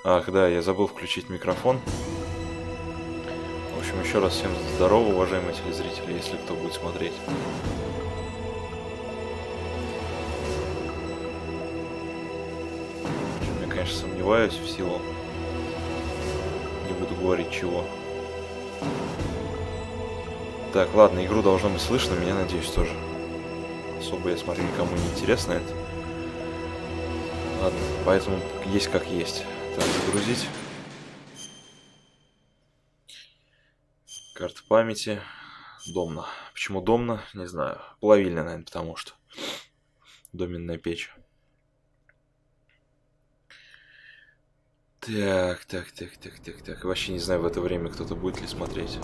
Ах, да, я забыл включить микрофон. В общем, еще раз всем здорово, уважаемые телезрители, если кто будет смотреть. Я, конечно, сомневаюсь в силу. Не буду говорить чего. Так, ладно, игру должно быть слышно, меня, надеюсь, тоже. Особо, я смотрю, никому не интересно это. Ладно, поэтому есть как есть. Так, загрузить. Карта памяти. Домна. Почему домна? Не знаю. Плавильня, наверное, потому что. Доменная печь. Так. Вообще не знаю, в это время кто-то будет ли смотреть.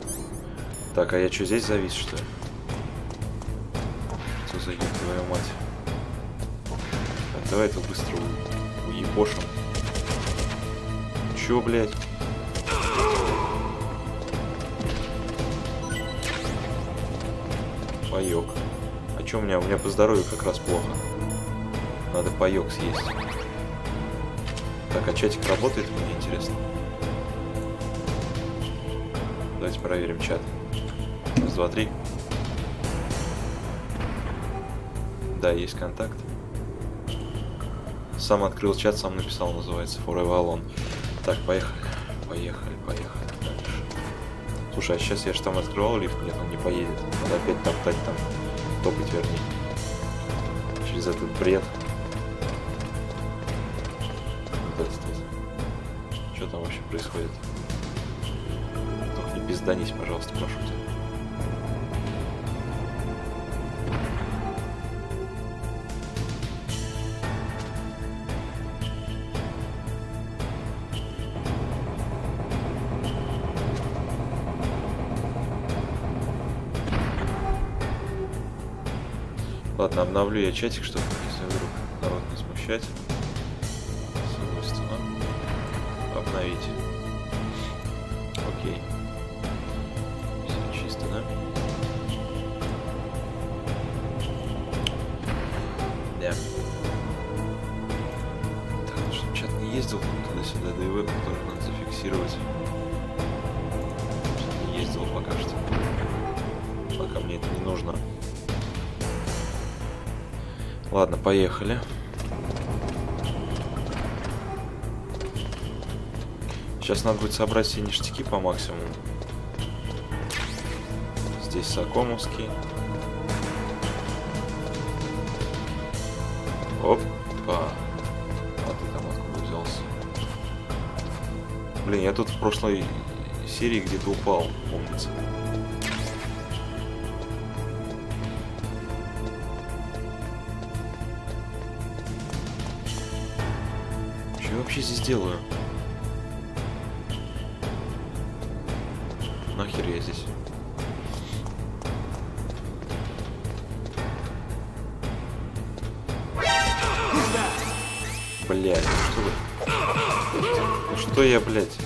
Так, а я что, здесь завис, что ли? Что за ёб твою мать? Так, давай это быстро уебошим. Чё, блядь? Паёк. А чё у меня? У меня по здоровью как раз плохо. Надо паёк съесть. Так, а чатик работает? Мне интересно. Давайте проверим чат. Раз, два, три. Да, есть контакт. Сам открыл чат, сам написал, называется Forever Alone. Так, поехали. Дальше. Слушай, а сейчас я же там открывал лифт, нет, он не поедет. Надо опять топтать там. Топать, вернее. Через этот бред. Вот этот вот. Что там вообще происходит? Только не пизданись, пожалуйста, прошу тебя. Ладно, обновлю я чатик, чтобы, если вдруг народ не смущать. Свойства. Обновить. Окей. Все чисто, да? Да. Так, чтобы чат не ездил туда-сюда, да и веб тоже надо зафиксировать. Чат не ездил пока что. Пока мне это не нужно. Ладно, поехали. Сейчас надо будет собрать все ништяки по максимуму. Здесь Сокомовский. Опа. А ты там откуда взялся? Блин, я тут в прошлой серии где-то упал, помнится. Что я вообще здесь делаю? Нахер я здесь? Блядь, ну что вы? Ну что я, блядь,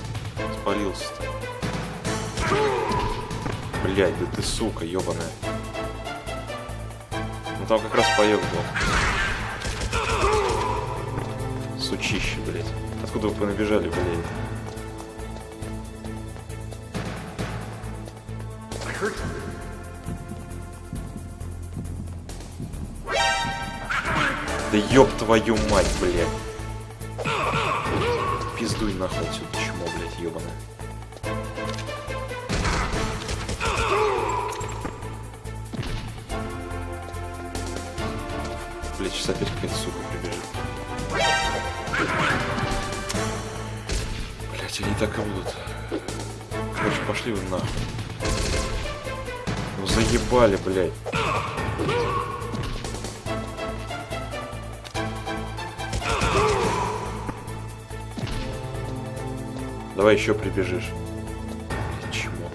спалился-то? Блядь, да ты сука, ёбаная. Ну там как раз паёк был. Сучище, блядь. Откуда вы понабежали, блядь? Да ёб твою мать, блядь. Пиздуй нахуй отсюда, чмо, блядь, ёбаное. Блядь, сейчас опять какая-то сука прибежит. Блядь, они так и будут. Короче, пошли вы нахуй. Ну заебали, блядь. Давай еще прибежишь. Чему?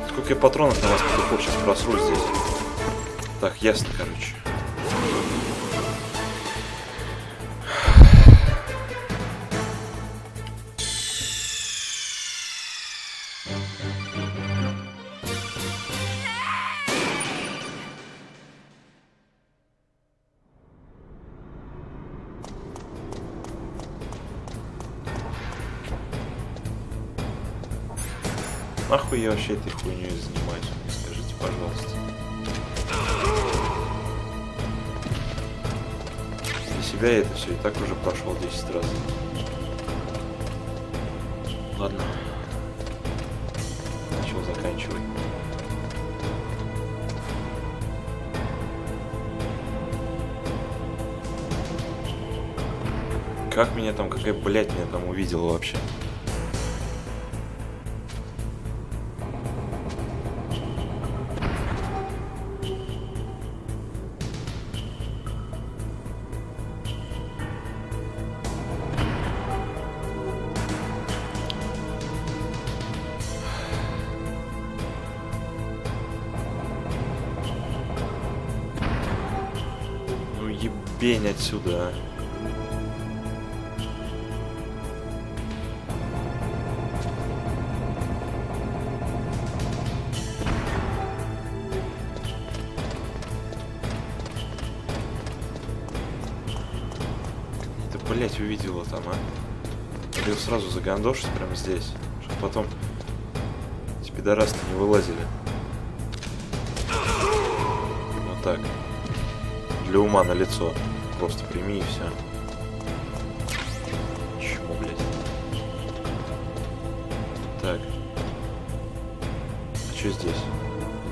Сколько я патронов на вас петухов сейчас просру здесь. Так, ясно, короче. Нахуй я вообще этой хуйней занимаюсь? Скажите, пожалуйста. Для себя я это все и так уже прошел 10 раз. Ладно. Начал, заканчивай. Как меня там, какая блядь меня там увидела вообще? Ну ебень отсюда, а. Блять, увидела там, а? Надо его сразу загандошить прямо здесь, чтобы потом эти пидорасты не вылазили. Вот так. Для ума на лицо. Просто прими и все. Чему, блять? Так. А что здесь?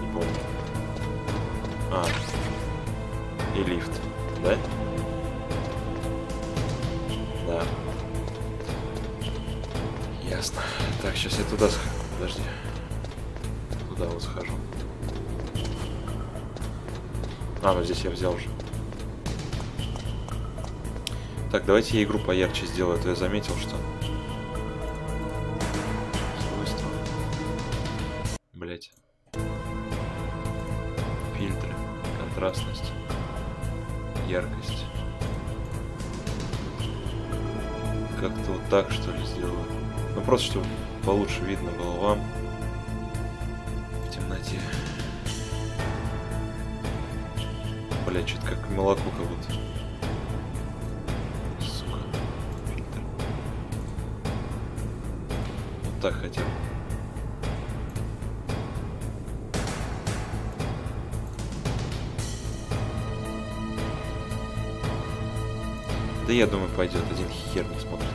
Не помню. А. И лифт, да? Да. Ясно. Так, сейчас я туда схожу. Подожди. Туда вот схожу. А, ну здесь я взял уже. Так, давайте я игру поярче сделаю, а то я заметил, что... Свойства. Блять. Фильтры. Контрастность. Яркость. Как-то вот так, что ли, сделаю. Ну, просто, чтобы получше видно было вам в темноте. Бля, что-то как молоко как будто. Сука. Фильтр. Вот так хотел. Да я думаю, пойдет. Один хер не смотрит.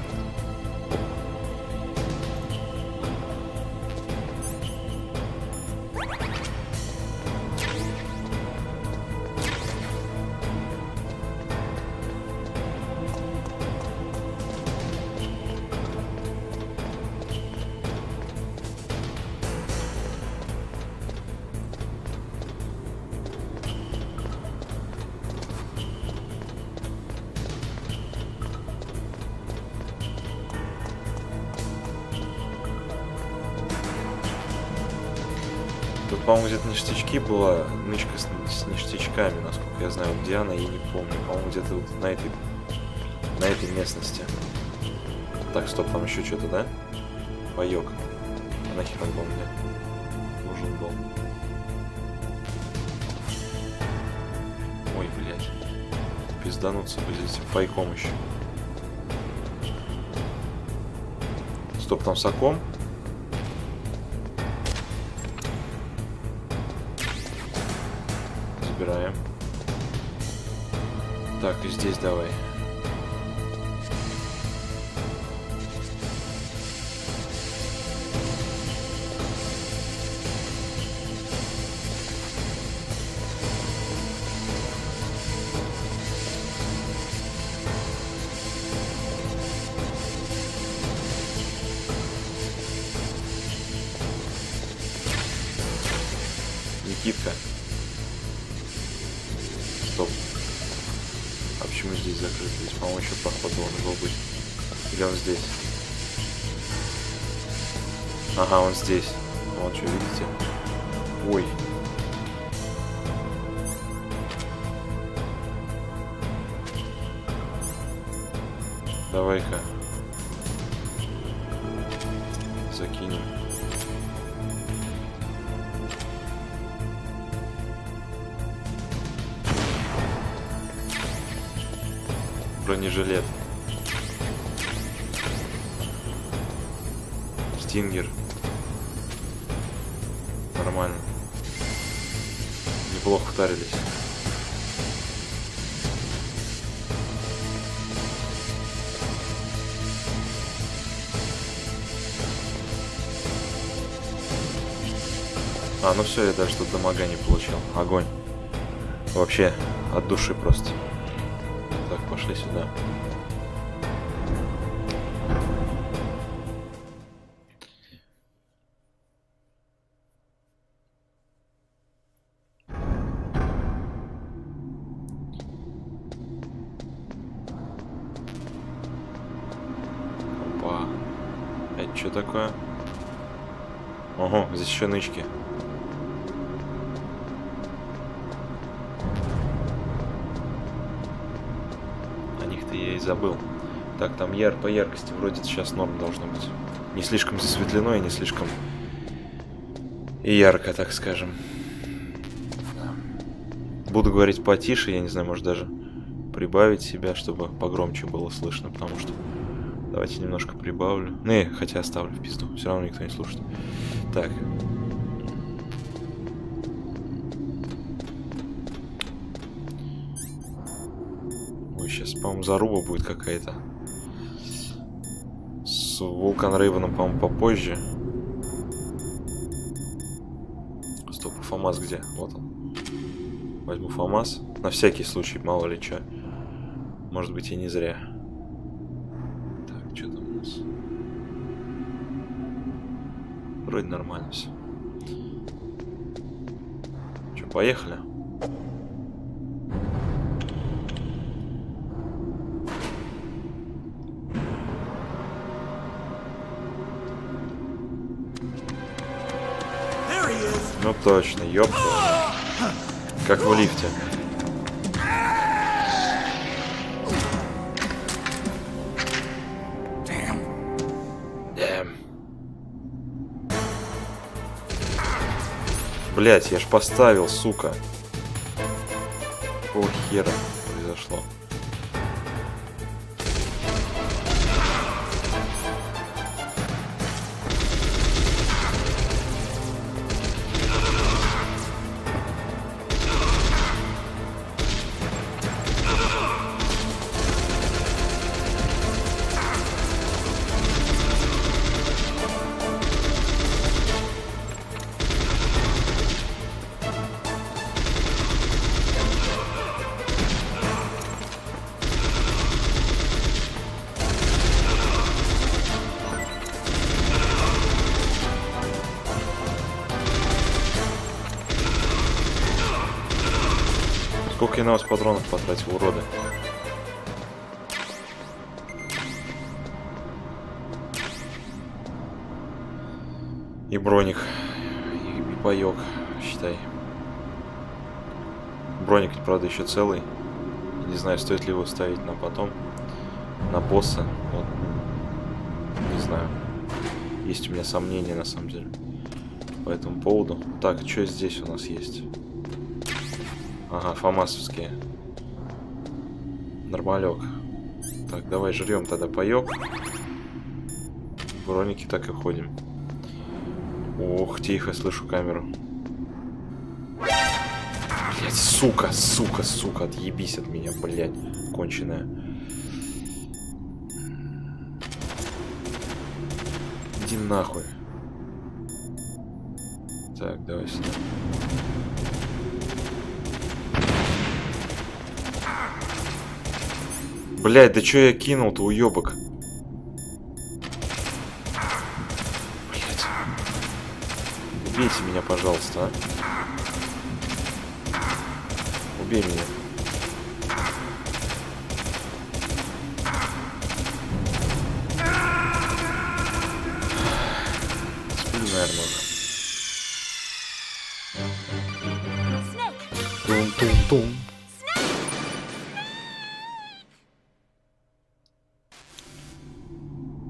Тут, по-моему, где-то ништячки была, нычка с ништячками, насколько я знаю. Где она, я не помню. По-моему, где-то вот на этой местности. Так, стоп, там еще что-то, да? Паёк. А нахер он был мне? Нужен был. Ой, блядь. Пиздануться бы здесь пайком еще. Стоп, там соком? Забираем. Так, и здесь давай. Никитка. Стоп. А почему здесь закрыто? Здесь, по-моему, еще проход должен был быть. Или он здесь? Ага, он здесь. Вон, что, видите? Ой. Давай-ка. Закинем. Бронежилет. Стингер. Нормально. Неплохо втарились. А, ну все, я даже тут дамага не получил. Огонь. Вообще, от души просто. Так, пошли сюда. Опа. Это что такое? Ого, здесь еще нычки. Я и забыл. Так, там по яркости вроде сейчас норм должно быть. Не слишком засветлено и не слишком и ярко, так скажем. Буду говорить потише, я не знаю, может даже прибавить себя, чтобы погромче было слышно, потому что... Давайте немножко прибавлю. Не, хотя оставлю в пизду, все равно никто не слушает. Так. Сейчас, по-моему, заруба будет какая-то. С Вулкан Рейвеном, по-моему, попозже. Стоп, ФАМАС где? Вот он. Возьму ФАМАС. На всякий случай, мало ли что. Может быть, и не зря. Так, что там у нас? Вроде нормально все. Что, поехали? Ну точно, ёпта. Как в лифте. Блять, я ж поставил, сука. Какого хера произошло? Сколько я на вас патронов потратил, уроды? И броник, и паёк, считай. Броник, правда, еще целый. Не знаю, стоит ли его ставить на потом. На босса. Вот. Не знаю. Есть у меня сомнения, на самом деле, по этому поводу. Так, что здесь у нас есть? Ага, фамасовские. Нормалек. Так, давай жрем тогда паёк. Броники так и ходим. Ох, тихо, слышу камеру. Блять, сука, сука, сука, отъебись от меня, блять, конченая. Иди нахуй. Так, давай сюда. Блять, да чё я кинул-то, уёбок? Блять. Убейте меня, пожалуйста, а. Убей меня. Сплю, наверное, уже. Тум-тум-тум.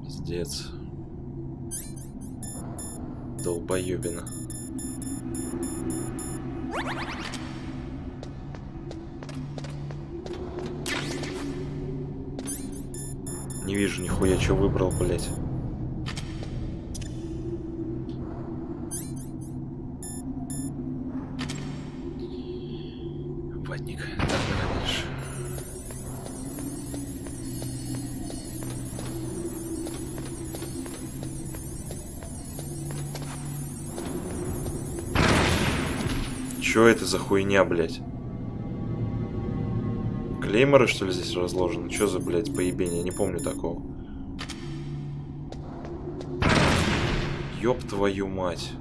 Пиздец. Долбоёбина. Не вижу нихуя, что выбрал, блять. Чё это за хуйня, блядь? Клейморы, что ли, здесь разложены? Чё за, блядь, поебение? Я не помню такого. Ёб твою мать.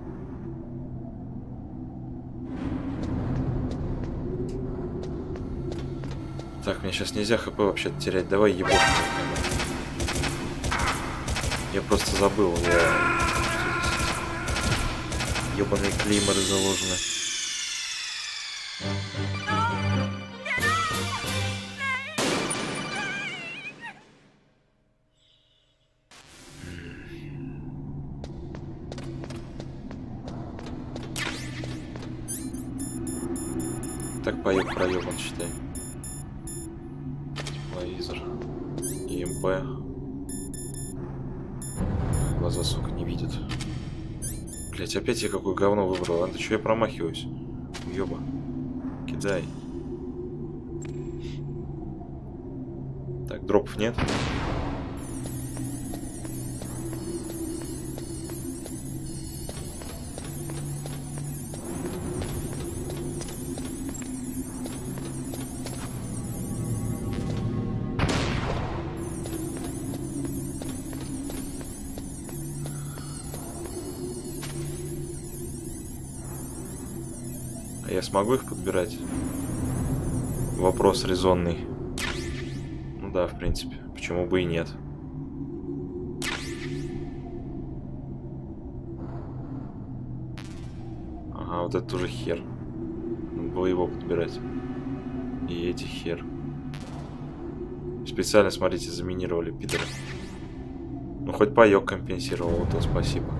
Так, мне сейчас нельзя хп вообще-то терять. Давай ебошь. Я просто забыл. Ёбаные клейморы заложены. Так проебан, считай. Тепловизор. ЕМП. Глаза, сука, не видят. Блять, опять я какое говно выбрал. А ты что, я промахиваюсь? Ёба. Кидай. Так, дропов нет. А я смогу их подбирать? Вопрос резонный. Ну да, в принципе. Почему бы и нет? Ага, вот это уже хер. Надо было его подбирать. И эти хер. Специально, смотрите, заминировали, пидоры. Ну, хоть паёк компенсировал, вот то спасибо.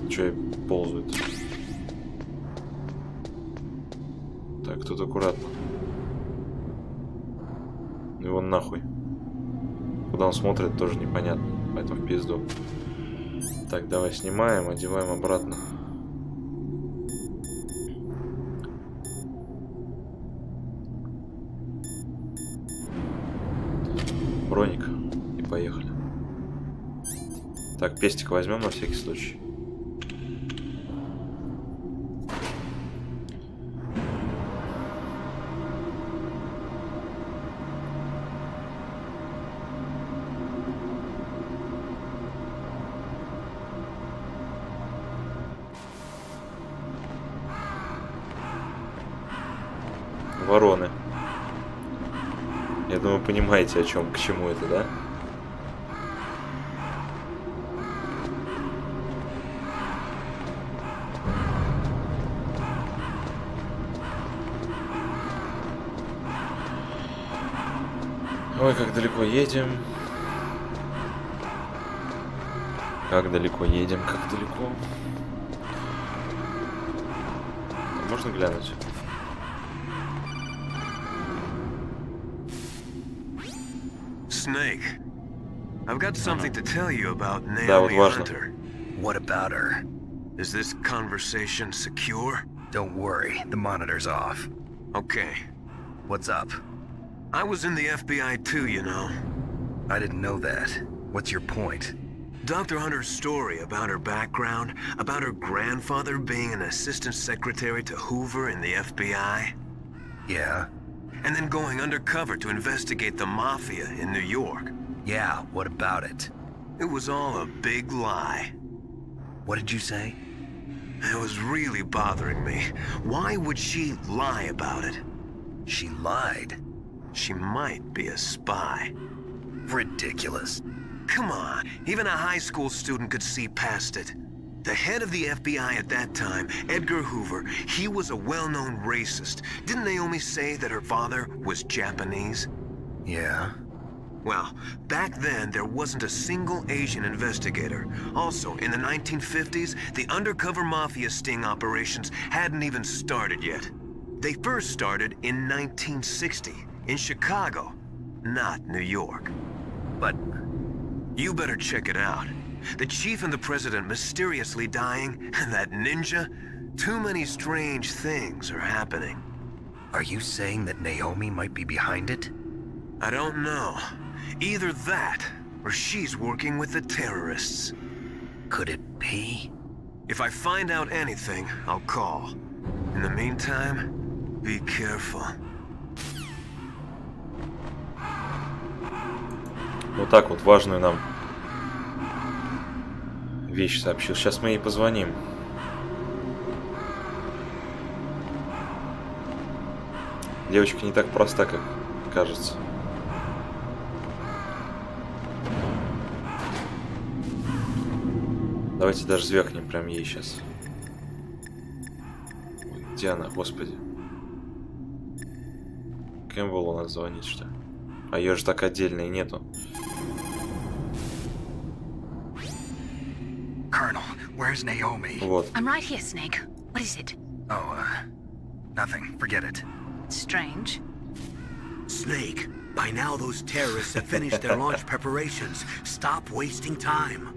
Что ползает? Так, тут аккуратно. Его нахуй. Куда он смотрит, тоже непонятно. Поэтому в пизду. Так, давай снимаем, одеваем обратно. Броник. И поехали. Так, пестик возьмем на всякий случай. Вороны. Я думаю, понимаете, о чем, к чему это, да? Ой, как далеко едем. Как далеко едем, как далеко. А можно глянуть? Snake, I've got something to tell you about Naomi Hunter. What about her? Is this conversation secure? Don't worry, the monitor's off. Okay. What's up? I was in the FBI too, you know. I didn't know that. What's your point? Dr. Hunter's story about her background, about her grandfather being an assistant secretary to Hoover in the FBI. Yeah? And then going undercover to investigate the Mafia in New York. Yeah, what about it? It was all a big lie. What did you say? It was really bothering me. Why would she lie about it? She lied. She might be a spy. Ridiculous. Come on, even a high school student could see past it. The head of the FBI at that time, Edgar Hoover, he was a well-known racist. Didn't Naomi say that her father was Japanese? Yeah. Well, back then, there wasn't a single Asian investigator. Also, in the 1950s, the undercover mafia sting operations hadn't even started yet. They first started in 1960, in Chicago, not New York. But you better check it out. The chief and the president mysteriously dying, and that ninja? Too many strange things are happening. Are you saying that Naomi might be behind it? I don't know. Either that, or she's working with the terrorists. Could it be? If I find out anything, I'll call. In the meantime, be careful. Вот так вот важную нам вещь сообщил. Сейчас мы ей позвоним. Девочка не так проста, как кажется. Давайте даже звякнем прям ей сейчас. Где она, господи? Кэмпбелл у нас звонит, что ли? А ее же так отдельно и нету. Colonel, where's Naomi? Вот. I'm right here, Snake. What is it? Oh, nothing. Forget it. Strange. Snake, by now those terrorists have finished their launch preparations. Stop wasting time.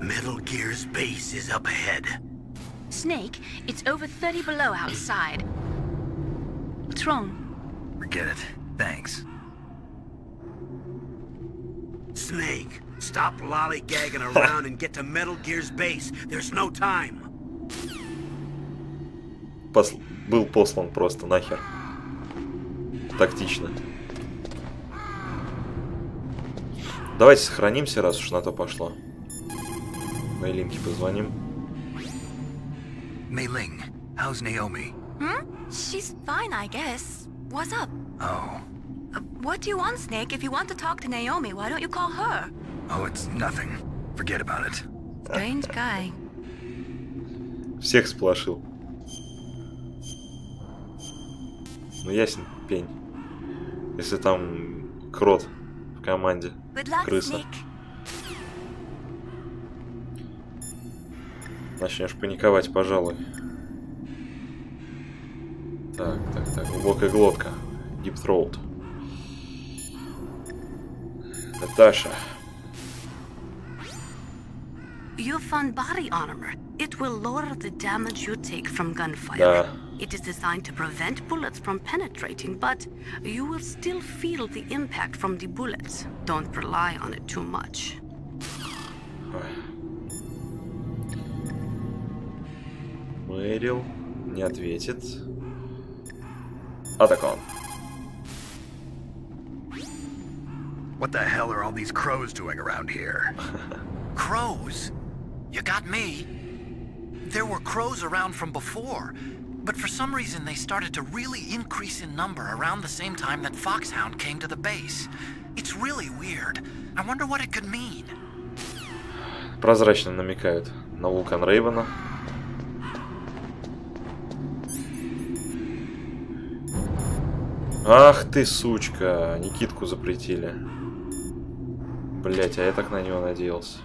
Metal Gear's base is up ahead. Snake, it's over 30 below outside. What's wrong? Forget it. Thanks. Snake, stop lollygagging around and get to Metal Gear's base. There's no time. Был послан просто нахер. Тактично. Давайте сохранимся, раз уж на то пошло. Мэйлинке позвоним. Mei-Ling, how's Naomi? She's fine, I guess. What's up? Oh. What do you want, Snake? If you want to talk to Naomi, why don't you call her? Oh, it's nothing. Forget about it. Strange guy. Всех сплошил. Ну ясен пень. Если там крот в команде. Good luck, Крыса. Snake. Начнешь паниковать, пожалуй. Так. Глубокая глотка. Deep throat. Наташа. You found body armor. It will lower the damage you take from gunfire. Да. It is designed to prevent bullets from penetrating, but you will still feel the impact from the bullets. Don't rely on it too much. Мэрил не ответит. Атакон. What the hell are all these crows doing around here? Crows? You got me. There were crows around from before, but for some reason they started to really increase in number around the same time that Foxhound came to the base. It's really weird. I wonder what it could mean. Прозрачно намекают на вулкан Рейвена. Ах ты, сучка! Никитку запретили. Блять, а я так на него надеялся.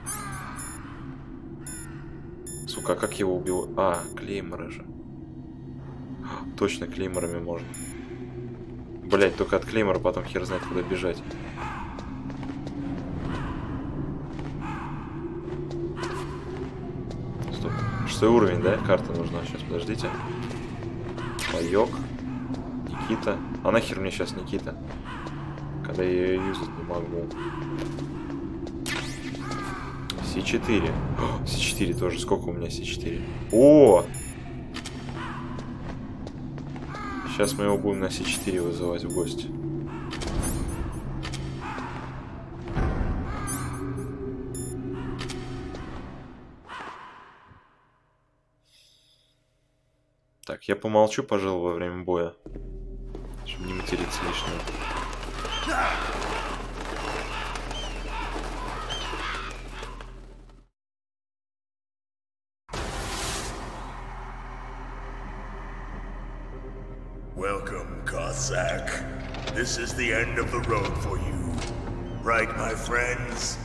Сука, а как его убил? А, клейморы же. Точно, клейморами можно. Блять, только от клеймора потом хер знает, куда бежать. Стоп. 6-й уровень, да? Карта нужна. Сейчас, подождите. Паёк. Никита. А нахер мне сейчас Никита? Когда я ее юзать не могу. С4. С4 тоже. Сколько у меня С4? О! Сейчас мы его будем на С4 вызывать в гости. Так, я помолчу, пожалуй, во время боя. Чтобы не материться лишнего. Welcome, Cossack. This is the end of the road for you. Right, my friends?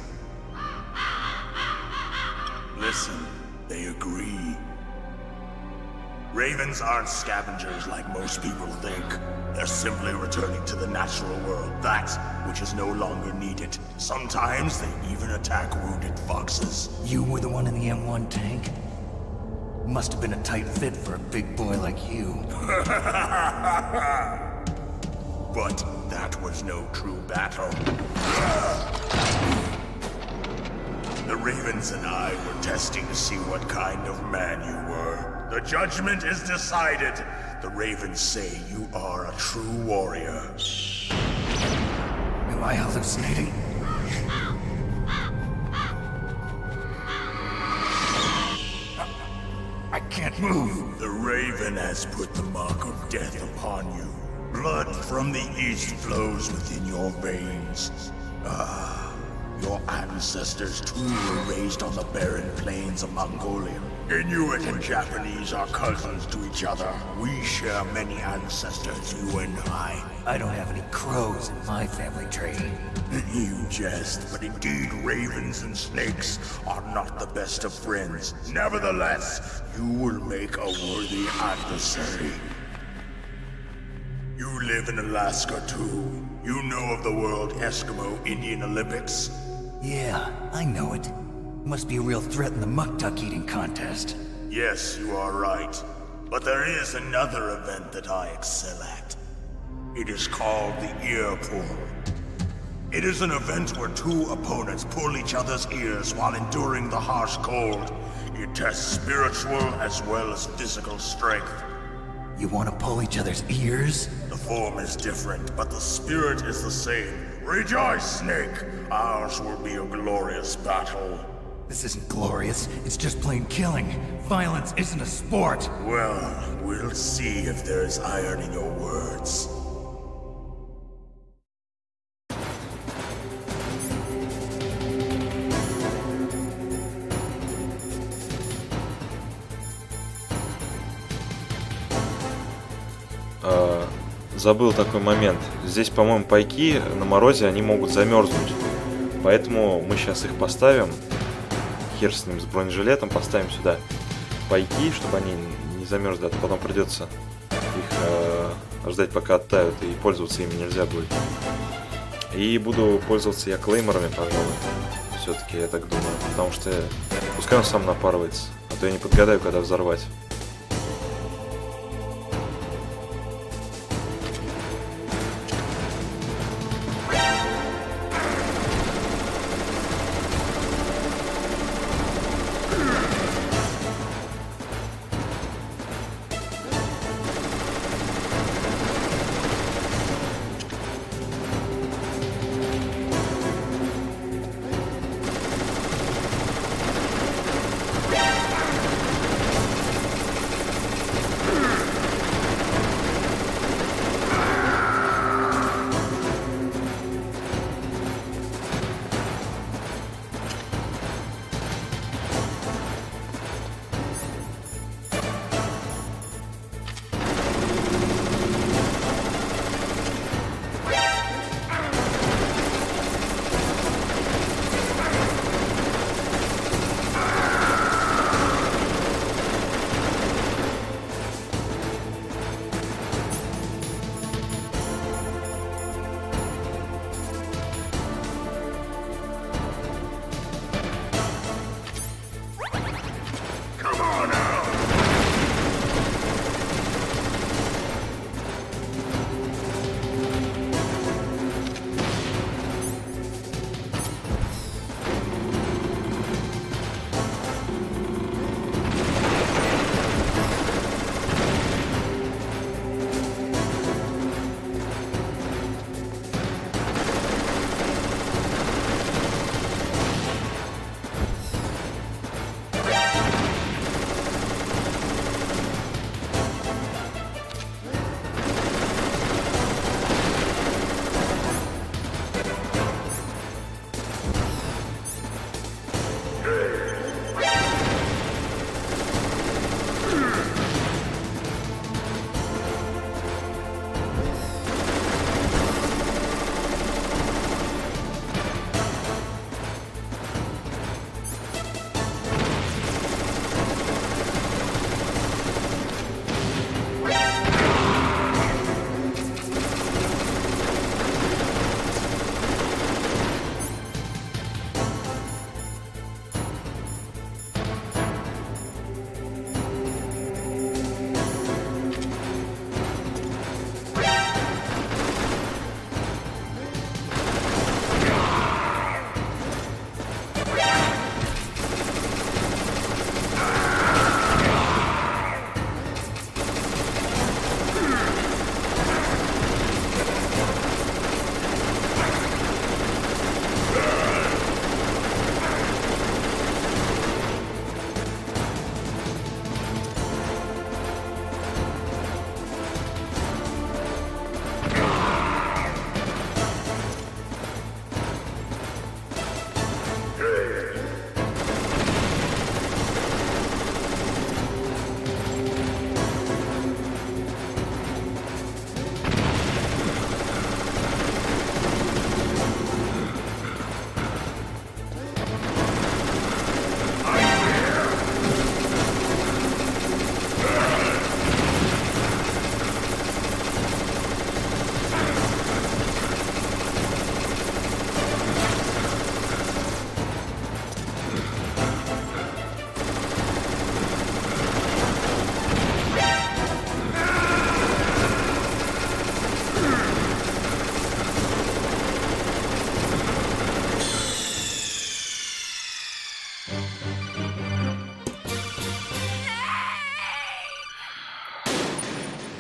Listen, they agree. Ravens aren't scavengers like most people think. They're simply returning to the natural world, that which is no longer needed. Sometimes they even attack wounded foxes. You were the one in the M1 tank? Must have been a tight fit for a big boy like you. But that was no true battle. The Ravens and I were testing to see what kind of man you were. The judgment is decided. The Ravens say you are a true warrior. Am I hallucinating? I can't move. The Raven has put the mark of death upon you. Blood from the east flows within your veins. Your ancestors too were raised on the barren plains of Mongolia. Inuit and Japanese are cousins to each other. We share many ancestors, you and I. I don't have any crows in my family tree. You jest, but indeed ravens and snakes are not the best of friends. Nevertheless, you will make a worthy adversary. You live in Alaska too. You know of the World Eskimo Indian Olympics? Yeah, I know it. Must be a real threat in the muck-duck eating contest. Yes, you are right. But there is another event that I excel at. It is called the ear pull. It is an event where two opponents pull each other's ears while enduring the harsh cold. It tests spiritual as well as physical strength. You want to pull each other's ears? The form is different, but the spirit is the same. Rejoice, Snake! Ours will be a glorious battle. This isn't glorious, it's just plain killing. Violence isn't a sport. Well, we'll see if there's iron in your words. Забыл такой момент. Здесь, по-моему, пайки на морозе, они могут замерзнуть. Поэтому мы сейчас их поставим. Хер с ним, с бронежилетом. Поставим сюда пайки, чтобы они не замерзли. А то потом придется их ждать, пока оттают. И пользоваться ими нельзя будет. И буду пользоваться я клейморами, пожалуй. Все-таки, я так думаю. Потому что пускай он сам напарывается. А то я не подгадаю, когда взорвать.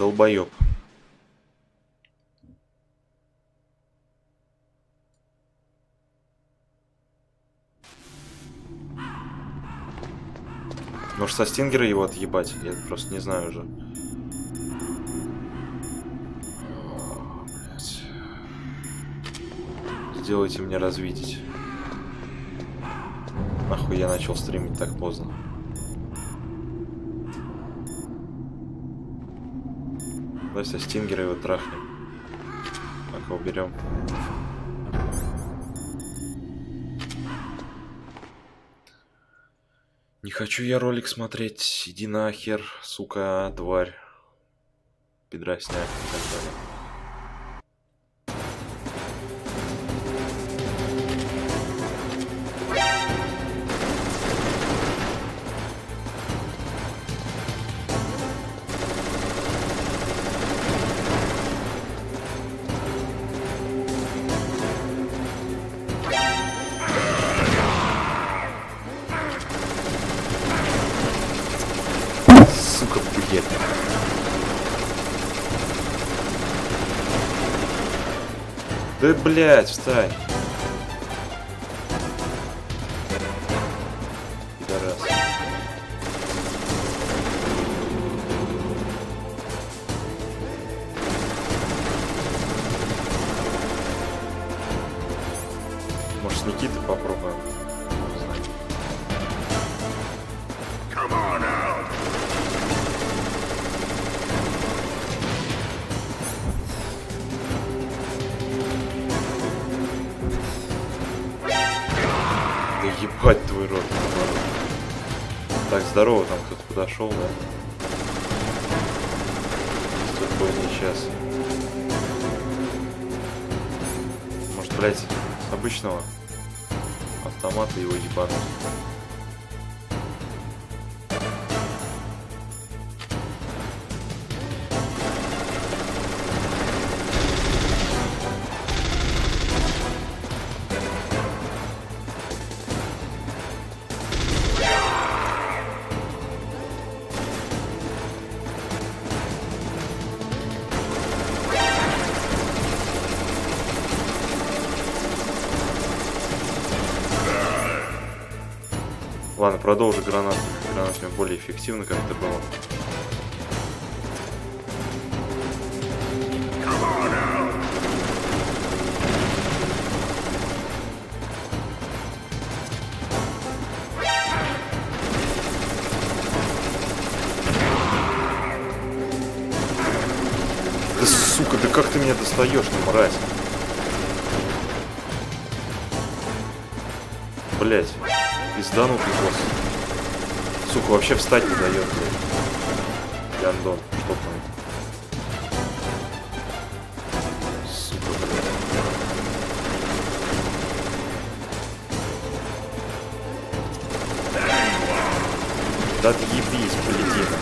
Долбоёб. Может, со стингера его отъебать? Я просто не знаю уже. О, блядь. Сделайте мне развидеть. Нахуй я начал стримить так поздно. Давай со стингера его трахнем. Так, уберем. Не хочу я ролик смотреть. Иди нахер, сука, тварь. Пидрасняк и так далее. Да, блядь, встань. Пидорас. Может, с Никитой попробуем? Не знаю. Come on out. Ебать твой рот. Так, здорово, там кто-то подошел, да? Что-то не сейчас. Может, блять, с обычного автомата его ебануть. Ладно, продолжу гранатами. Гранатами более эффективно, как это было. Да сука, да как ты меня достаешь, ну, мразь? Блять. Пизданутый босс. Сука, вообще встать не дает, блядь. Гандон, что там? Сука, блядь. Да отъебись, полетина.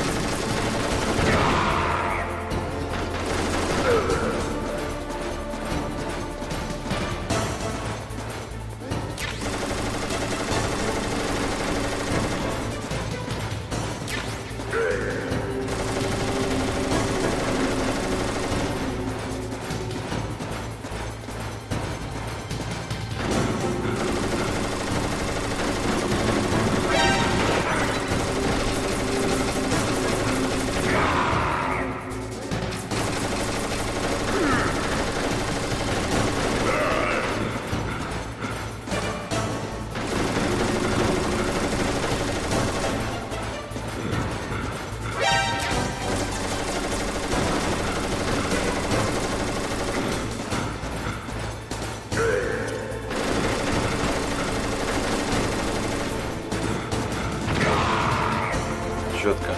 Четко.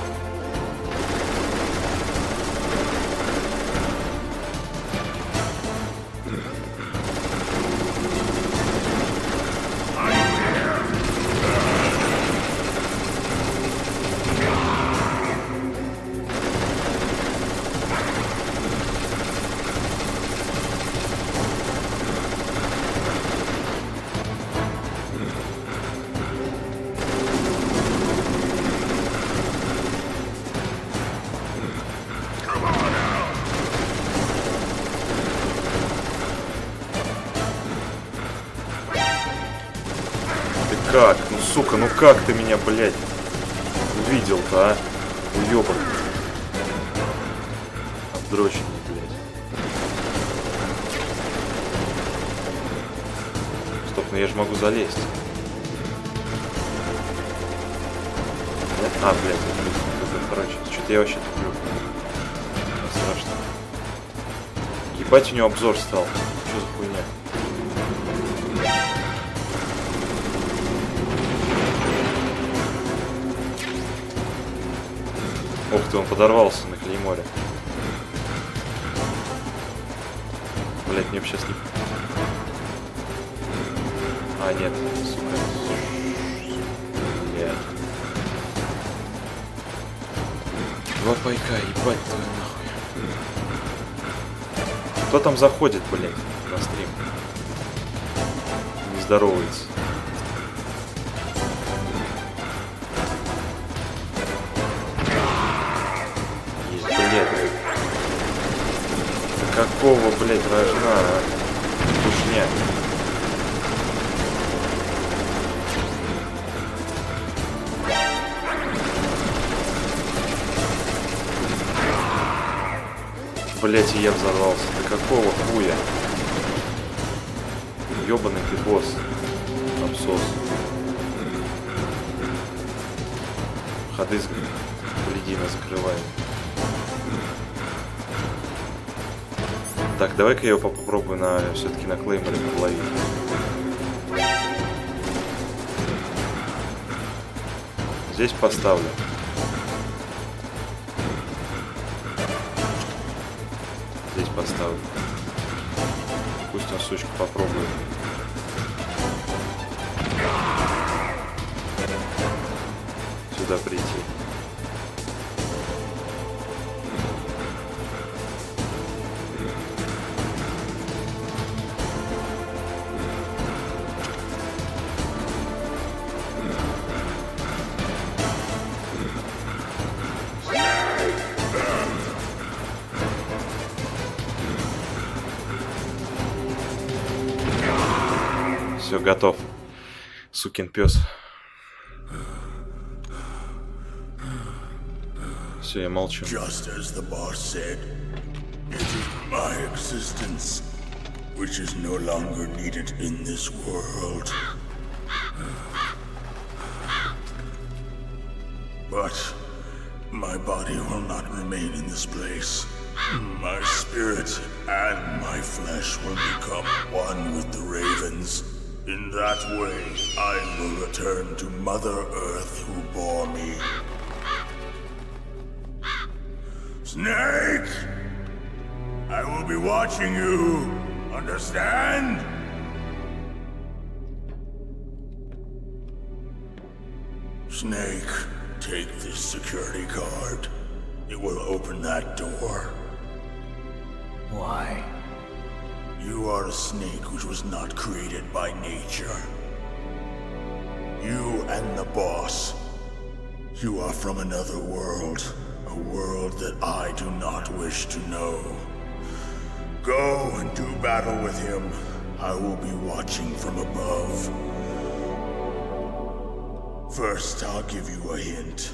как? Ну, сука, ну как ты меня, блядь, увидел-то, а? Уёбан. Отдроченный, блядь. Стоп, ну я же могу залезть. Нет? А, блядь, это, короче, что-то я вообще туплю. Страшно. Ебать, у него обзор стал. Что за хуйня? Ух ты, он подорвался на клейморе. Блять, мне бы сейчас не... А, нет, сука. Нет. Два пайка, ебать твою нахуй. Кто там заходит, блять, на стрим? Не здоровается. Блядь. Какого, блядь, рожна, а? Душня. Блядь, и я взорвался. Да какого хуя? Ёбаный ты босс. Абсос. Ходы блядина закрывает. Так, давай-ка я его попробую все-таки на клейморе подловить. Здесь поставлю. Здесь поставлю. Пусть он, сучка, попробует. Сюда прийти. Все, готов. Сукин пес. Все, я молчу. Just as the boss said, it is my existence which is no longer needed in this world. But my body will not remain in this place. My spirit and my flesh will become one with the ravens. In that way, I will return to Mother Earth who bore me. Snake! I will be watching you. Understand? Snake, take this security card. It will open that door. Why? You are a snake which was not created by nature. You and the boss. You are from another world. A world that I do not wish to know. Go and do battle with him. I will be watching from above. First, I'll give you a hint.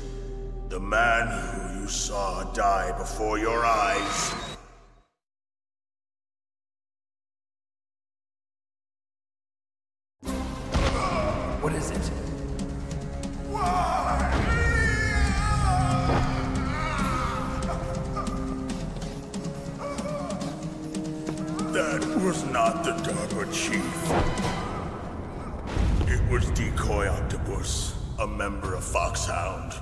The man who you saw die before your eyes. What is it? That was not the Darba Chief. It was Decoy Octopus, a member of Foxhound.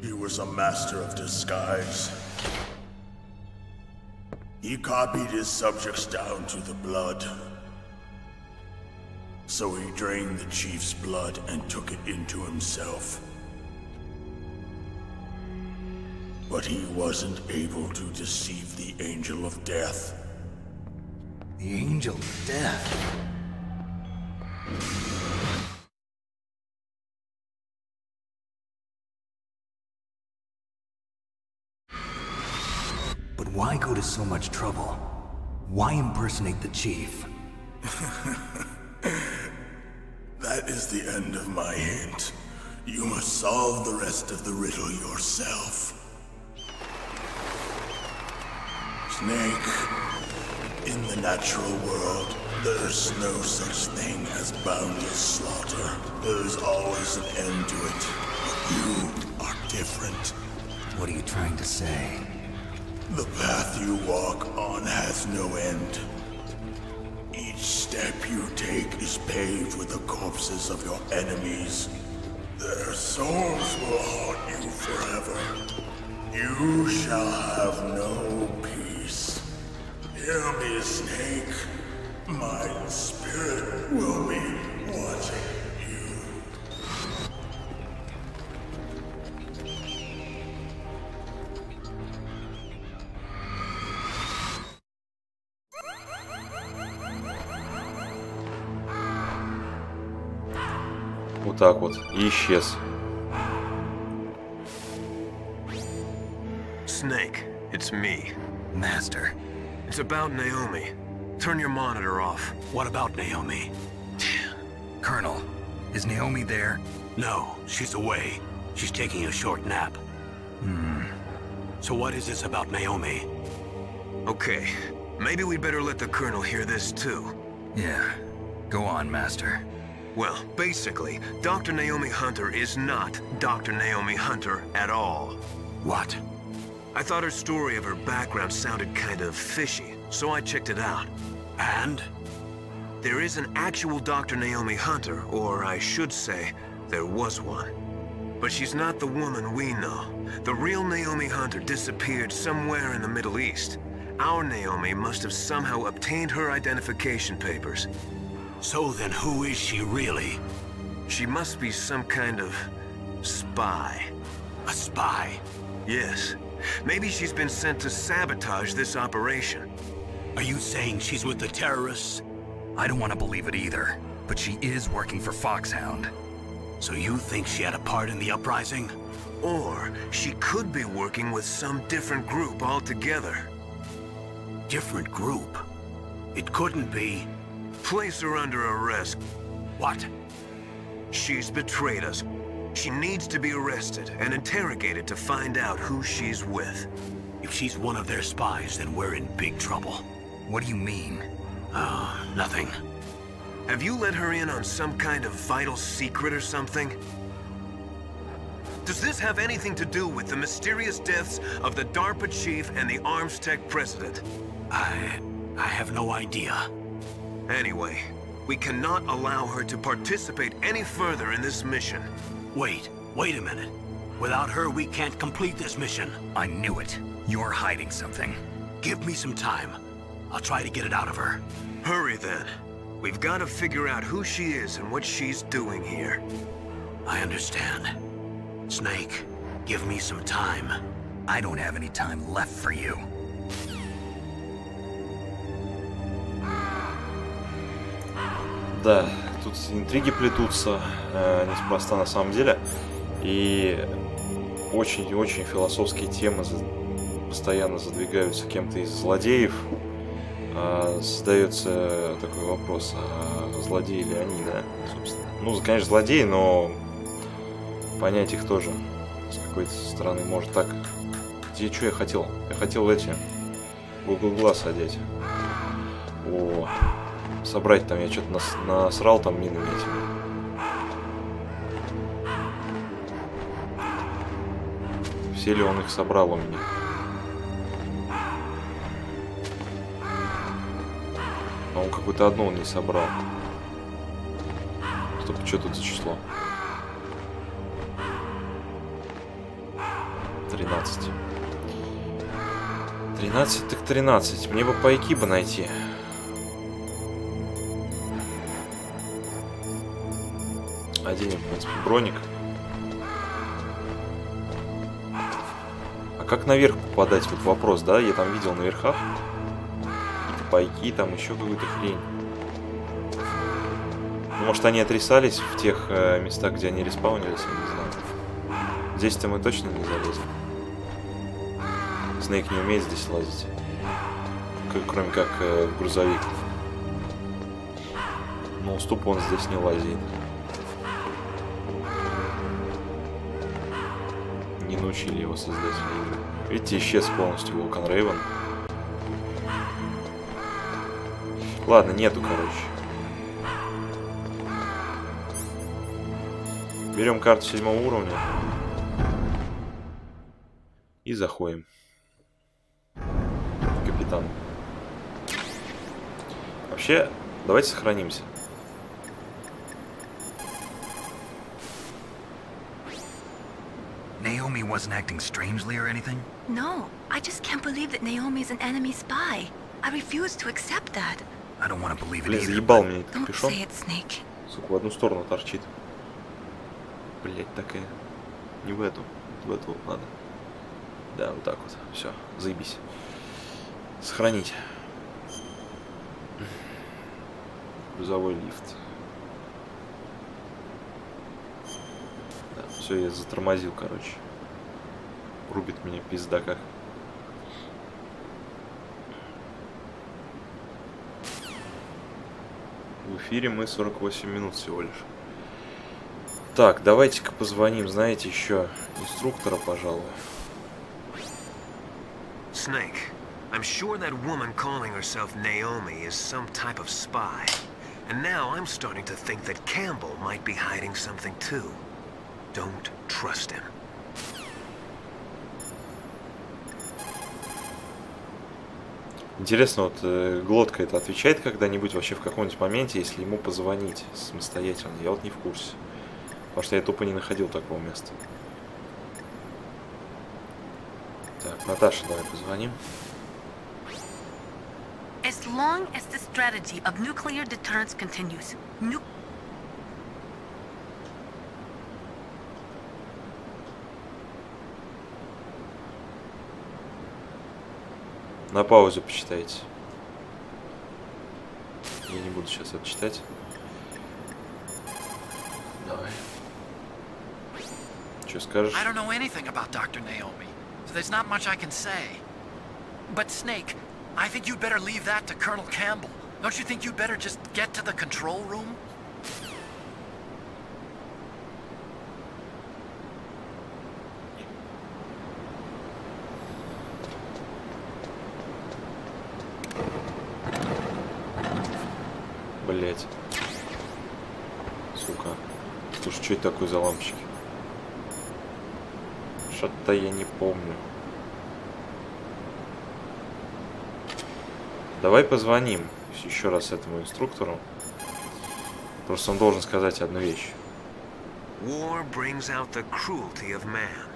He was a master of disguise. He copied his subjects down to the blood. So he drained the Chief's blood and took it into himself. But he wasn't able to deceive the Angel of Death. The Angel of Death? But why go to so much trouble? Why impersonate the Chief? That is the end of my hint. You must solve the rest of the riddle yourself. Snake, in the natural world, there's no such thing as boundless slaughter. There is always an end to it. But you are different. What are you trying to say? The path you walk on has no end. Each step you take is paved with the corpses of your enemies. Their souls will haunt you forever. You shall have no peace. Hear me, Snake. My spirit will be watching you. Вот так вот. И исчез. Snake, it's me. Master. It's about Naomi. Turn your monitor off. What about Naomi? Colonel, is Naomi there? No, she's away. She's taking a short nap. So what is this about Naomi? Okay, maybe we'd better let the Colonel hear this too. Yeah, go on, Master. Well, basically, Dr. Naomi Hunter is not Dr. Naomi Hunter at all. What? I thought her story of her background sounded kind of fishy, so I checked it out. And? There is an actual Dr. Naomi Hunter, or I should say, there was one. But she's not the woman we know. The real Naomi Hunter disappeared somewhere in the Middle East. Our Naomi must have somehow obtained her identification papers. So then who is she really? She must be some kind of spy. A spy? Yes. Maybe she's been sent to sabotage this operation. Are you saying she's with the terrorists? I don't want to believe it either, but she is working for Foxhound. So you think she had a part in the uprising? Or she could be working with some different group altogether. Different group? It couldn't be. Place her under arrest. What? She's betrayed us. She needs to be arrested and interrogated to find out who she's with. If she's one of their spies, then we're in big trouble. What do you mean? Nothing. Have you let her in on some kind of vital secret or something? Does this have anything to do with the mysterious deaths of the DARPA chief and the Arms Tech president? I have no idea. Anyway, we cannot allow her to participate any further in this mission. Wait a minute. Without her, we can't complete this mission. I knew it. You're hiding something. Give me some time. I'll try to get it out of her. Hurry then. We've got to figure out who she is and what she's doing here. I understand. Snake, give me some time. I don't have any time left for you. Да, тут интриги плетутся, неспроста на самом деле. И очень-очень философские темы постоянно задвигаются кем-то из злодеев. Задается такой вопрос, а злодеи ли они, да, собственно. Ну, конечно, злодеи, но понять их тоже с какой-то стороны может так. Где что я хотел? Я хотел эти Google Glass одеть. О, собрать там, я что-то насрал там минами этими. Все ли он их собрал у меня? По-моему, какую-то одну он не собрал. Стоп, что тут за число? 13. 13 так 13. Мне бы пайки бы найти. Оденем, в принципе, броник. А как наверх попадать? Вот вопрос, да? Я там видел на верхах какие-то пайки, там еще какую-то хрень. Ну, может, они отрисались в тех местах, где они респаунились, я не знаю. Здесь-то мы точно не залезем. Снейк не умеет здесь лазить. Кроме как в грузовик. На уступ он здесь не лазит. Не научили его создать. Видите, исчез полностью Волкан Рейвен. Ладно, нету, короче. Берем карту 7 уровня. И заходим. Капитан. Вообще, давайте сохранимся. Naomi wasn't acting strangely or anything? No, I just can't believe that Naomi's an enemy spy. I refuse to accept that. I don't want to believe it Блин, either. заебал меня этот Don't капюшон. say it, Snake. Сука, в одну сторону торчит. Блять, такая. Не в эту. В эту вот надо. Да, вот так вот. Все, заебись. Сохранить. Грузовой лифт. Да, все, я затормозил, короче. Рубит меня пизда как. В эфире мы 48 минут всего лишь. Так, давайте-ка позвоним, знаете, еще инструктора, пожалуй. Snake, I'm sure that woman calling herself Naomi is some type of spy. And now I'm starting to think that Campbell might be hiding something too. Don't trust him. Интересно, вот глотка это отвечает когда-нибудь вообще в каком-нибудь моменте, если ему позвонить самостоятельно? Я вот не в курсе. Потому что я тупо не находил такого места. Так, Наташа, давай позвоним. As long as the strategy of nuclear deterrence continues, На паузе почитайте. Я не буду сейчас это читать. Давай. Что скажешь? I don't know anything about Dr. Naomi, so there's not much I can say. But Snake, I think you'd better leave that to Colonel Campbell. Don't you think you'd better just get to the control room? Блять. Сука. Слушай, что это такое за лампочки? Что-то я не помню. Давай позвоним еще раз этому инструктору. Просто он должен сказать одну вещь. War brings out the cruelty of man.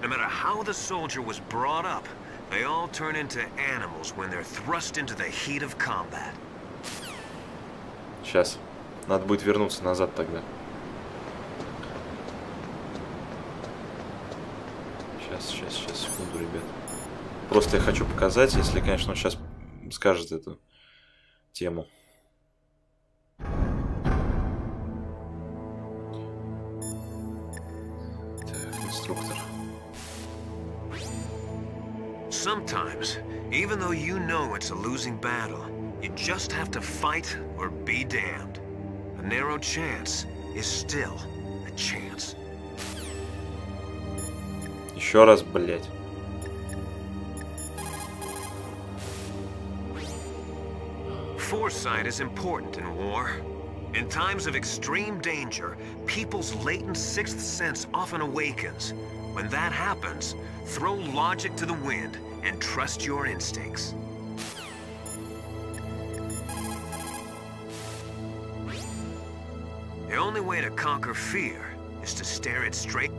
No matter how the soldier was brought up, they all turn into animals when they're thrust into the heat of combat. Сейчас. Надо будет вернуться назад тогда. Сейчас, секунду, ребят. Просто я хочу показать, если, конечно, он сейчас скажет эту тему. Так, инструктор. Sometimes, even though you know it's a losing battle, you just have to fight or be damned. A narrow chance is still a chance. Еще раз, блять. Foresight is important in war. In times of extreme danger, people's latent sixth sense often awakens. When that happens, throw logic to the wind and trust your instincts. The only way to conquer fear is to stare it straight.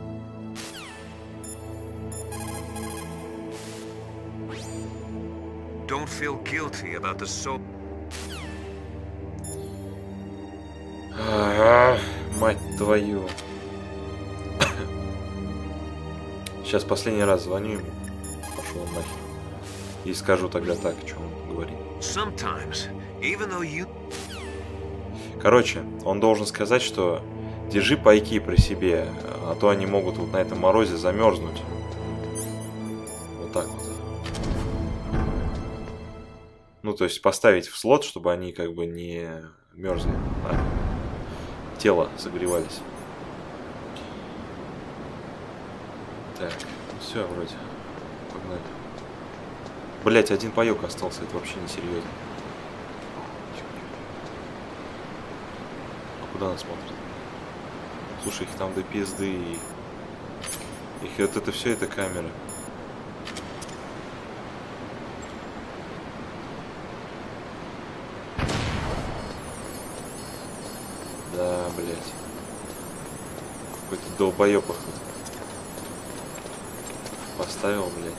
Don't feel guilty about the soul. Мать твою. Сейчас последний раз звоню ему. Пошел он нахер. И скажу тогда так, что он говорит. Короче, он должен сказать, что держи пайки при себе, а то они могут вот на этом морозе замерзнуть. Вот так вот. Ну, то есть поставить в слот, чтобы они как бы не мерзли. тела согревались. Так, ну все, вроде. Погнали. Блять, один паёк остался, это вообще не серьезно. А куда она смотрит? Слушай, их там до пизды. Их вот это все, это камера. Да, блять. Какой-то долбоёб их тут поставил, блядь.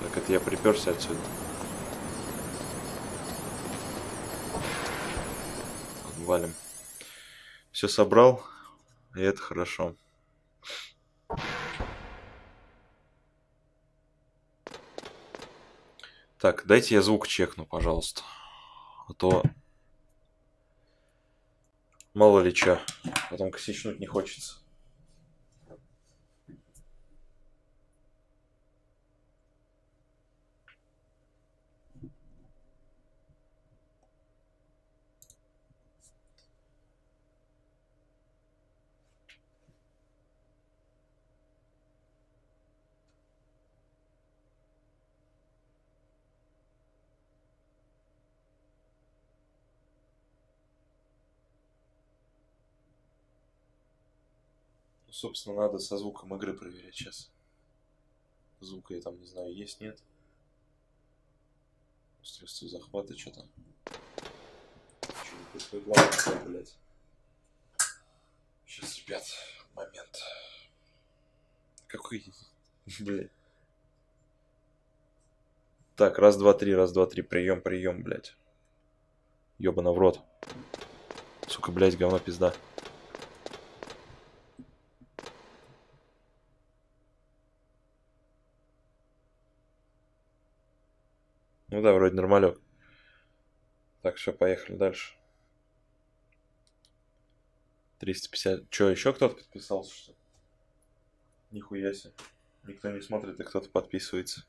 Так, это я приперся отсюда. Валим. Все собрал, и это хорошо. Так, дайте я звук чекну, пожалуйста. А то мало ли чё, потом косячнуть не хочется. Собственно, надо со звуком игры проверять сейчас. Звука я там не знаю, есть, нет. Устройство захвата, что там. Что не происходит? Ладно, блядь. Сейчас, ребят, момент. Какой, блядь. Так, раз, два, три, прием, прием, блядь. Ёбана в рот. Сука, блядь, говно, пизда. Ну да, вроде нормалек. Так, все, поехали дальше. 350. Че, еще кто-то подписался, что ли? Нихуя себе. Никто не смотрит, и кто-то подписывается.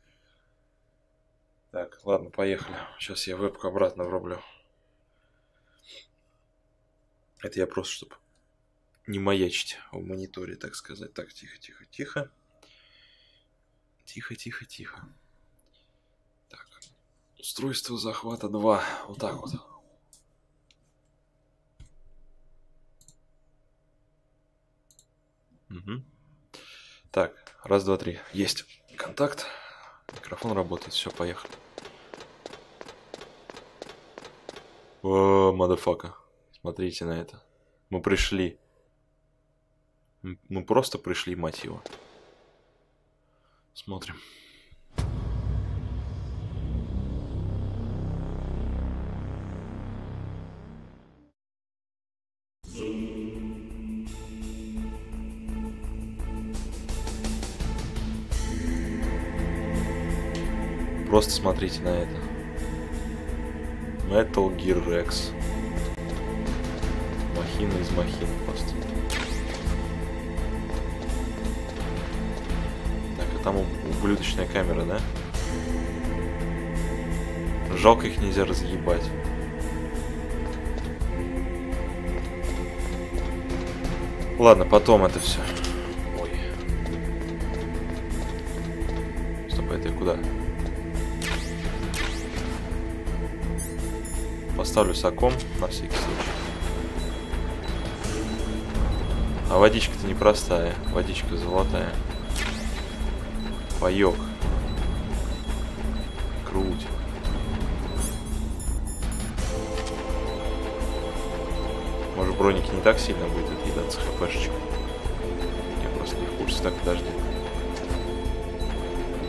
Так, ладно, поехали. Сейчас я вебку обратно врублю. Это я просто, чтобы не маячить в мониторе, так сказать. Так, тихо, тихо, тихо. Тихо, тихо, тихо. Так. Устройство захвата 2. Вот так вот. Угу. Так, раз, два, три. Есть. Контакт. Микрофон работает. Все, поехали. О, мадафака. Смотрите на это. Мы пришли. Мы просто пришли, мать его. Смотрим. Просто смотрите на это. Metal Gear Rex. Махина из махин просто. Так, а там ублюдочная камера, да? Жалко, их нельзя разъебать. Ладно, потом это все. Ой. Стоп, это я куда? Поставлю соком на всякий случай. А водичка-то непростая. Водичка золотая. Паёк. Круть. Может, броники не так сильно будет отъедаться хпшечек. Я просто не в курсе. Так, подожди.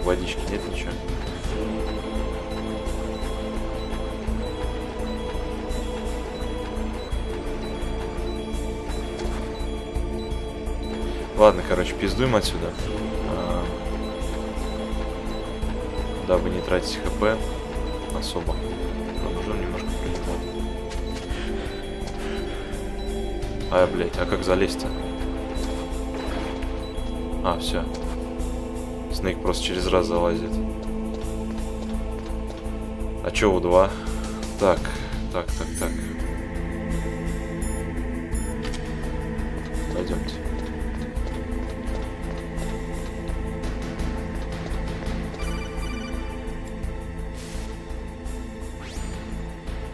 Водички нет ничего. Ладно, короче, пиздуем отсюда. Дабы не тратить хп особо. Оружием немножко прилетал. Блять, а как залезть-то? А, все. Снейк просто через раз залазит. А чё у 2? Так. Пойдемте.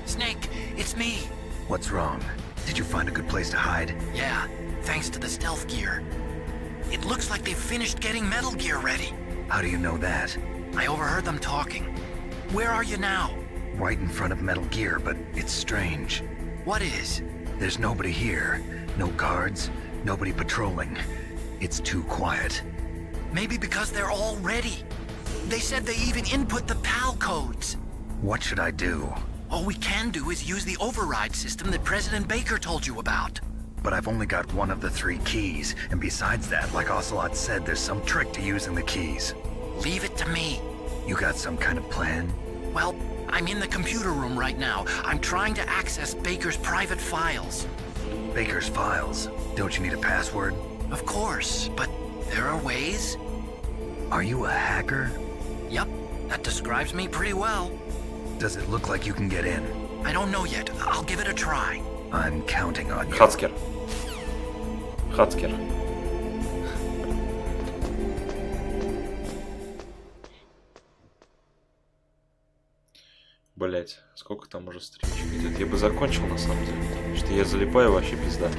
Snake, it's me. What's wrong? Did you find a good place to hide? Yeah, thanks to the stealth gear. It looks like they've finished getting Metal Gear ready. How do you know that? I overheard them talking. Where are you now? Right in front of Metal Gear, but it's strange. What is? There's nobody here. No guards, nobody patrolling. It's too quiet. Maybe because they're all ready. They said they even input the PAL codes. What should I do? All we can do is use the override system that President Baker told you about. But I've only got one of the 3 keys, and besides that, like Ocelot said, there's some trick to using the keys. Leave it to me. You got some kind of plan? Well, I'm in the computer room right now. I'm trying to access Baker's private files. Baker's files? Don't you need a password? Of course, but there are ways. Are you a hacker? Yep, that describes me pretty well. Does it look like you can get in? I don't know yet. I'll give it a try. I'm counting on you. Хацкер. Блять, сколько там уже стримчик идет? Я бы закончил на самом деле. Потому что я залипаю вообще пизда.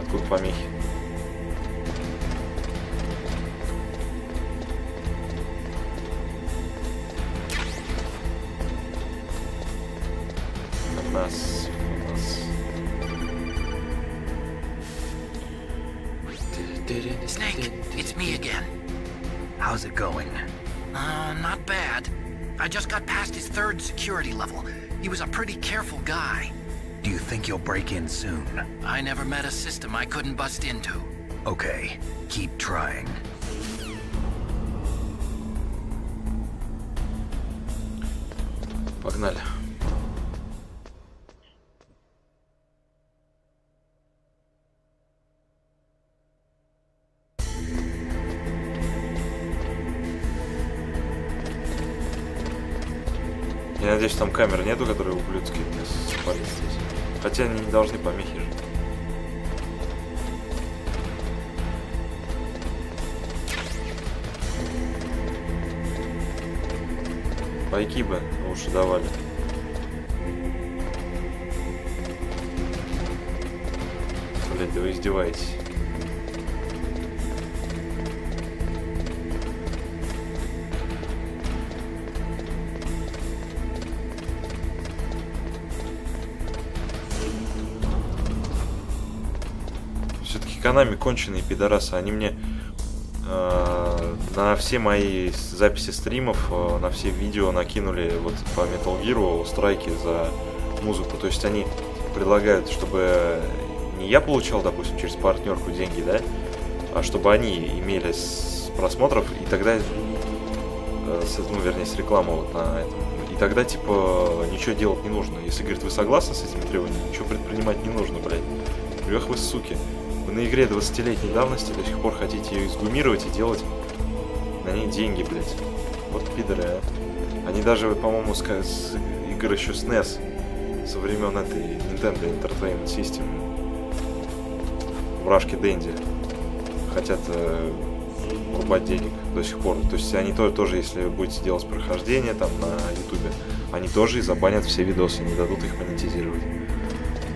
Откуда помехи? Нас. Snake, it's me again. How's it going? Not bad. I just got past his 3rd security level. He was a pretty careful guy. Do you think you'll break in soon? I never met a system I couldn't bust into. Okay, keep trying. Погнали. Я надеюсь, там камер нету, которые ублюдские меня спалят здесь. Хотя они не должны помехи же. Пайки бы лучше давали. Блять, да вы издеваетесь. Все-таки Konami конченые пидорасы. Они мне на все мои записи стримов, на все видео накинули вот по Metal Gear страйки за музыку. То есть они предлагают, чтобы не я получал, допустим, через партнерку деньги, да, а чтобы они имели с просмотров, и тогда, ну, вернее, с рекламы вот на этом. И тогда, типа, ничего делать не нужно. Если, говорит, вы согласны с этими требованиями, ничего предпринимать не нужно, блядь. Эх вы, суки. Вы на игре 20-летней давности до сих пор хотите ее изгумировать и делать на ней деньги, блядь. Вот пидоры, а. Они даже, по-моему, с игр еще с NES, со времен этой Nintendo Entertainment System, вражки Дэнди, хотят рубать денег до сих пор. То есть они тоже, если будете делать прохождение там на ютубе, они тоже и забанят все видосы, не дадут их монетизировать.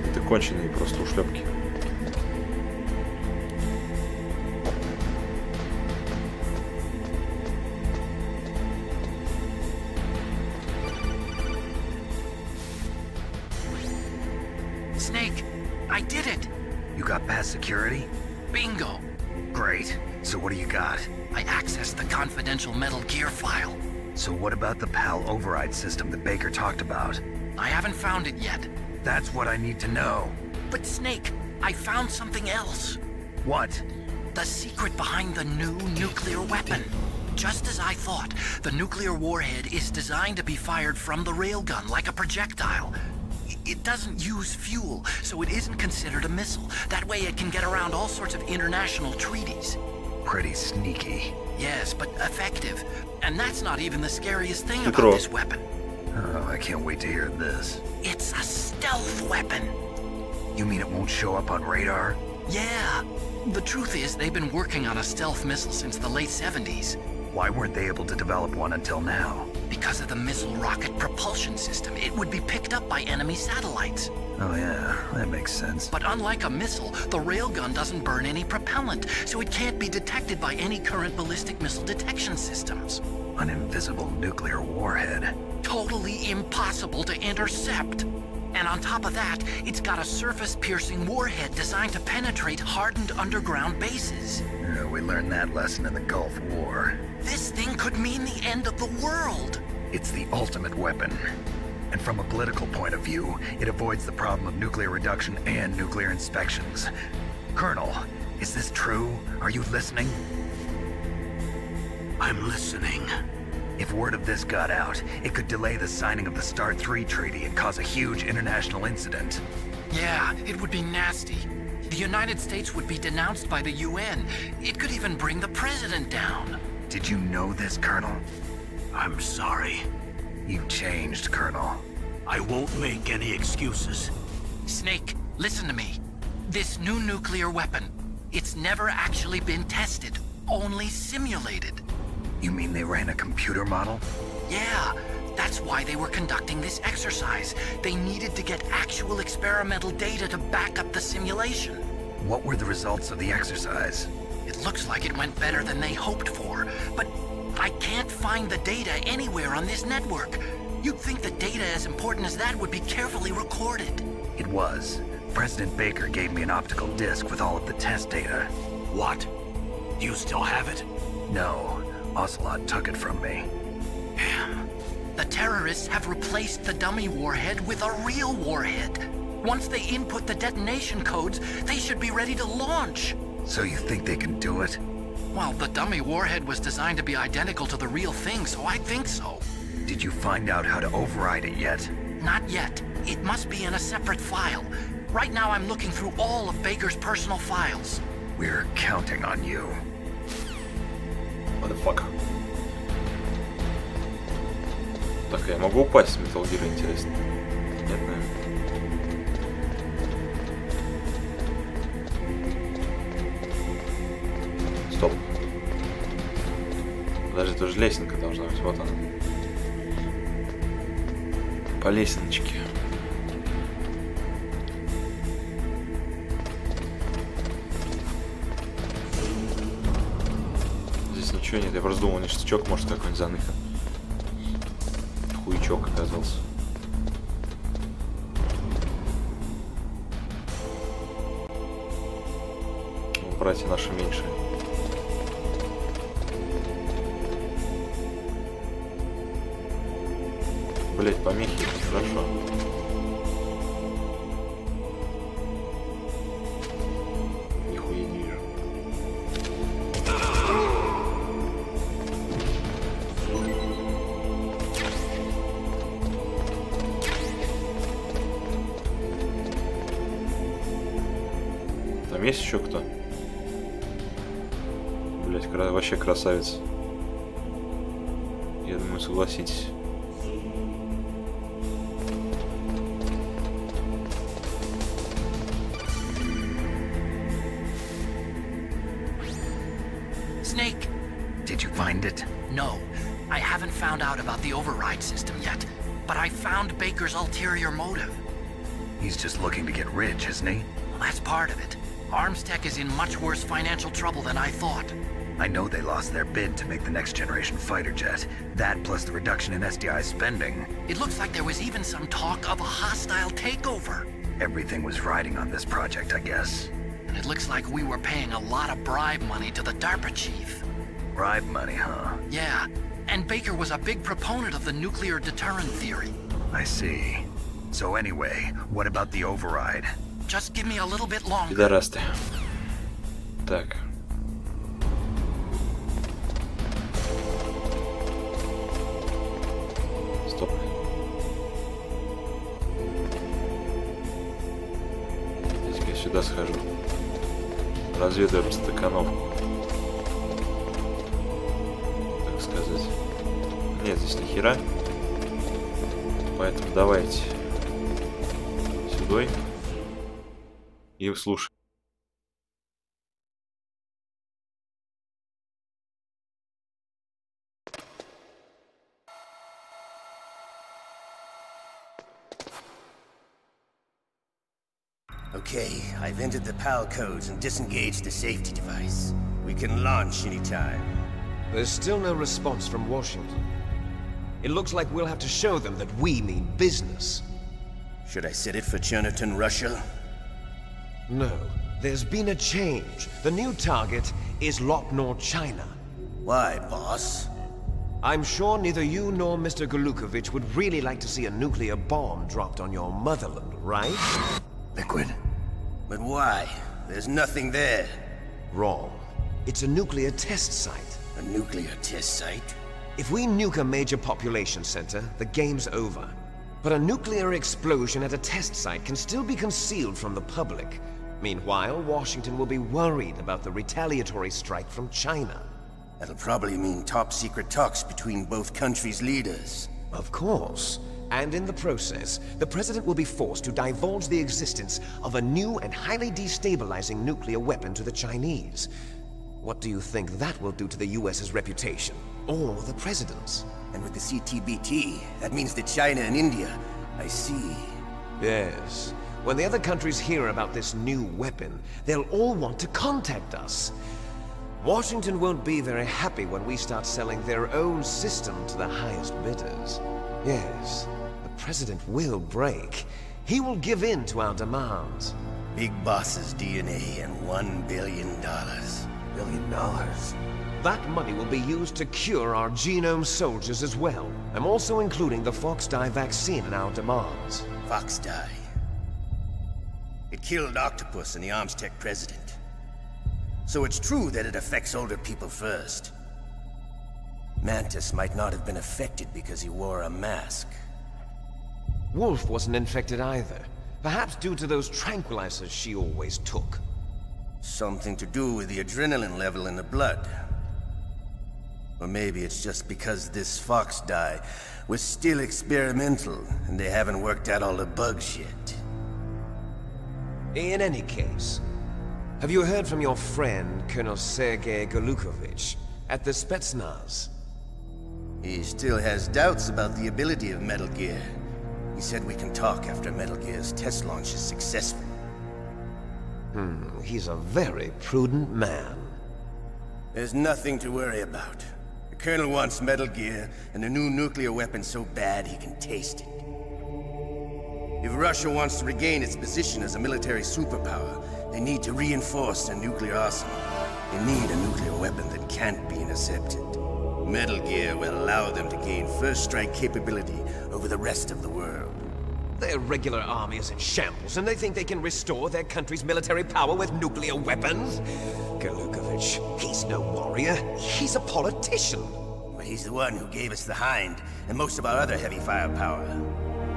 Это конченые просто ушлепки. Snake, I did it! You got past security? Bingo! Great. So what do you got? I accessed the confidential Metal Gear file. So what about the PAL override system that Baker talked about? I haven't found it yet. That's what I need to know. But Snake, I found something else. What? The secret behind the new nuclear weapon. Just as I thought, the nuclear warhead is designed to be fired from the railgun like a projectile. It doesn't use fuel, so it isn't considered a missile. That way it can get around all sorts of international treaties. Pretty sneaky. Yes, but effective. And that's not even the scariest thing about this weapon. Oh, I can't wait to hear this. It's a stealth weapon. You mean it won't show up on radar? Yeah. The truth is, they've been working on a stealth missile since the late 70s. Why weren't they able to develop one until now? Because of the missile rocket propulsion system, it would be picked up by enemy satellites. Oh yeah, that makes sense. But unlike a missile, the railgun doesn't burn any propellant, so it can't be detected by any current ballistic missile detection systems. An invisible nuclear warhead. Totally impossible to intercept. And on top of that, it's got a surface-piercing warhead designed to penetrate hardened underground bases. We learned that lesson in the Gulf War. This thing could mean the end of the world. It's the ultimate weapon. And from a political point of view, it avoids the problem of nuclear reduction and nuclear inspections. Colonel, is this true? Are you listening? I'm listening. If word of this got out, it could delay the signing of the START 3 treaty and cause a huge international incident. Yeah, it would be nasty. The United States would be denounced by the UN. It could even bring the president down. Did you know this, Colonel? I'm sorry. You changed, Colonel. I won't make any excuses. Snake, listen to me. This new nuclear weapon, it's never actually been tested, only simulated. You mean they ran a computer model? Yeah, that's why they were conducting this exercise. They needed to get actual experimental data to back up the simulation. What were the results of the exercise? It looks like it went better than they hoped for, but I can't find the data anywhere on this network. You'd think the data as important as that would be carefully recorded. It was. President Baker gave me an optical disc with all of the test data. What? Do you still have it? No. Ocelot took it from me. Damn. The terrorists have replaced the dummy warhead with a real warhead. Once they input the detonation codes, they should be ready to launch. So you think they can do it? Well, the dummy warhead was designed to be identical to the real thing, so I think so. Did you find out how to override it yet? Not yet. It must be in a separate file. Right now I'm looking through all of Baker's personal files. We're counting on you. Motherfucker. Так, я могу упасть с Metal Gear, интересно? Нет, наверное. Стоп. Подожди, это же лесенка должна быть, вот она. По лесеночке. Здесь ничего нет, я просто думал, ништячок может какой-нибудь заныхан. Хуячок оказался. Ну, братья наши меньшие. Блять, помехи, это хорошо. Нихуя не вижу. Там есть еще кто? Блять, вообще красавец. Я думаю, согласитесь. Snake! Did you find it? No, I haven't found out about the override system yet, but I found Baker's ulterior motive. He's just looking to get rich, isn't he? Well, that's part of it. Armstech is in much worse financial trouble than I thought. I know they lost their bid to make the next generation fighter jet. That plus the reduction in SDI spending. It looks like there was even some talk of a hostile takeover. Everything was riding on this project, I guess. And it looks like we were paying a lot of bribe money to the DARPA chief. Bribe money, huh? Yeah, and Baker was a big proponent of the nuclear deterrent theory. I see. So anyway, what about the override? Just give me a little bit longer. Пидорасты. Так. Стоп. туда схожу. Разведаю обстановку. Так сказать. Нет здесь ни хера. Поэтому давайте сюда и слушай. Okay, I've entered the PAL codes and disengaged the safety device. We can launch anytime. There's still no response from Washington. It looks like we'll have to show them that we mean business. Should I set it for Chernobyl, Russia? No. There's been a change. The new target is Lopnor, China. Why, boss? I'm sure neither you nor Mr. Golukovich would really like to see a nuclear bomb dropped on your motherland, right? Liquid. But why? There's nothing there. Wrong. It's a nuclear test site. A nuclear test site? If we nuke a major population center, the game's over. But a nuclear explosion at a test site can still be concealed from the public. Meanwhile, Washington will be worried about the retaliatory strike from China. That'll probably mean top-secret talks between both countries' leaders. Of course. And in the process, the President will be forced to divulge the existence of a new and highly destabilizing nuclear weapon to the Chinese. What do you think that will do to the US's reputation? Or the President's? And with the CTBT, that means that China and India. I see. Yes. When the other countries hear about this new weapon, they'll all want to contact us. Washington won't be very happy when we start selling their own system to the highest bidders. Yes, the President will break. He will give in to our demands. Big Boss's DNA and $1 billion. $1 billion? That money will be used to cure our genome soldiers as well. I'm also including the Fox-Die vaccine in our demands. Fox-Die? It killed Octopus and the Armstech president. So it's true that it affects older people first. Mantis might not have been affected because he wore a mask. Wolf wasn't infected either. Perhaps due to those tranquilizers she always took. Something to do with the adrenaline level in the blood. Or maybe it's just because this Fox-Die was still experimental and they haven't worked out all the bugs yet. In any case, have you heard from your friend, Colonel Sergei Golukovich, at the Spetsnaz? He still has doubts about the ability of Metal Gear. He said we can talk after Metal Gear's test launch is successful. He's a very prudent man. There's nothing to worry about. The Colonel wants Metal Gear and a new nuclear weapon so bad he can taste it. If Russia wants to regain its position as a military superpower, they need to reinforce their nuclear arsenal. They need a nuclear weapon that can't be intercepted. Metal Gear will allow them to gain first strike capability over the rest of the world. Their regular army is in shambles, and they think they can restore their country's military power with nuclear weapons? Golukovich, he's no warrior. He's a politician. But he's the one who gave us the Hind and most of our other heavy firepower.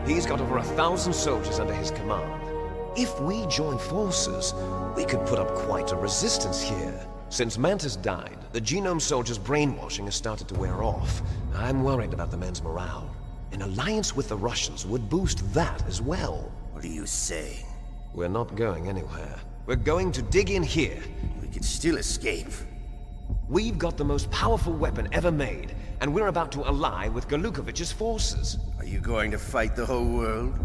He's got over 1,000 soldiers under his command. If we join forces, we could put up quite a resistance here. Since Mantis died, the genome soldiers' brainwashing has started to wear off. I'm worried about the men's morale. An alliance with the Russians would boost that as well. What are you saying? We're not going anywhere. We're going to dig in here. We could still escape. We've got the most powerful weapon ever made, and we're about to ally with Golukovich's forces. Are you going to fight the whole world?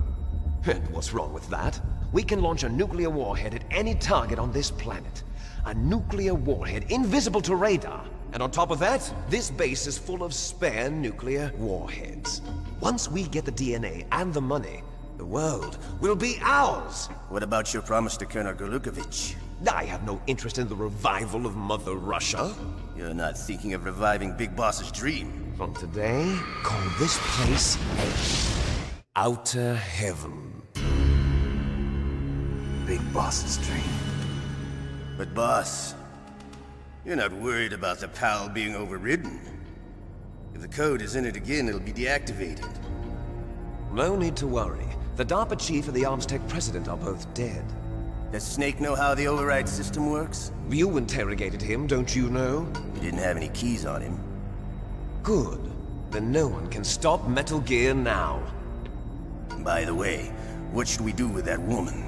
And what's wrong with that? We can launch a nuclear warhead at any target on this planet. A nuclear warhead invisible to radar. And on top of that, this base is full of spare nuclear warheads. Once we get the DNA and the money, the world will be ours! What about your promise to Colonel Golukovich? I have no interest in the revival of Mother Russia. You're not thinking of reviving Big Boss's dream. From today, call this place Outer Heaven. Big Boss's dream. But boss, you're not worried about the PAL being overridden. If the code is entered again, it'll be deactivated. No need to worry. The DARPA chief and the Armstech president are both dead. Does Snake know how the override system works? You interrogated him, don't you know? He didn't have any keys on him. Good. Then no one can stop Metal Gear now. By the way, what should we do with that woman?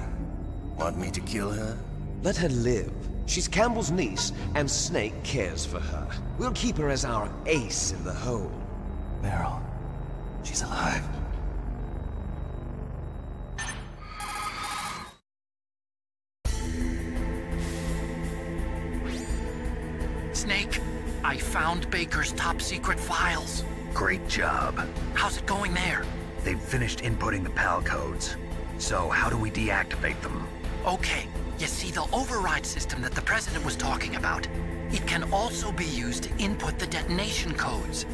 Want me to kill her? Let her live. She's Campbell's niece, and Snake cares for her. We'll keep her as our ace in the hole. Meryl, she's alive. Snake, I found Baker's top secret files. Great job. How's it going there? They've finished inputting the PAL codes. So how do we deactivate them? Okay, you see the override system that the President was talking about? It can also be used to input the detonation codes.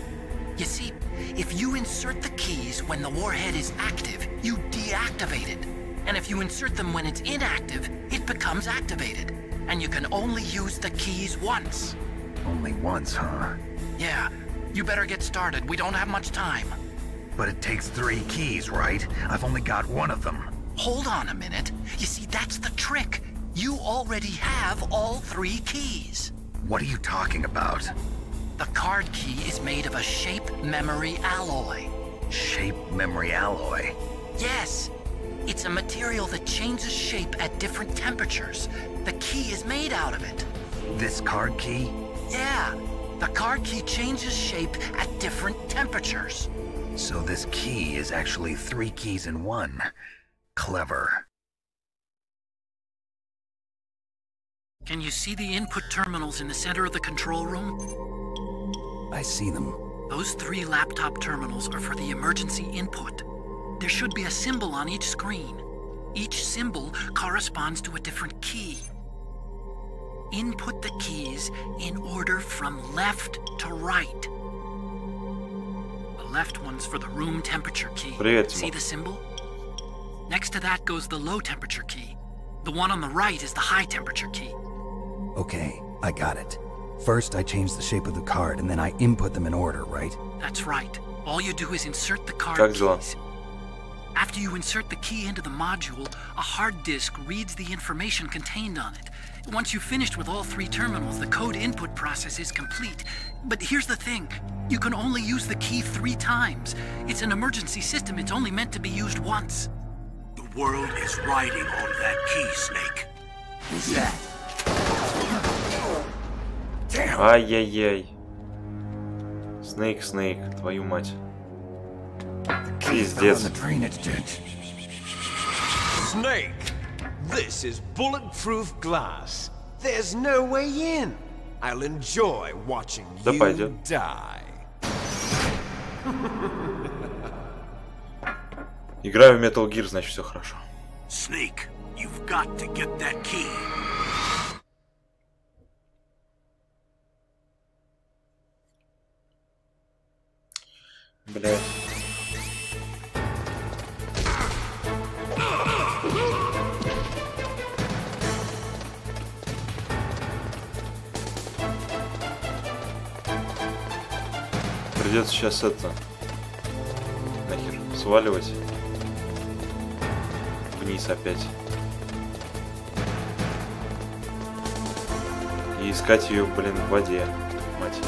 You see, if you insert the keys when the warhead is active, you deactivate it. And if you insert them when it's inactive, it becomes activated. And you can only use the keys once. Only once, huh? Yeah, you better get started. We don't have much time. But it takes 3 keys, right? I've only got 1 of them. Hold on a minute. You see, that's the trick. You already have all 3 keys. What are you talking about? The card key is made of a shape memory alloy. Shape memory alloy? Yes. It's a material that changes shape at different temperatures. The key is made out of it. This card key? Yeah. The card key changes shape at different temperatures. So this key is actually 3 keys in 1. Clever. Can you see the input terminals in the center of the control room? I see them. Those 3 laptop terminals are for the emergency input. There should be a symbol on each screen. Each symbol corresponds to a different key. Input the keys in order from left to right. The left one's for the room temperature key. See the symbol? Next to that goes the low temperature key. The one on the right is the high temperature key. Okay, I got it. First, I change the shape of the card, and then I input them in order, right? That's right. All you do is insert the card keys. After you insert the key into the module, a hard disk reads the information contained on it. Once you've finished with all 3 terminals, the code input process is complete. But here's the thing. You can only use the key 3 times. It's an emergency system. It's only meant to be used once. The world is riding on that key, Snake. Who's that? Damn! Ай-яй-яй. Снейк, твою мать. Пиздец. Snake, this is bulletproof glass. There's no way in. I'll enjoy watching you die. Играю в Metal Gear, значит все хорошо. Snake, you've got to get that key. Блядь. Придется сейчас это нахер сваливать вниз опять и искать ее, блин, в воде, мать.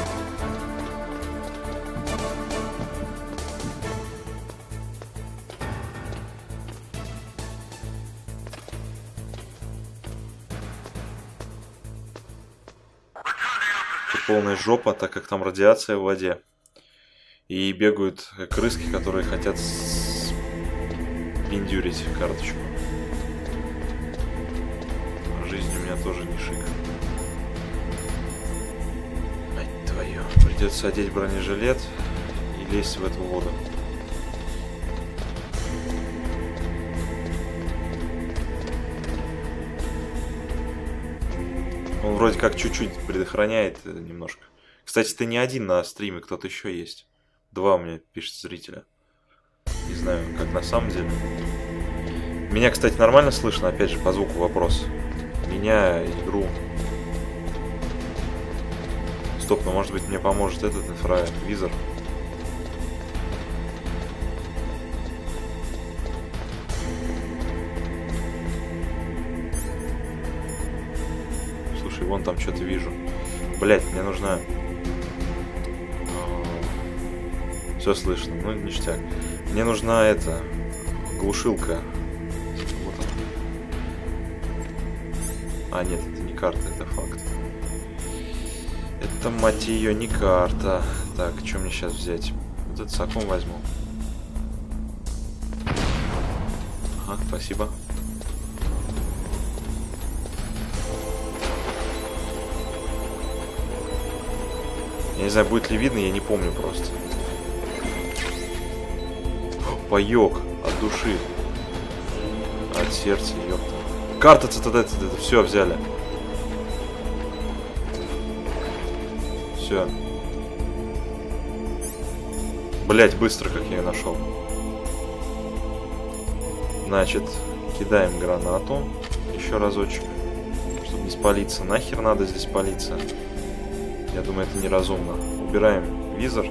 Полная жопа, так как там радиация в воде. И бегают крыски, которые хотят пиндюрить карточку. Жизнь у меня тоже не шик. Мать твою. Придется одеть бронежилет и лезть в эту воду. Он вроде как чуть-чуть предохраняет немножко. Кстати, ты не один на стриме, кто-то еще есть. 2 у меня пишет зрителя. Не знаю, как на самом деле. Меня, кстати, нормально слышно? Опять же, по звуку вопрос. Меня, игру. Стоп, ну может быть мне поможет этот инфравизор. вон там что-то вижу. Блять, мне нужна... Все слышно, ну ништяк. Мне нужна эта глушилка. Вот она. А, нет, это не карта, это факт. Это, мать ее, не карта. Так, что мне сейчас взять? Вот этот саком возьму. Ага, спасибо. Я не знаю, будет ли видно, я не помню просто. Паёк от души. От сердца, ёпта. Карта это все взяли. Все. Блять, быстро как я ее нашел. Значит, кидаем гранату. Еще разочек. Чтобы не спалиться. Нахер надо здесь палиться? Я думаю, это неразумно. Убираем визор.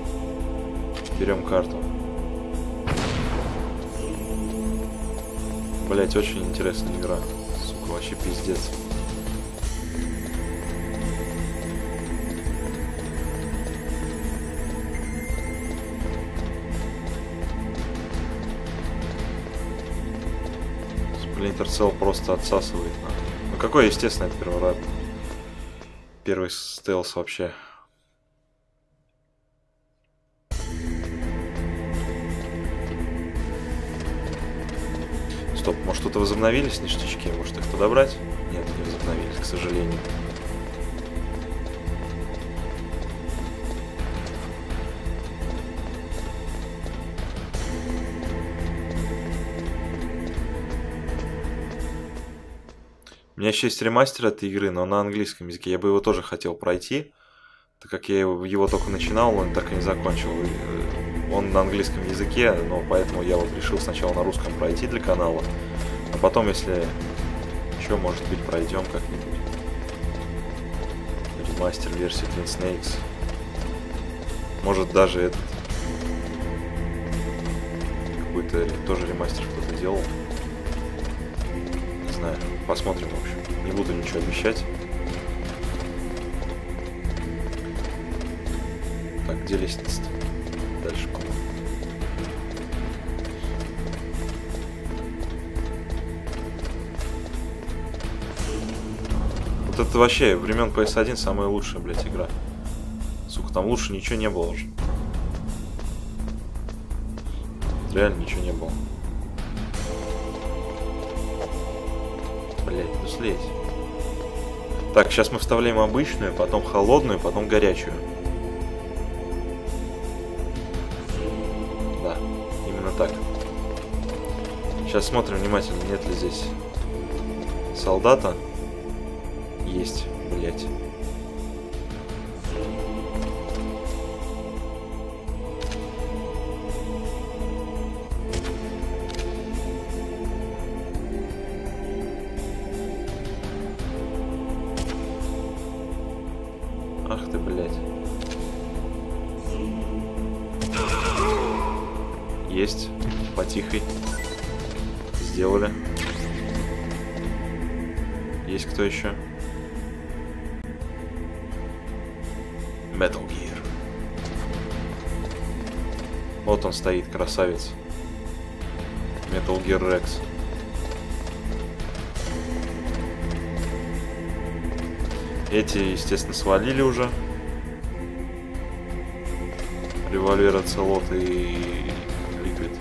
Берем карту. Блять, очень интересная игра. Сука, вообще пиздец. Splinter Cell просто отсасывает. Ну какой, естественно, это первый раз. Первый стелс вообще. Стоп, может что-то возобновились ништячки? Может их подобрать? Нет, не возобновились, к сожалению. У меня еще есть ремастер этой игры, но на английском языке. Я бы его тоже хотел пройти, так как я его только начинал, он так и не закончил. Он на английском языке, но поэтому я вот решил сначала на русском пройти для канала, а потом, если еще, может быть, пройдем как-нибудь. Ремастер версии Twin Snakes. Может даже этот какой-то тоже ремастер кто-то делал. Не знаю, посмотрим, в общем. Не буду ничего обещать. Так, где лестница-то? Дальше, по-моему. Вот это вообще времен PS1 самая лучшая, блядь, игра. Сука, там лучше ничего не было уже. Реально ничего не было. Блядь, ну слезь. Так, сейчас мы вставляем обычную, потом холодную, потом горячую. Да, именно так. Сейчас смотрим внимательно, нет ли здесь солдата. Есть, блядь. Ах ты, блядь. Есть. Потихой. Сделали. Есть кто еще? Metal Gear. Вот он стоит, красавец. Metal Gear Rex. Эти, естественно, свалили уже. Револьвер Оцелот и Ликвид.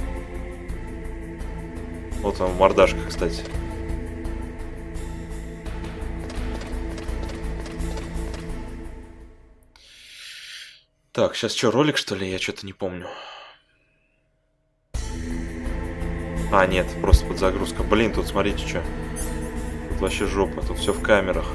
Вот он, мордашка, кстати. Так, сейчас что, ролик, что ли? Я что-то не помню. А, нет, просто подзагрузка. Блин, тут смотрите, что. Тут вообще жопа, тут все в камерах.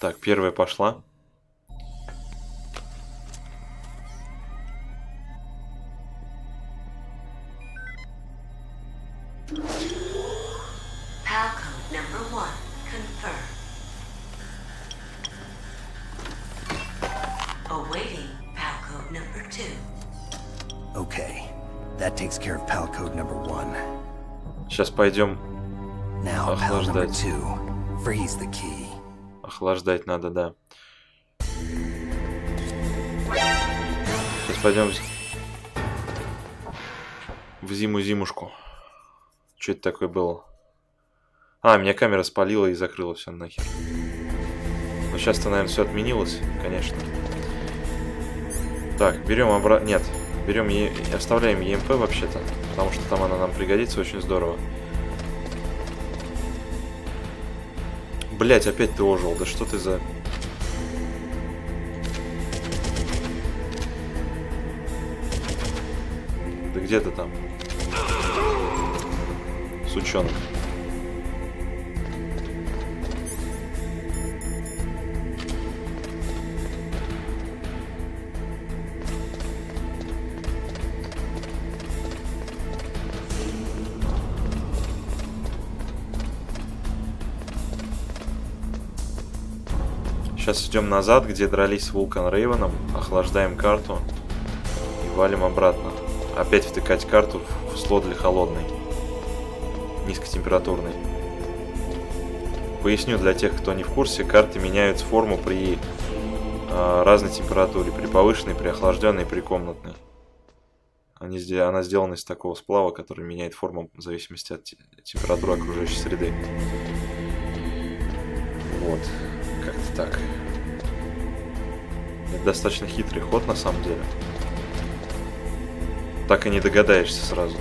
Так, первая пошла. Pack Okay, that takes care of pal code number 1. Сейчас пойдем Now, pal number охлаждать. 2. Freeze the key. Охлаждать надо, да. Сейчас пойдем в зимушку. Что это такое было? А, меня камера спалила и закрыла все нахер. Но сейчас-то, наверное, все отменилось, конечно. Так, берем обратно. Нет, берем оставляем ЕМП вообще-то, потому что там она нам пригодится очень здорово. Блять, опять ты ожил. Да что ты за... Да где ты там? Сучонок. Сейчас идем назад, где дрались с Вулкан Рейвеном, охлаждаем карту и валим обратно. Опять втыкать карту в слот для холодной, низкотемпературной. Поясню для тех, кто не в курсе, карты меняют форму при разной температуре, при повышенной, при охлажденной, при комнатной. Она сделана из такого сплава, который меняет форму в зависимости от температуры окружающей среды. Вот. Как-то так. Это достаточно хитрый ход на самом деле. Так и не догадаешься сразу.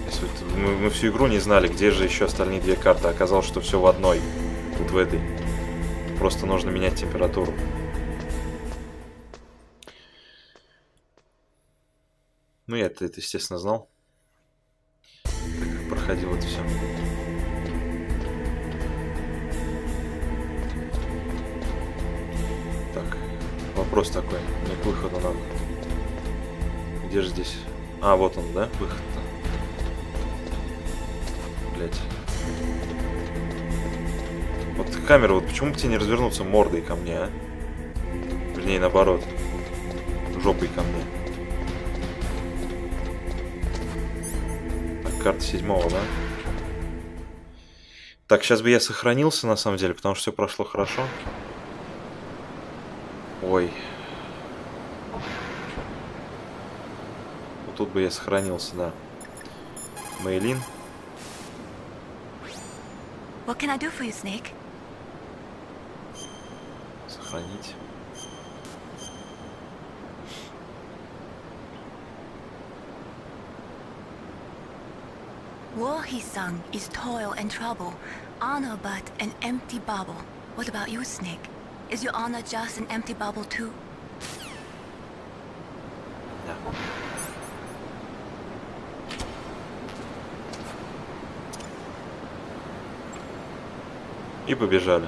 Если мы всю игру не знали, где же еще остальные две карты. Оказалось, что все в одной. Вот в этой. Просто нужно менять температуру. Ну я это естественно знал. Так как проходил это все. Вопрос такой, мне к выходу надо. Где же здесь? А, вот он, да, выход-то. Блять. Вот камера, вот почему бы тебе не развернуться мордой ко мне, а? Вернее, наоборот. Жопой ко мне. Так, карта 7-го, да? Так, сейчас бы я сохранился, на самом деле, потому что все прошло хорошо. Ой. Вот тут бы я сохранился, да. Мейлин. What can I do for you, Snake? Сохранить. War, he sung, is toil and trouble, honor but an empty bubble. What about you, Snake? Is your honor just an empty bubble too? Да. И побежали.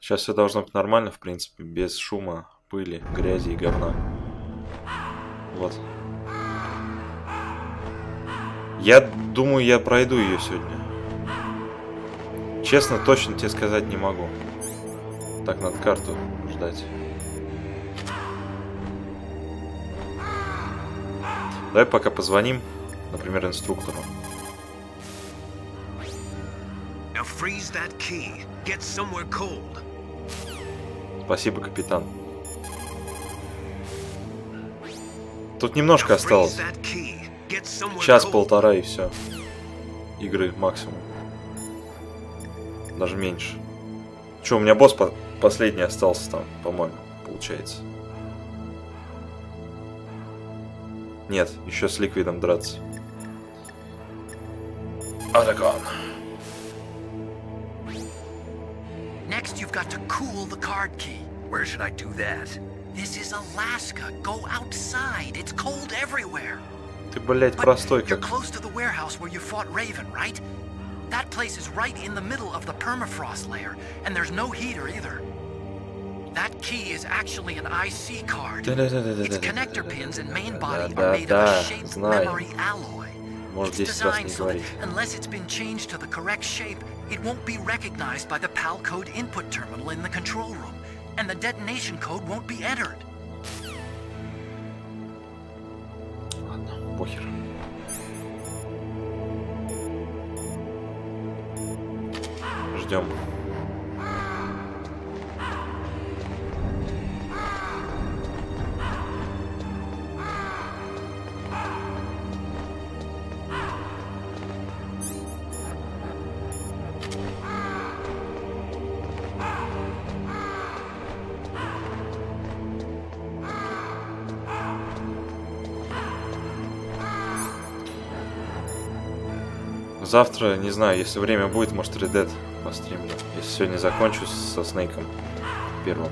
Сейчас все должно быть нормально, в принципе, без шума, пыли, грязи и говна. Вот. Я думаю, я пройду ее сегодня. Честно, точно тебе сказать не могу. Так, надо карту ждать. Давай пока позвоним, например, инструктору. Now freeze that key. Get somewhere cold. Спасибо, капитан. Тут немножко осталось. Час-полтора и все. Игры максимум. Даже меньше. Че, у меня босс последний остался там, по-моему, получается. Нет, еще с Ликвидом драться. Атакан. Next, you've got to cool the card key. Where should I do that? This is Alaska. Go outside. It's cold everywhere. Ты, блядь, простой как. You're close to the warehouse where you fought Raven, right? That place is right in the middle of the permafrost layer, and there's no heater either. That key is actually an IC card. Its connector pins and main body are made of a shaped memory alloy. It's designed so that unless it's been changed to the correct shape, it won't be recognized by the PAL code input terminal in the control room, and the detonation code won't be entered. Ладно, похер. Ждем. Завтра, не знаю, если время будет, может, Red Dead постримлю. Если сегодня закончу со Снейком первым.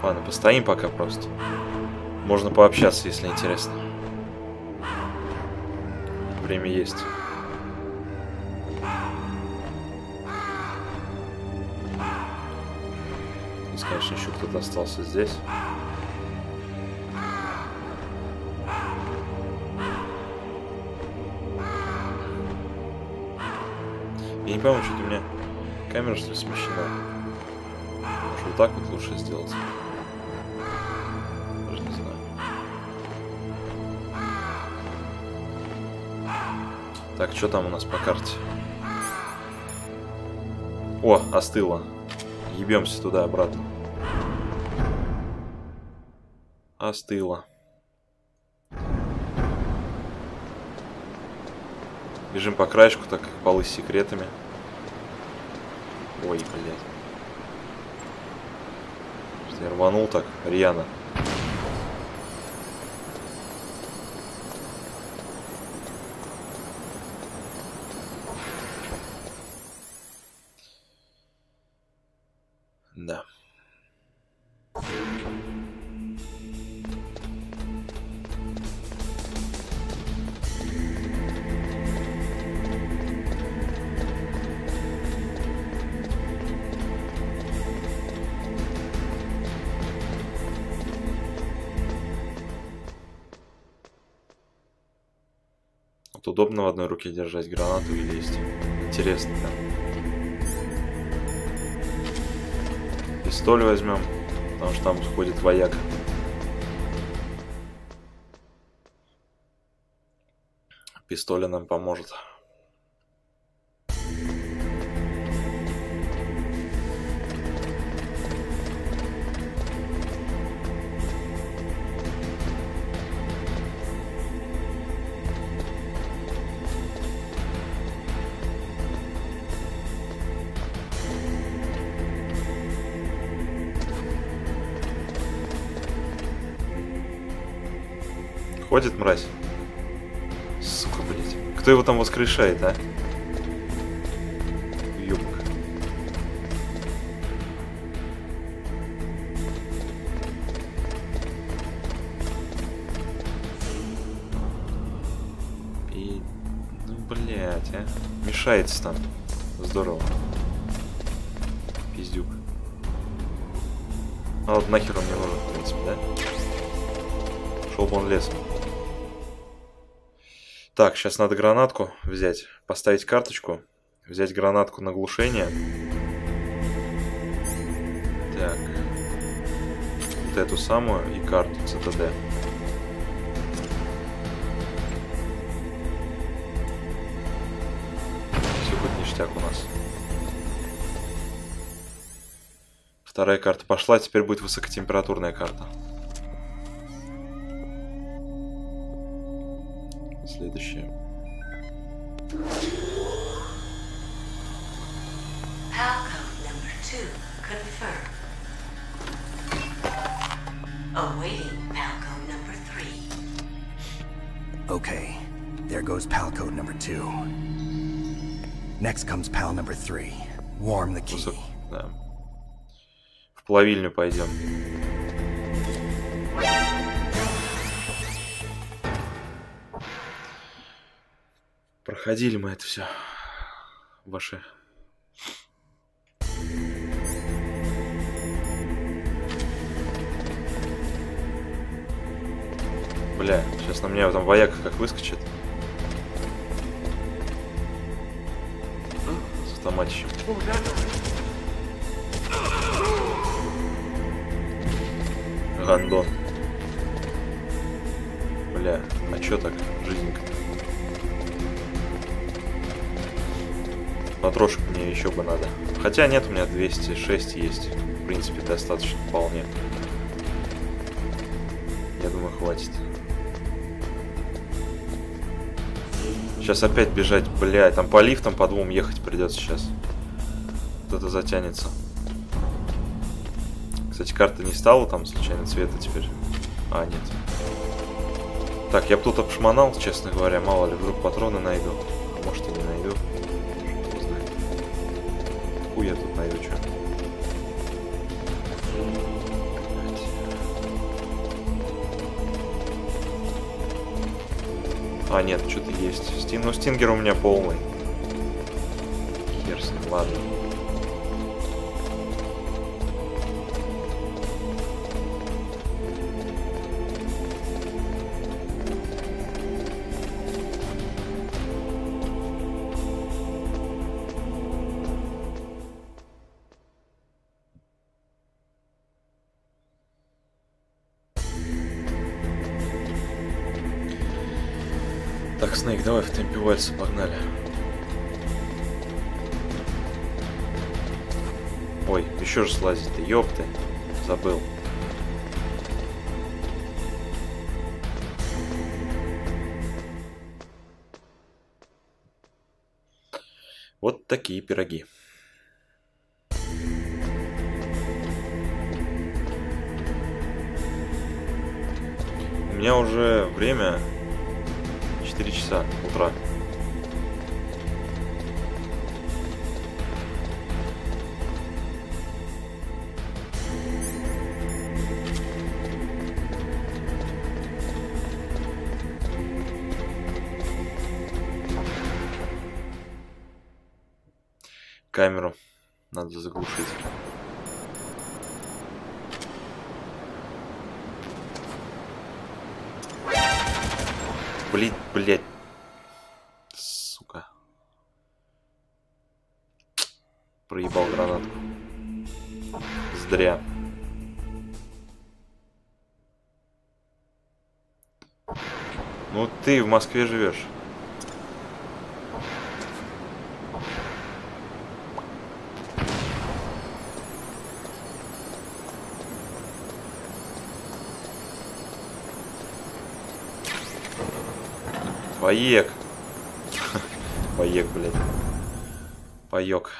Ладно, постоим пока просто. Можно пообщаться, если интересно. Время есть. Здесь, конечно, еще кто-то остался здесь. Я не пойму, что-то у меня камера, что ли, смещена. Может, вот так вот лучше сделать? Даже не знаю. Так, что там у нас по карте? О, остыло. Ебемся туда-обратно. Остыло. Бежим по краешку, так как полы с секретами. Ой, блядь. Я рванул так, рьяно. Да. Удобно в одной руке держать гранату или есть. Интересно, да. Пистоль возьмем, потому что там ходит вояк. Пистоля нам поможет. Ходит мразь. Сука, блять. Кто его там воскрешает, а? Ёбок. И... Ну, блять, а. Мешается там. Здорово. Пиздюк. А вот нахер он мне нужен, в принципе, да? Шел бы он лесом. Так, сейчас надо гранатку взять, поставить карточку, взять гранатку на глушение. Так. Вот эту самую и карту ЦТД. Все будет ништяк у нас. Вторая карта пошла, теперь будет высокотемпературная карта. Следующее. Okay, there goes PAL code number 2. Next comes PAL number 3. Warm the key. Да. В плавильню пойдем. Проходили мы это все. Ваши. Бля, сейчас на меня там вояка как выскочит. С автоматищем. Гандон. Бля, а чё так жизненько-то? Патрошек мне еще бы надо. Хотя нет, у меня 206 есть. В принципе, достаточно вполне. Я думаю, хватит. Сейчас опять бежать, бля, там по лифтам по двум ехать придется сейчас. Вот это затянется. Кстати, карта не стала там случайно цвета теперь. А, нет. Так, я бы тут обшмонал, честно говоря, мало ли, вдруг патроны найду. Может, и не найду. Хуй я тут найду, что? А, нет, что-то есть. Ну, стингер у меня полный. Хер с ним, ладно. Так, Снейк, давай в темпе вальса, погнали. Ой, еще же слазить-то, ёпты. Забыл. Вот такие пироги. У меня уже время 4 часа утра. Камеру надо заглушить. Блять. Сука. Проебал гранатку. Зря. Ну ты в Москве живешь. Поек. Поек, блядь. Поек.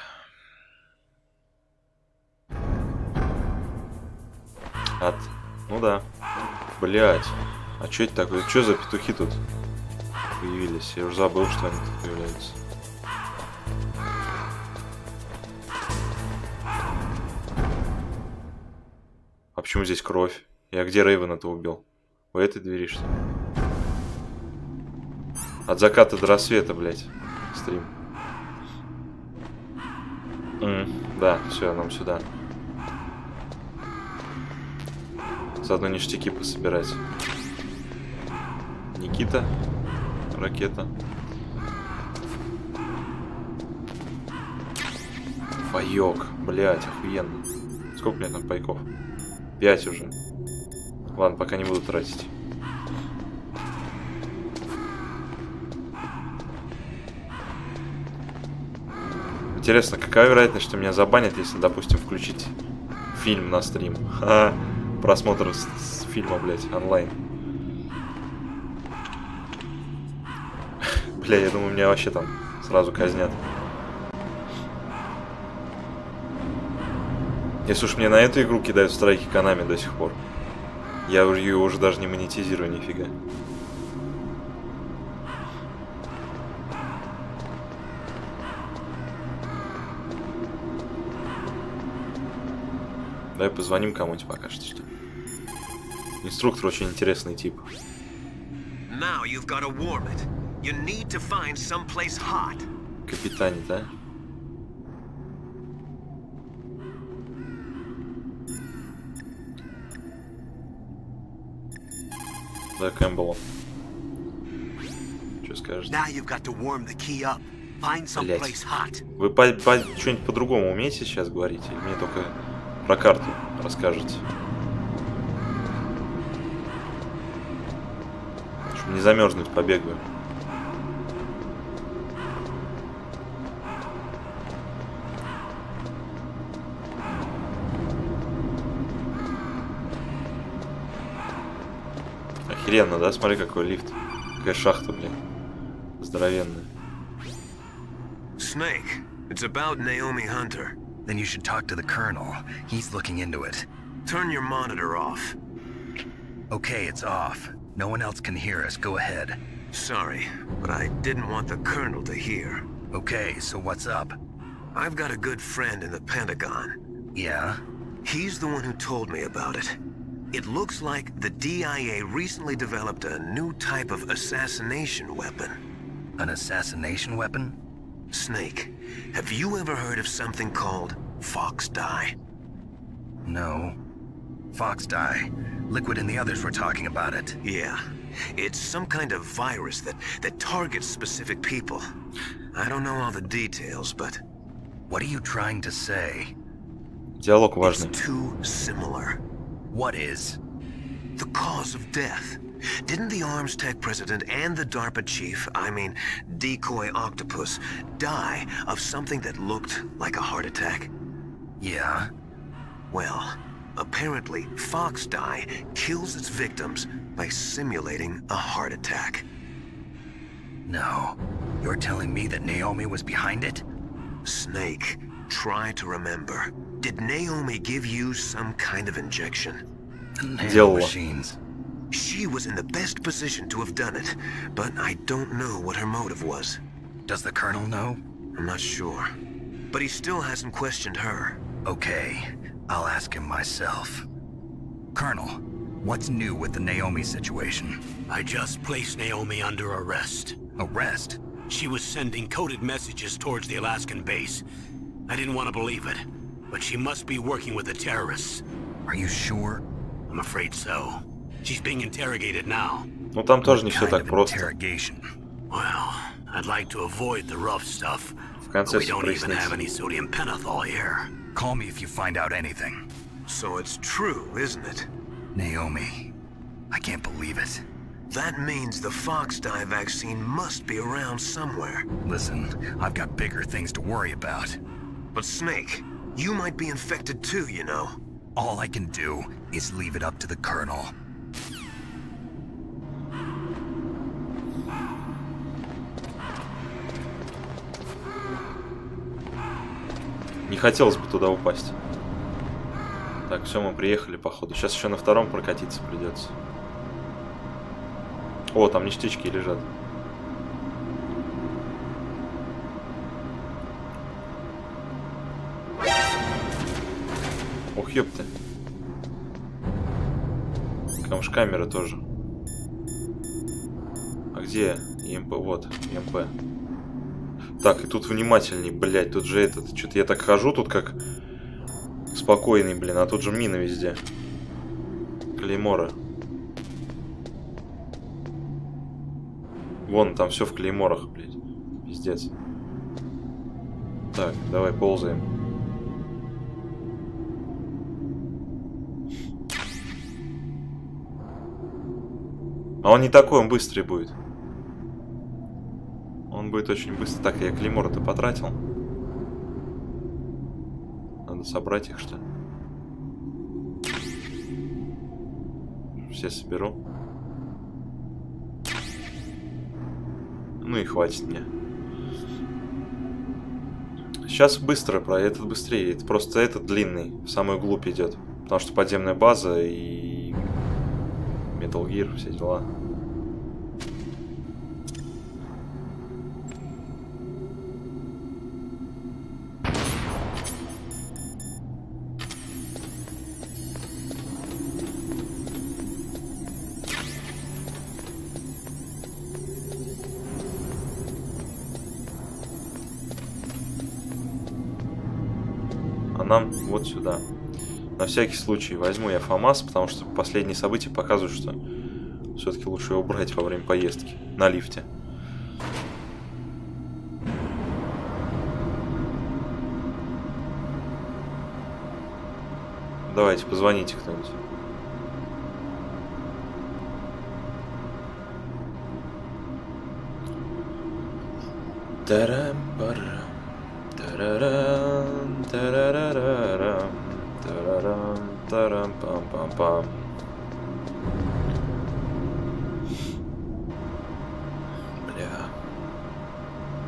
Ну да. Блядь. А что это такое? Что за петухи тут появились? Я уже забыл, что они тут появляются. А почему здесь кровь? Я где Рейвена-то убил? У этой двери, что ли? От заката до рассвета, блядь, стрим. Да, все, нам сюда. Заодно ништяки пособирать. Никита. Ракета. Паёк, блядь, охуенно. Сколько у меня там пайков? 5 уже. Ладно, пока не буду тратить. Интересно, какая вероятность, что меня забанят, если, допустим, включить фильм на стрим? Просмотр с фильма, блядь, онлайн. Бля, я думаю, меня вообще там сразу казнят. Если уж мне на эту игру кидают страйки Konami до сих пор. Я ее уже даже не монетизирую нифига. Давай позвоним кому-нибудь пока что ли. Инструктор очень интересный тип. Now you've got to warm it. You need to find someplace hot. Капитане, да? Да, Кэмпбелл. Что скажешь? Now you've got to warm the key up. Find someplace hot. Вы что-нибудь по-другому умеете сейчас говорить? Или мне только про карту расскажете? Чтобы не замерзнуть, побегаю. Охеренно, да? Смотри, какой лифт. Какая шахта, блин. Здоровенная. Snake, it's about Naomi Hunter. Then you should talk to the Colonel. He's looking into it. Turn your monitor off. Okay, it's off. No one else can hear us. Go ahead. Sorry, but I didn't want the Colonel to hear. Okay, so what's up? I've got a good friend in the Pentagon. Yeah? He's the one who told me about it. It looks like the DIA recently developed a new type of assassination weapon. An assassination weapon? Snake, have you ever heard of something called Fox Dye? No. Fox Dye. Liquid and the others were talking about it. Yeah. It's some kind of virus that targets specific people. I don't know all the details, but... What are you trying to say? Диалог важный. It's too similar. What is? The cause of death. Didn't the Arms Tech president and the DARPA chief, I mean, Decoy Octopus, die of something that looked like a heart attack? Yeah? Well, apparently Fox Dye kills its victims by simulating a heart attack. No. You're telling me that Naomi was behind it? Snake, try to remember. Did Naomi give you some kind of injection? Nanomachines. She was in the best position to have done it, but I don't know what her motive was. Does the Colonel know? I'm not sure. But he still hasn't questioned her. Okay, I'll ask him myself. Colonel, what's new with the Naomi situation? I just placed Naomi under arrest. Arrest? She was sending coded messages towards the Alaskan base. I didn't want to believe it, but she must be working with the terrorists. Are you sure? I'm afraid so. She's being interrogated now. Ну там тоже не все так просто. Well, I'd like to avoid the rough stuff. В конце We все don't even have прояснится. any sodium pentothal here. Call me if you find out anything. So it's true, isn't it? Naomi, I can't believe it. That means the Fox Dye vaccine must be around somewhere. Listen, I've got bigger things to worry about. But Snake, you might be infected too, you know. All I can do is leave it up to the Colonel. Не хотелось бы туда упасть. Так, все, мы приехали, походу. Сейчас еще на втором прокатиться придется. О, там ништячки лежат. Ох, ёпта. Там же камера тоже. А где ЕМП? Вот, ЕМП. Так, и тут внимательней, блядь, тут же этот... Что-то я так хожу тут как... Спокойный, блин, а тут же мины везде. Клейморы. Вон, там все в клейморах, блядь. Пиздец. Так, давай ползаем. А он не такой, он быстрый будет. Он будет очень быстро. Так, я клеймор-то потратил. Надо собрать их, что ли? Все соберу. Ну и хватит мне. Сейчас быстро, про этот быстрее. Это просто этот длинный, в самую глубь идет. Потому что подземная база и Metal Gear, все дела. А нам вот сюда. На всякий случай возьму я ФАМАС, потому что последние события показывают, что все-таки лучше его брать во время поездки на лифте. Давайте, позвоните кто-нибудь. Тарам-парам, тарарам, тарарарам, тарарам, тарам-пам-пам-пам. Бля.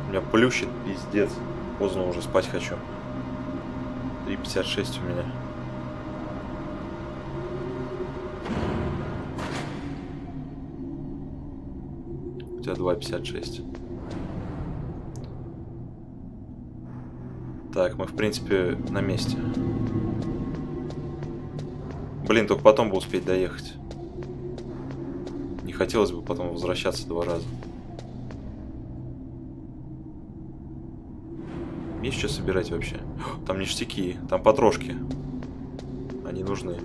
Меня плющит, пиздец. Поздно уже, спать хочу. 3:56 у меня. У тебя 2:56. Так, мы в принципе на месте. Блин, только потом бы успеть доехать. Не хотелось бы потом возвращаться 2 раза. Есть что собирать вообще? Там ништяки, там потрошки. Они нужны.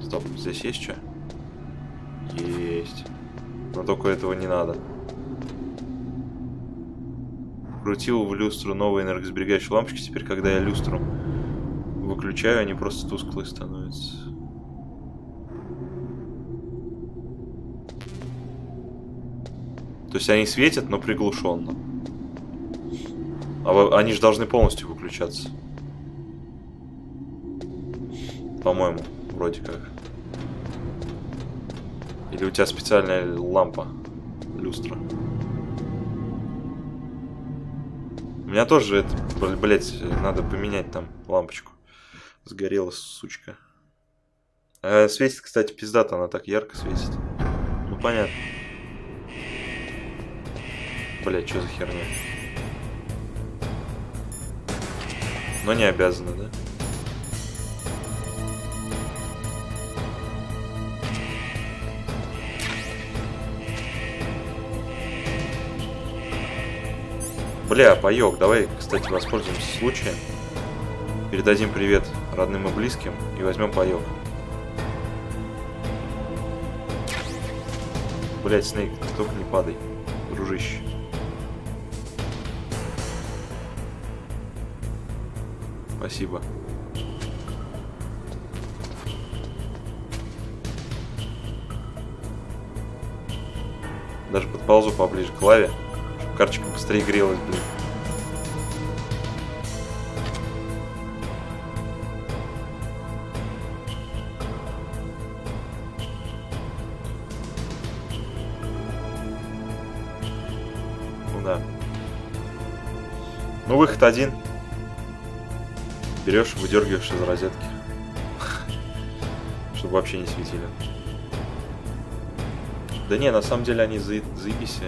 Стоп, здесь есть что? Есть. Но только этого не надо. Крутил в люстру новые энергосберегающие лампочки. Теперь, когда я люстру выключаю, они просто тусклые становятся. То есть они светят, но приглушенно. А они же должны полностью выключаться. По-моему, вроде как. Или у тебя специальная лампа, люстра? У меня тоже это, блять, надо поменять там лампочку. Сгорела, сучка. А светит, кстати, пиздато, она так ярко светит. Ну понятно. Блять, что за херня? Но не обязаны, да? Бля, паёк, давай, кстати, воспользуемся случаем. Передадим привет родным и близким и возьмем паёк. Блять, Снейк, только не падай, дружище. Спасибо. Даже подползу поближе к лаве, чтобы карточка быстрее грелась, блин. Ну да. Ну, выход один. Берешь, выдергиваешь из розетки. Чтобы вообще не светили. Да не, на самом деле они заебись.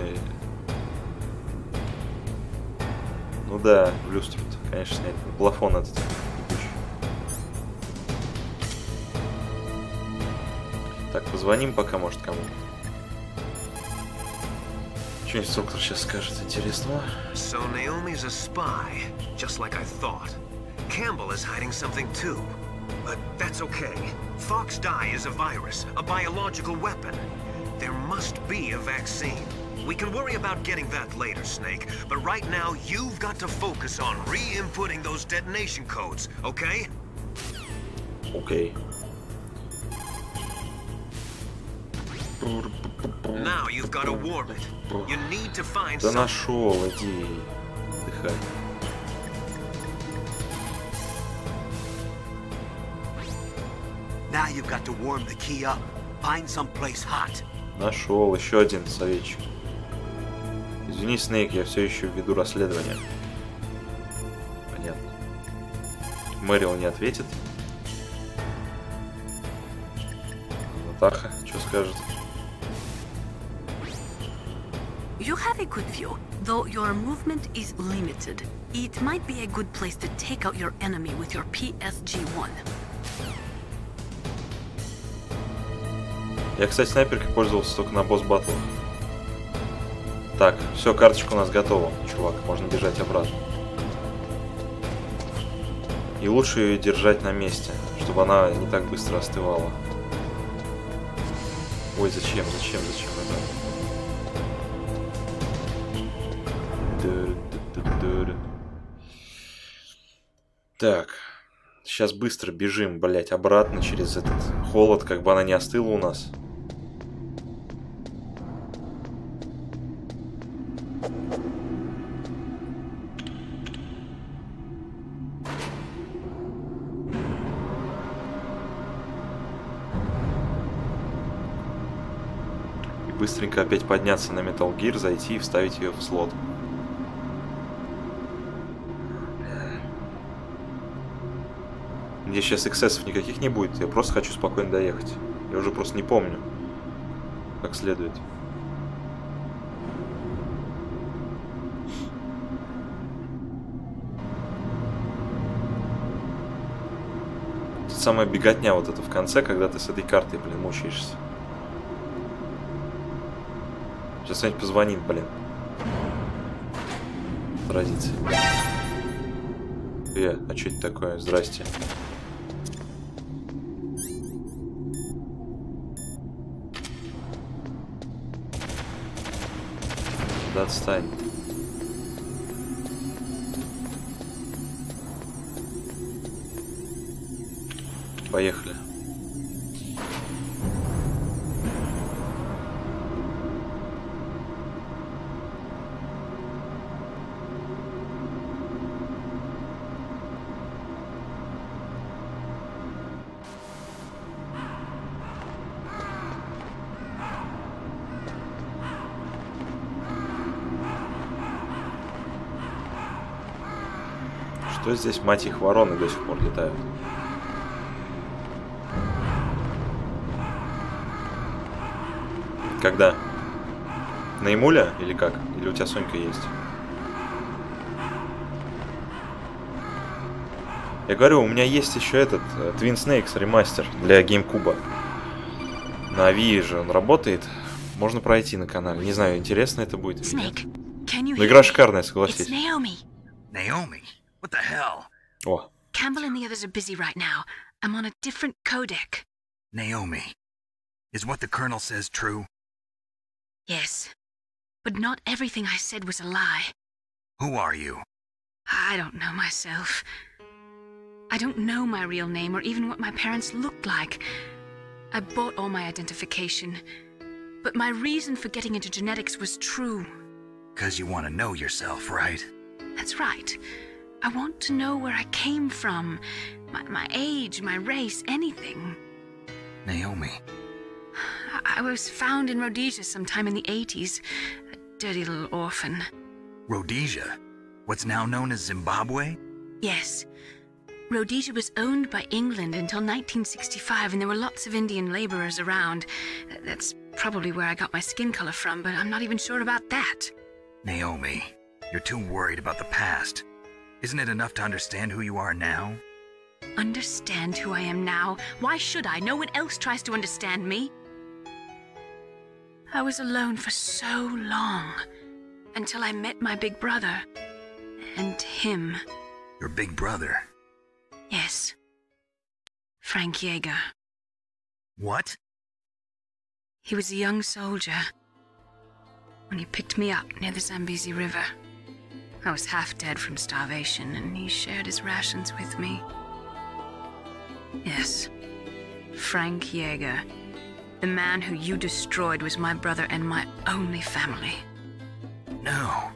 Ну да, в люстру-то, конечно, снять. Плафон этот. Так, позвоним пока, может, кому. Что инструктор сейчас скажет интересного? So Naomi's a spy, just like I thought. Campbell is hiding something too. But that's okay. Fox dye is a virus, a biological weapon. There must be a vaccine. We can worry about getting that later, Snake. But right now, you've got to focus on re-inputting those detonation codes, okay? Okay. Now you've got to warm it. You need to find Да нашел, иди. Отдыхай. Now you've got to warm the key up. Find someplace hot. Нашел еще один советчик. Извини, Снейк, я все еще веду расследование. Понятно. Мэрил не ответит. Натаха, что скажет? You have a good view, though your movement is limited. It might be a good place to take out your enemy with your PSG-1. Я, кстати, снайперкой пользовался только на босс-баттлах. Так, все, карточка у нас готова, чувак, можно держать обратно. И лучше ее держать на месте, чтобы она не так быстро остывала. Ой, зачем это? Так, сейчас быстро бежим, блять, обратно через этот холод, как бы она не остыла у нас. Быстренько опять подняться на Metal Gear, зайти и вставить ее в слот. Мне сейчас эксцессов никаких не будет, я просто хочу спокойно доехать. Я уже просто не помню, как следует. Тут самая беготня вот это в конце, когда ты с этой картой, блин, мучаешься. Сейчас кто-нибудь позвонит, блин. Традиция. А что это такое? Здрасте. Да отстань. Поехали. Что здесь, мать их, вороны до сих пор летают? Когда? На Эмуля или как? Или у тебя Сонька есть? Я говорю, у меня есть еще этот Twin Snakes ремастер для GameCube. На Wii же он работает. Можно пройти на канале. Не знаю, интересно это будет или нет. Но игра шикарная, согласись. Naomi? What the hell? О. Campbell and the others are busy right now. I'm on a different codec. Naomi, is what the Colonel says true? Yes. But not everything I said was a lie. Who are you? I don't know myself. I don't know my real name or even what my parents looked like. I bought all my identification. But my reason for getting into genetics was true. 'Cause you want to know yourself, right? That's right. I want to know where I came from. My age, my race, anything. Naomi. I was found in Rhodesia sometime in the 80s. A dirty little orphan. Rhodesia? What's now known as Zimbabwe? Yes. Rhodesia was owned by England until 1965, and there were lots of Indian laborers around. That's probably where I got my skin color from, but I'm not even sure about that. Naomi, you're too worried about the past. Isn't it enough to understand who you are now? Understand who I am now? Why should I? No one else tries to understand me. I was alone for so long, until I met my big brother. And him. Your big brother? Yes. Frank Yeager. What? He was a young soldier when he picked me up near the Zambezi River. I was half dead from starvation, and he shared his rations with me. Yes, Frank Yeager. The man who you destroyed was my brother and my only family. No.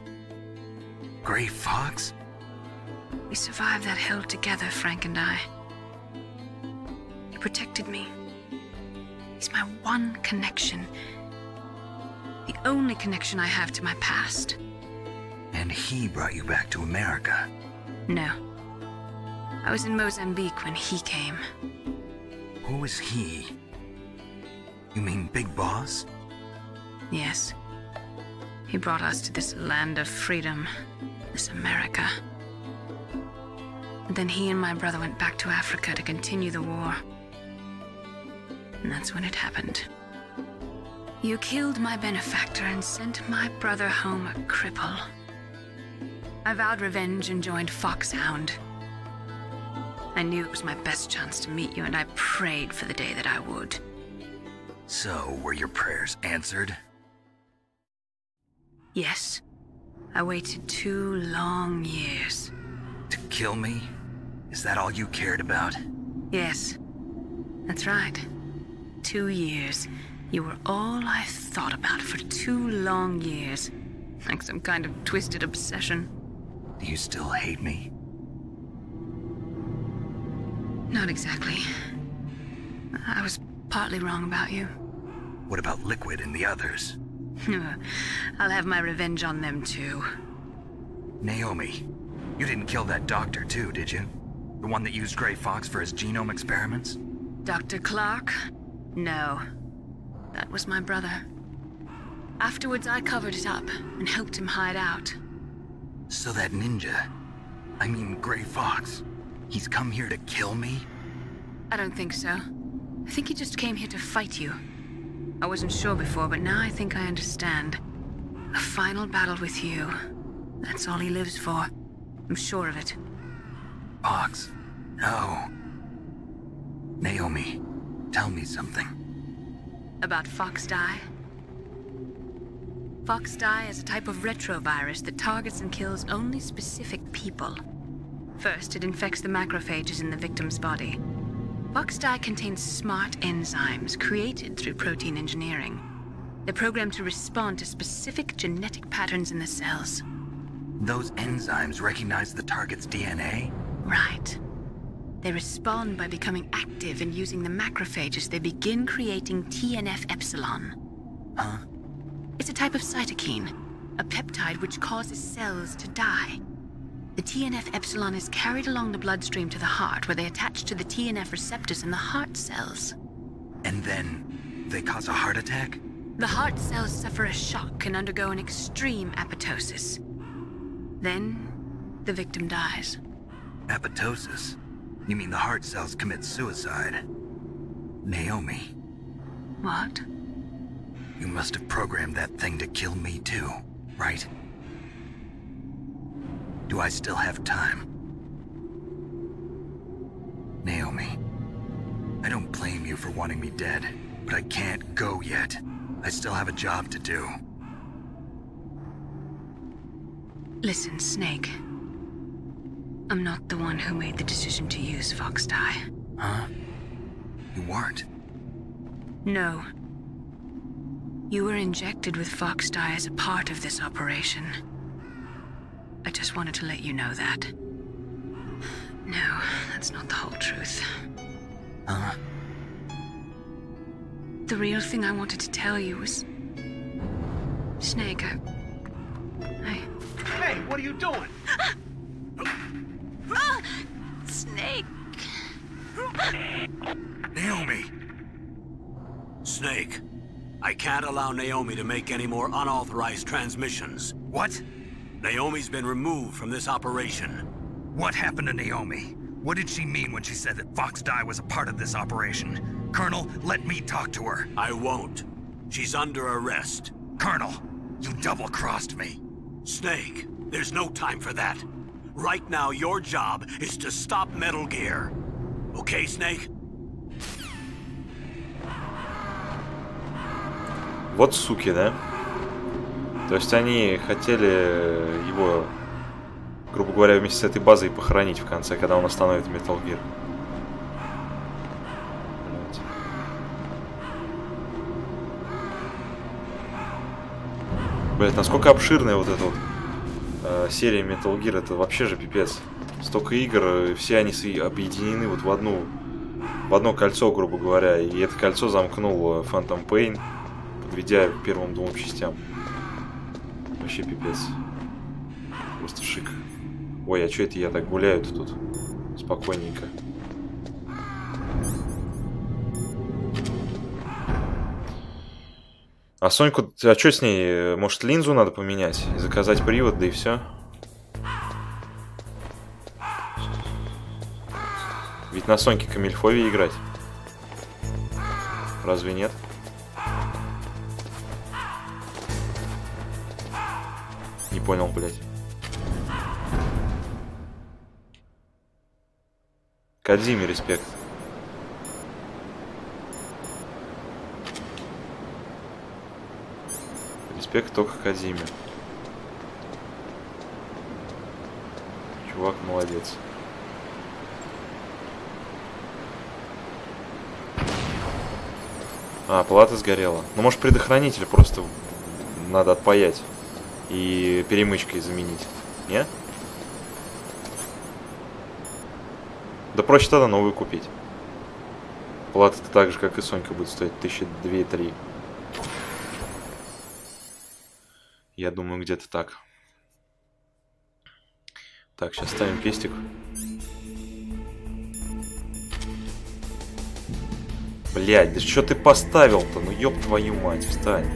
Gray Fox? We survived that hell together, Frank and I. He protected me. He's my one connection. The only connection I have to my past. And he brought you back to America? No. I was in Mozambique when he came. Who is he? You mean Big Boss? Yes. He brought us to this land of freedom, this America. And then he and my brother went back to Africa to continue the war. And that's when it happened. You killed my benefactor and sent my brother home a cripple. I vowed revenge and joined Foxhound. I knew it was my best chance to meet you, and I prayed for the day that I would. So, were your prayers answered? Yes. I waited 2 long years. To kill me? Is that all you cared about? Yes. That's right. 2 years. You were all I thought about for 2 long years. Like some kind of twisted obsession. Do you still hate me? Not exactly. I was partly wrong about you. What about Liquid and the others? I'll have my revenge on them too. Naomi, you didn't kill that doctor too, did you? The one that used Grey Fox for his genome experiments? Dr. Clark? No. That was my brother. Afterwards, I covered it up and helped him hide out. So that ninja, I mean Grey Fox, he's come here to kill me? I don't think so. I think he just came here to fight you. I wasn't sure before, but now I think I understand. A final battle with you. That's all he lives for. I'm sure of it. Fox? No. Naomi, tell me something. About Fox Die? Fox Die is a type of retrovirus that targets and kills only specific people. First, it infects the macrophages in the victim's body. Fox Die contains smart enzymes created through protein engineering. They're programmed to respond to specific genetic patterns in the cells. Those enzymes recognize the target's DNA? Right. They respond by becoming active and using the macrophages. They begin creating TNF-epsilon. Huh? It's a type of cytokine, a peptide which causes cells to die. The TNF-epsilon is carried along the bloodstream to the heart, where they attach to the TNF receptors in the heart cells. And then they cause a heart attack? The heart cells suffer a shock and undergo an extreme apoptosis. Then, the victim dies. Apoptosis? You mean the heart cells commit suicide? Naomi. What? You must have programmed that thing to kill me too, right? Do I still have time? Naomi, I don't blame you for wanting me dead, but I can't go yet. I still have a job to do. Listen, Snake. I'm not the one who made the decision to use Fox Die. Huh? You weren't? No. You were injected with Fox Die as a part of this operation. I just wanted to let you know that. No, that's not the whole truth. Huh? The real thing I wanted to tell you was... Snake, Hey, what are you doing? Snake! Naomi! Snake, I can't allow Naomi to make any more unauthorized transmissions. What? Naomi's been removed from this operation. What happened to Naomi? What did she mean when she said that Fox Die was a part of this operation? Colonel, let me talk to her. I won't. She's under arrest. Colonel, you double-crossed me. Snake, there's no time for that. Right now, your job is to stop Metal Gear. Okay, Snake? Вот суки, да? То есть они хотели его, грубо говоря, вместе с этой базой похоронить в конце, когда он остановит Metal Gear. Блять, насколько обширная вот эта вот серия Metal Gear, это вообще же пипец. Столько игр, все они объединены вот в одно кольцо, грубо говоря. И это кольцо замкнул Phantom Pain, подведя к первым 2 частям. Вообще пипец. Просто шик. Ой, а что это я так гуляю тут? Спокойненько. А Соньку, а что с ней? Может, линзу надо поменять? И заказать привод, да и все? Ведь на Соньке Камильфове играть. Разве нет? понял, блядь. Кодзиме респект. Респект только Кодзиме. Чувак молодец. А, палата сгорела. Ну, может, предохранитель просто надо отпаять и перемычкой заменить. Не? Да проще тогда новую купить. Плата-то так же, как и Сонька, будет стоить 1002-3. Я думаю, где-то так. Так, сейчас ставим пестик. Блядь, да что ты поставил-то? Ну ёб твою мать, встань.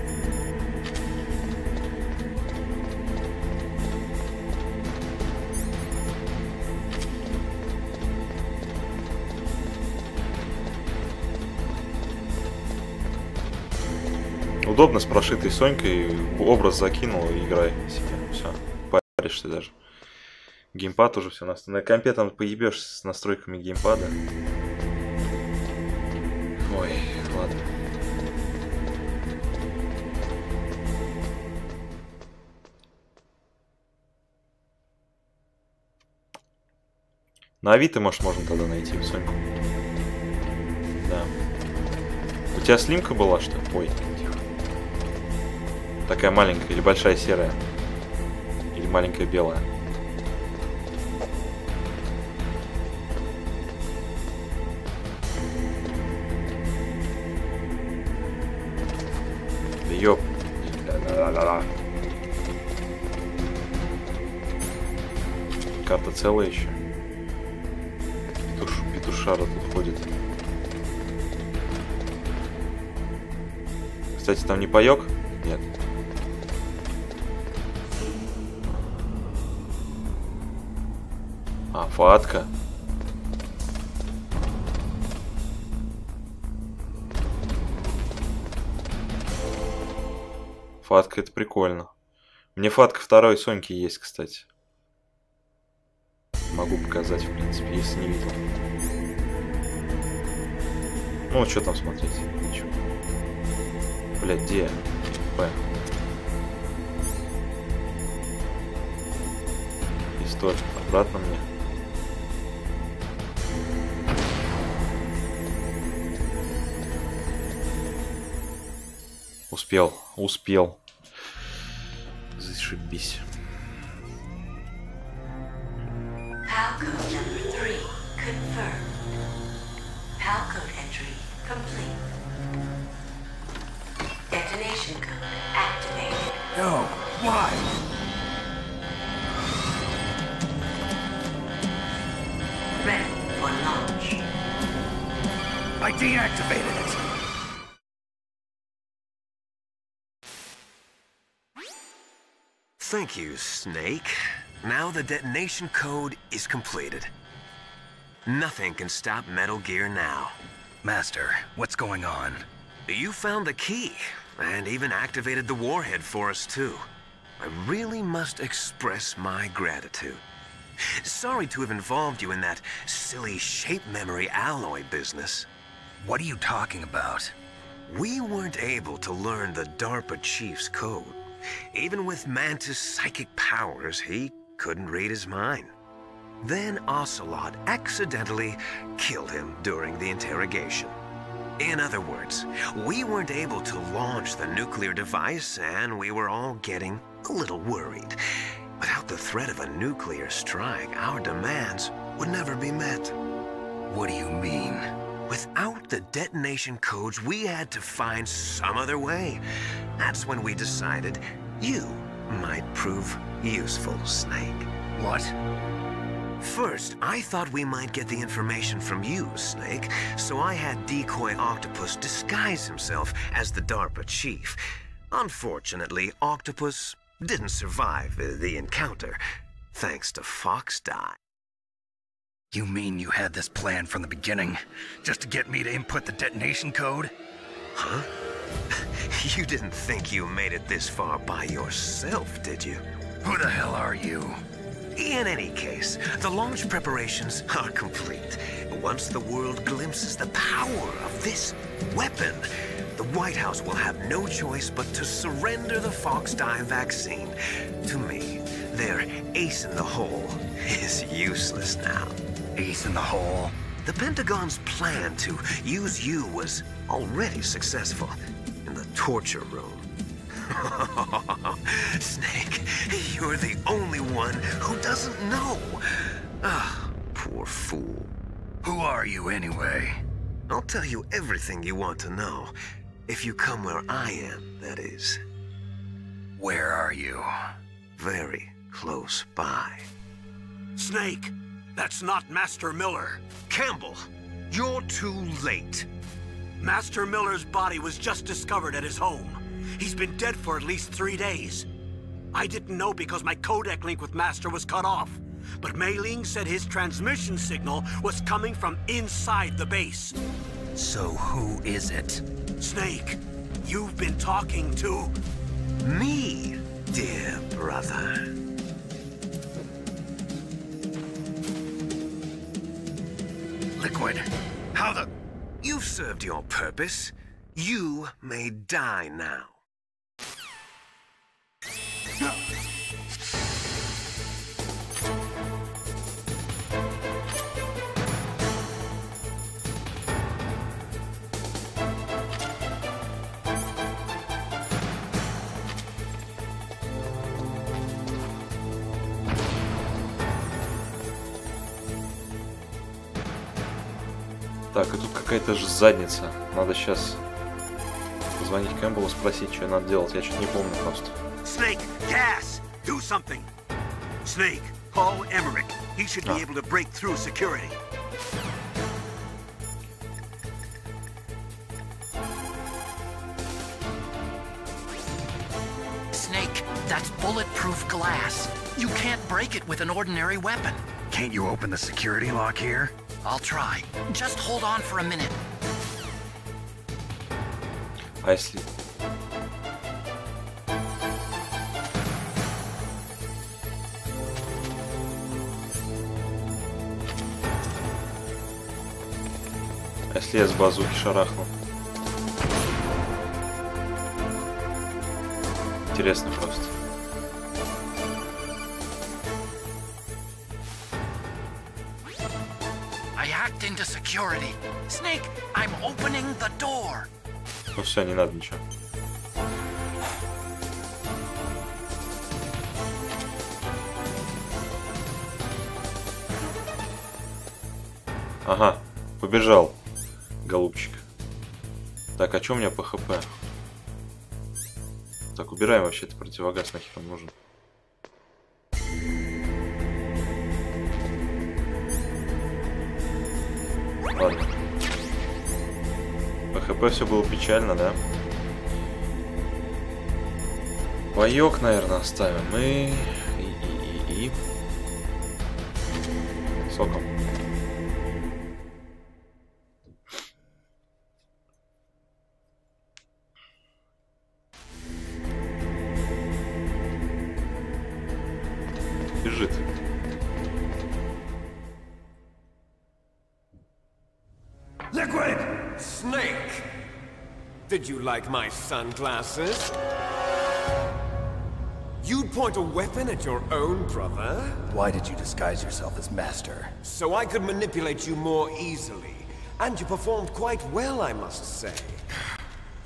Удобно с прошитой Сонькой, образ закинул и играй себе. Все, паришься даже. Геймпад уже все на компе там поебешь с настройками геймпада. Ой, ладно. На Авито, может, можно тогда найти Соньку. Да. У тебя слимка была, что ли? Ой, тихо. Такая маленькая или большая серая? Или маленькая белая? Ёп. Ла-ла-ла-ла. Карта целая еще. Петушара тут ходит. Кстати, там не паёк? Нет. А, фатка. Фатка, это прикольно. Мне фатка второй Соньки есть, кстати. Могу показать, в принципе, если не видел. Ну, что там смотреть? Ничего. Блядь, где? П. Пистоль. Обратно мне. Успел, успел. Зашибись. Palcode number 3 confirmed. Palcode entry complete. Detonation code activated. No, why? Ready for launch. I deactivated it. Thank you, Snake. Now the detonation code is completed. Nothing can stop Metal Gear now. Master, what's going on? You found the key, and even activated the warhead for us, too. I really must express my gratitude. Sorry to have involved you in that silly shape memory alloy business. What are you talking about? We weren't able to learn the DARPA chief's code. Even with Mantis' psychic powers, he couldn't read his mind. Then Ocelot accidentally killed him during the interrogation. In other words, we weren't able to launch the nuclear device, and we were all getting a little worried. Without the threat of a nuclear strike, our demands would never be met. What do you mean? Without the detonation codes, we had to find some other way. That's when we decided you might prove useful, Snake. What? First, I thought we might get the information from you, Snake, so I had Decoy Octopus disguise himself as the DARPA chief. Unfortunately, Octopus didn't survive the encounter, thanks to Fox Die. You mean you had this plan from the beginning, just to get me to input the detonation code? Huh? You didn't think you made it this far by yourself, did you? Who the hell are you? In any case, the launch preparations are complete. Once the world glimpses the power of this weapon, the White House will have no choice but to surrender the Fox-Die vaccine to me. Their ace in the hole is useless now. Ace in the hole? The Pentagon's plan to use you was already successful in the torture room. Snake, you're the only one who doesn't know. Ah, poor fool. Who are you anyway? I'll tell you everything you want to know. If you come where I am, that is. Where are you? Very close by. Snake, that's not Master Miller. Campbell, you're too late. Master Miller's body was just discovered at his home. He's been dead for at least 3 days. I didn't know because my codec link with Master was cut off. But Mei Ling said his transmission signal was coming from inside the base. So who is it? Snake, you've been talking to... Me, dear brother. Liquid, how the... You've served your purpose. You may die now. Так, и тут какая-то же задница. Надо сейчас позвонить Кэмпбеллу, спросить, что надо делать. Я что-то не помню просто. Snake, gas! Do something! Snake, call Emmerich. He should be able to break through security. Snake, that's bulletproof glass. You can't break it with an ordinary weapon. Can't you open the security lock here? I'll try. Just hold on for a minute. А если... А если я с базуки шарахну? Интересно просто. I hacked into security. Snake, I'm opening the door. Ну все, не надо ничего. Ага, побежал, голубчик. Так, а что у меня по ХП? Так, убираем вообще этот противогаз, нахер он нужен. Ладно. По ХП все было печально, да? Паёк, наверное, оставим. И... Соком. Бежит. Liquid! Snake! Did you like my sunglasses? You'd point a weapon at your own brother? Why did you disguise yourself as Master? So I could manipulate you more easily. And you performed quite well, I must say.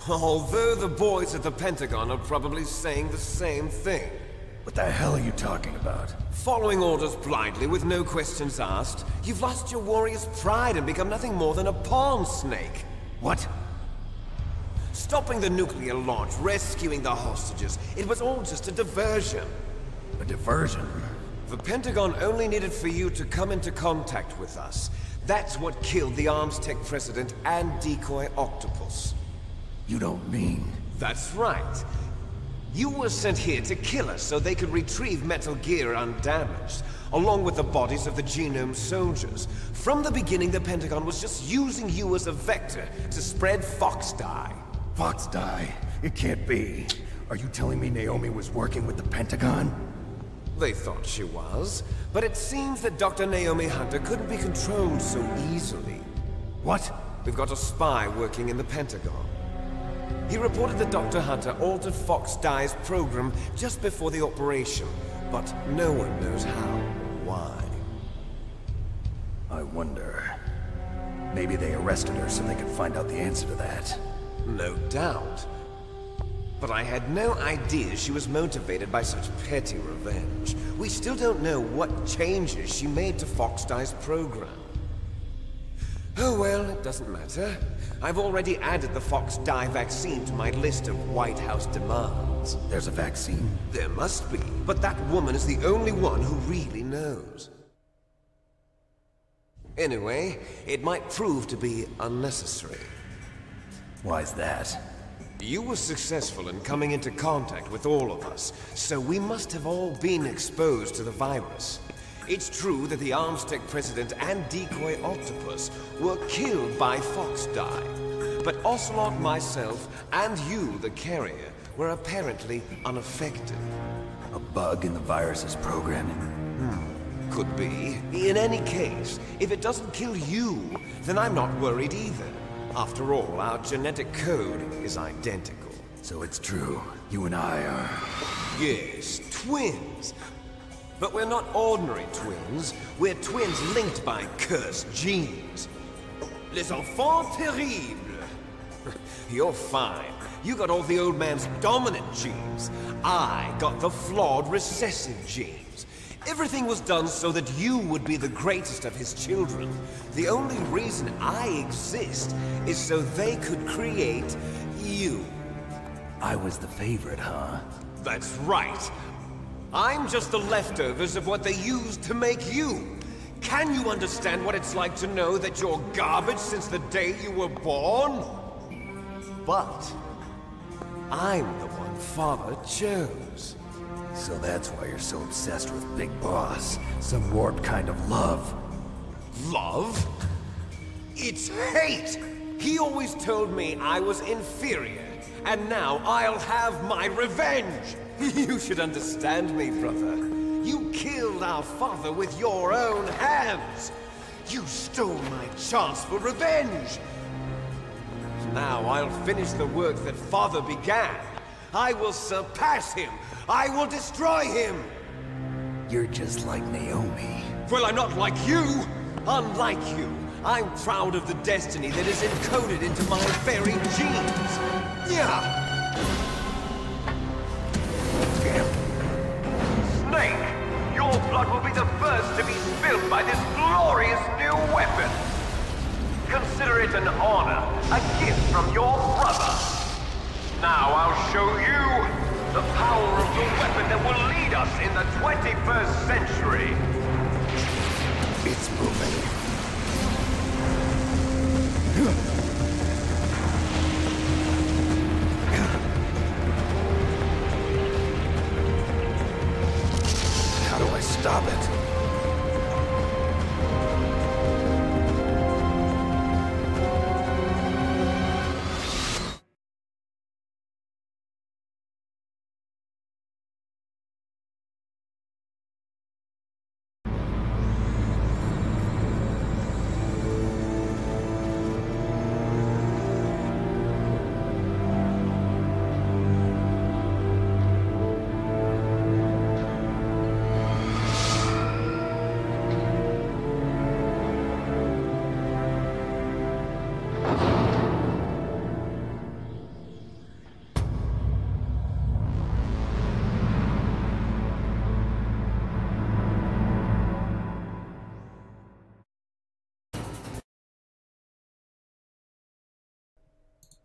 Although the boys at the Pentagon are probably saying the same thing. What the hell are you talking about? Following orders blindly with no questions asked, you've lost your warrior's pride and become nothing more than a pawn, Snake. What? Stopping the nuclear launch, rescuing the hostages, it was all just a diversion. A diversion? The Pentagon only needed for you to come into contact with us. That's what killed the Arms Tech president and decoy Octopus. You don't mean... That's right. You were sent here to kill us so they could retrieve Metal Gear undamaged, along with the bodies of the Genome soldiers. From the beginning, the Pentagon was just using you as a vector to spread Fox-Die. Fox-Die? It can't be. Are you telling me Naomi was working with the Pentagon? They thought she was, but it seems that Dr. Naomi Hunter couldn't be controlled so easily. What? We've got a spy working in the Pentagon. He reported that Dr. Hunter altered Fox Dye's program just before the operation, but no one knows how or why. I wonder... maybe they arrested her so they could find out the answer to that. No doubt. But I had no idea she was motivated by such petty revenge. We still don't know what changes she made to Fox Dye's program. Oh well, it doesn't matter. I've already added the Fox Dye vaccine to my list of White House demands. There's a vaccine? There must be, but that woman is the only one who really knows. Anyway, it might prove to be unnecessary. Why's that? You were successful in coming into contact with all of us, so we must have all been exposed to the virus. It's true that the Armstech President and Decoy Octopus were killed by Fox Dye, but Ocelot, myself, and you, the carrier, were apparently unaffected. A bug in the virus's programming? Could be. In any case, if it doesn't kill you, then I'm not worried either. After all, our genetic code is identical. So it's true. You and I are... Yes, twins. But we're not ordinary twins. We're twins linked by cursed genes. Les enfants terribles. You're fine. You got all the old man's dominant genes. I got the flawed recessive genes. Everything was done so that you would be the greatest of his children. The only reason I exist is so they could create you. I was the favorite, huh? That's right. I'm just the leftovers of what they used to make you. Can you understand what it's like to know that you're garbage since the day you were born? But I'm the one Father chose. So that's why you're so obsessed with Big Boss. Some warped kind of love. Love? It's hate! He always told me I was inferior, and now I'll have my revenge! You should understand me, brother. You killed our father with your own hands! You stole my chance for revenge! Now I'll finish the work that Father began. I will surpass him! I will destroy him! You're just like Naomi. Well, I'm not like you! Unlike you, I'm proud of the destiny that is encoded into my very genes! Yeah! Damn. Snake! Your blood will be the first to be spilled by this glorious new weapon! Consider it an honor, a gift from your brother! Now I'll show you the power of the weapon that will lead us in the 21st century! It's moving. How do I stop it?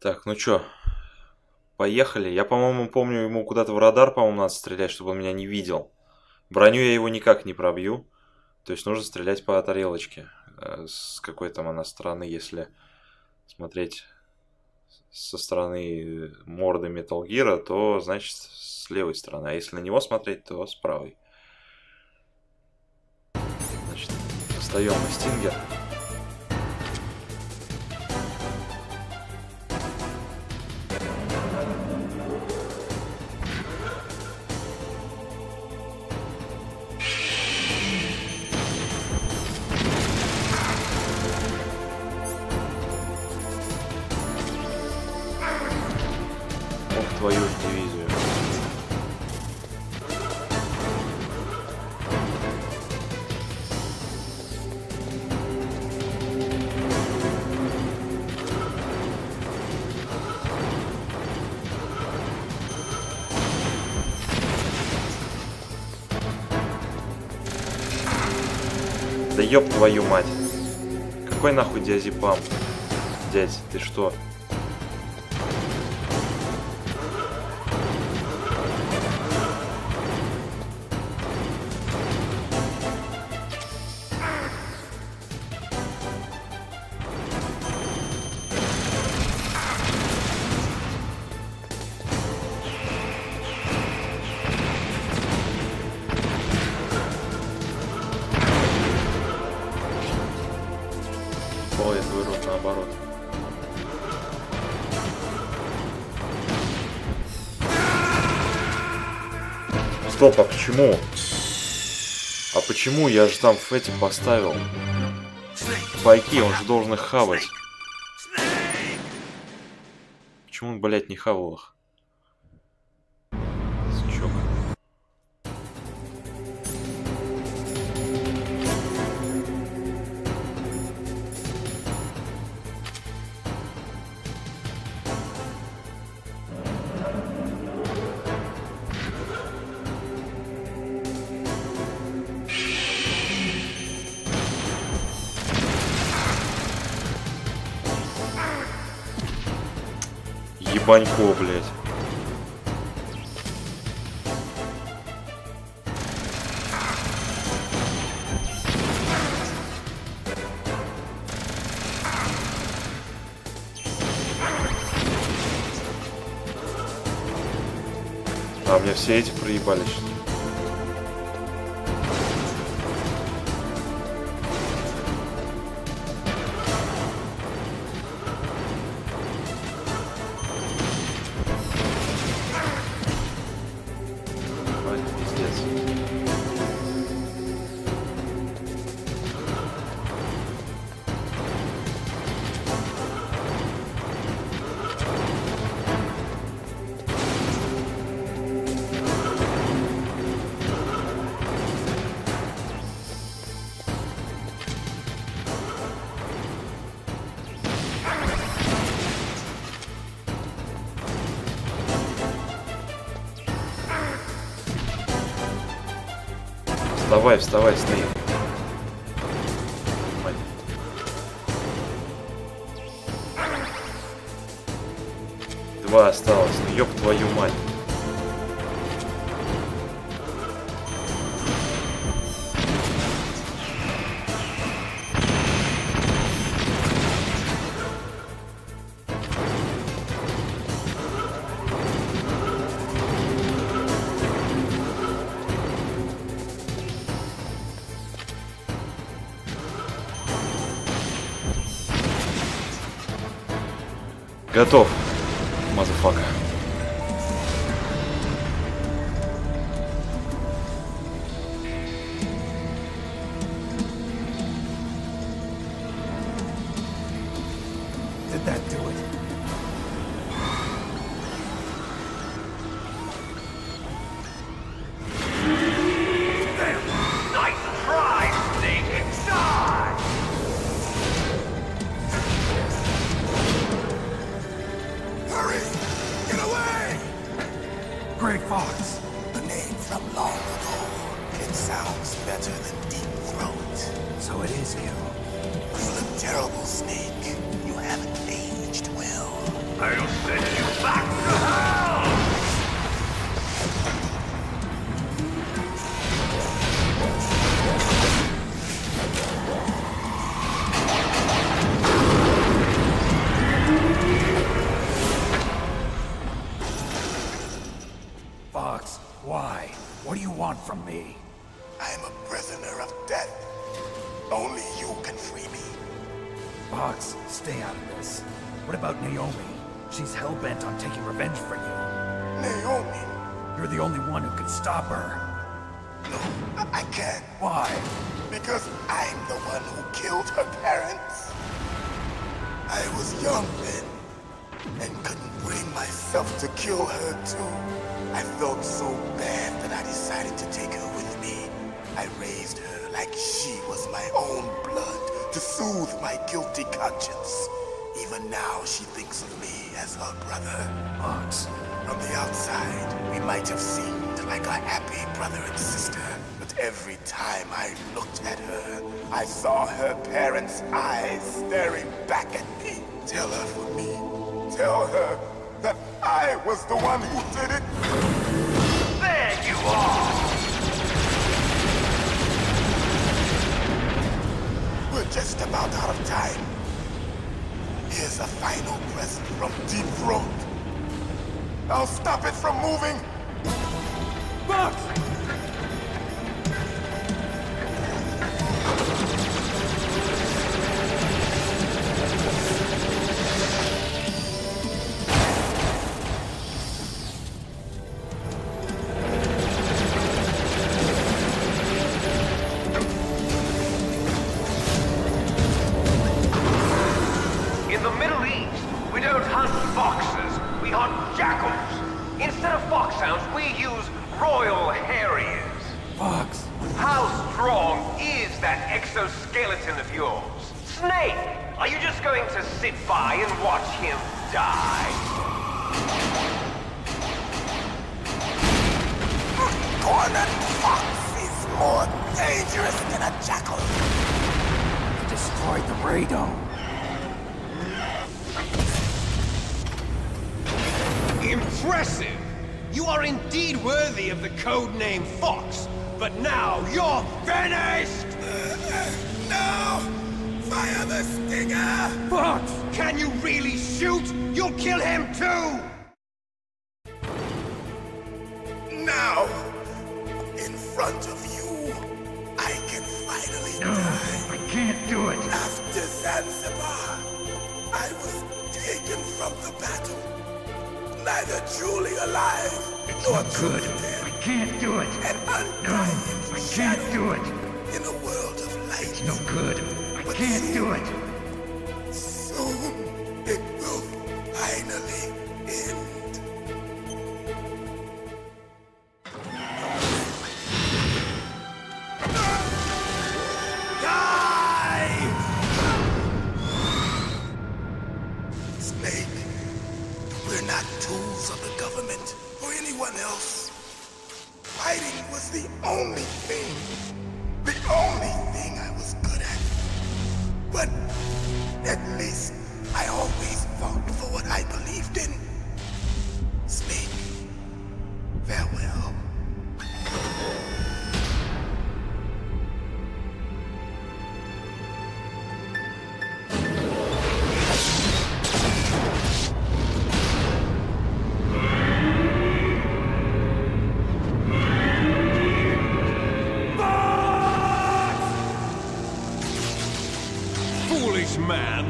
Так, ну чё, поехали. Я, по-моему, помню, ему куда-то в радар, по-моему, надо стрелять, чтобы он меня не видел. Броню я его никак не пробью. То есть нужно стрелять по тарелочке. С какой там она стороны, если смотреть со стороны морды Metal Gear, то, значит, с левой стороны. А если на него смотреть, то с правой. Значит, достаем стингер. твою же дивизию. Да ёб твою мать. Какой нахуй диазепам? Дядь, ты что? Ой, я твой рот наоборот. Стоп, а почему? А почему? Я же там в эти поставил. Пайки, он же должен их хавать. Почему он, блядь, не хавал их? Сучок. Ебанько, блядь. А мне все эти проебались. Вставай, вставай, стоим. Два осталось, ну ёб твою мать. Готов, мазафака. Did that do it? Damn! Nice try, Snake! Die! Hurry! Get away! Grey Fox. The name from long ago. It sounds better than Deep Throat. So it is you. You look terrible, Snake. You haven't aged well. I'll send you back to hell! Fox, why? What do you want from me? I am a prisoner of death. Only you can free me. Fox, stay out of this. What about Naomi? She's hell-bent on taking revenge for you. Naomi? You're the only one who can stop her. No, I can't. Why? Because I'm the one who killed her parents. I was young then. and couldn't bring myself to kill her too. I felt so bad that I decided to take her with me. I raised her like she was my own blood to soothe my guilty conscience. Even now, she thinks of me as her brother. Fox. From the outside, we might have seemed like a happy brother and sister. But every time I looked at her, I saw her parents' eyes staring back at me. Tell her for me. Tell her that I was the one who did it. There you are! We're just about out of time. Here's a final present from Deep Throat. I'll stop it from moving. Fox! In the Middle East, we don't hunt foxes, we hunt jackals. Instead of foxhounds, we use royal harriers. Fox. How strong is that exoskeleton of yours? Snake, are you just going to sit by and watch him die? Cornered fox is more dangerous than a jackal. He destroyed the radome. Impressive! You are indeed worthy of the codename Fox, but now you're finished! No! Fire the stinger! Fox! Can you really shoot? You'll kill him too! Now! In front of you, I can finally die. I can't do it. After Zanzibar, I was taken from the battle. Neither truly alive nor truly dead. I can't do it. An undying I can't do it. in a world of light. It's no good. I can't do it. Soon it will finally end. Die! Snake, we're not tools of the government or anyone else. Fighting was the only thing I was good at. But at least I always fought for what I believed in. Snake, farewell. Foolish man.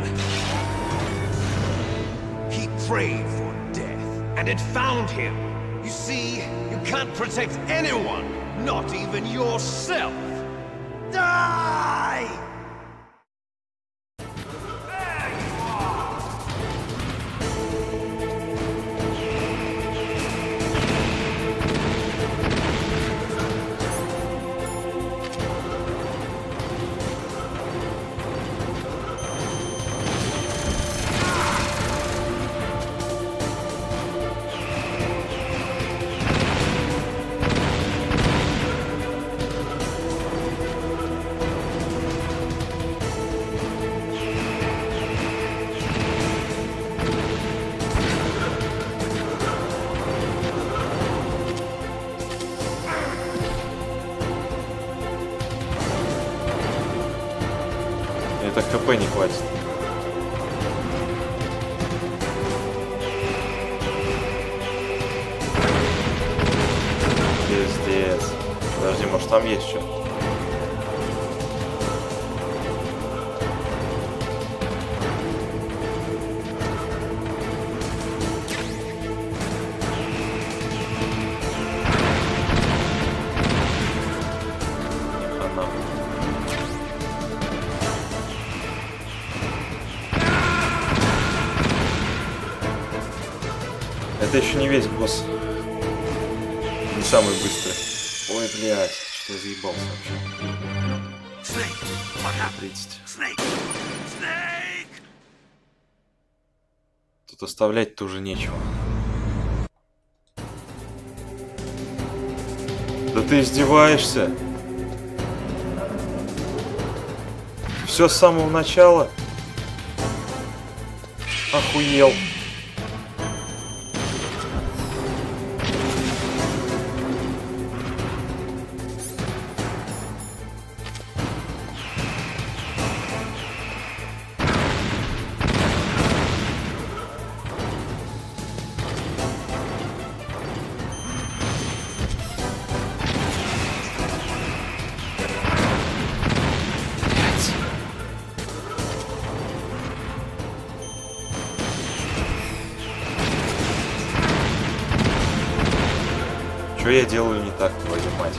He prayed for death, and it found him. You see, you can't protect anyone, not even yourself. Die! There you are! Мне так ХП не хватит. Пиздец. Подожди, может там есть что? это еще не весь босс. Не самый быстрый. Ой, блядь, что я заебался вообще. 30. Тут оставлять-то уже нечего. Да ты издеваешься? Все с самого начала? Охуел. Что я делаю не так, твою мать?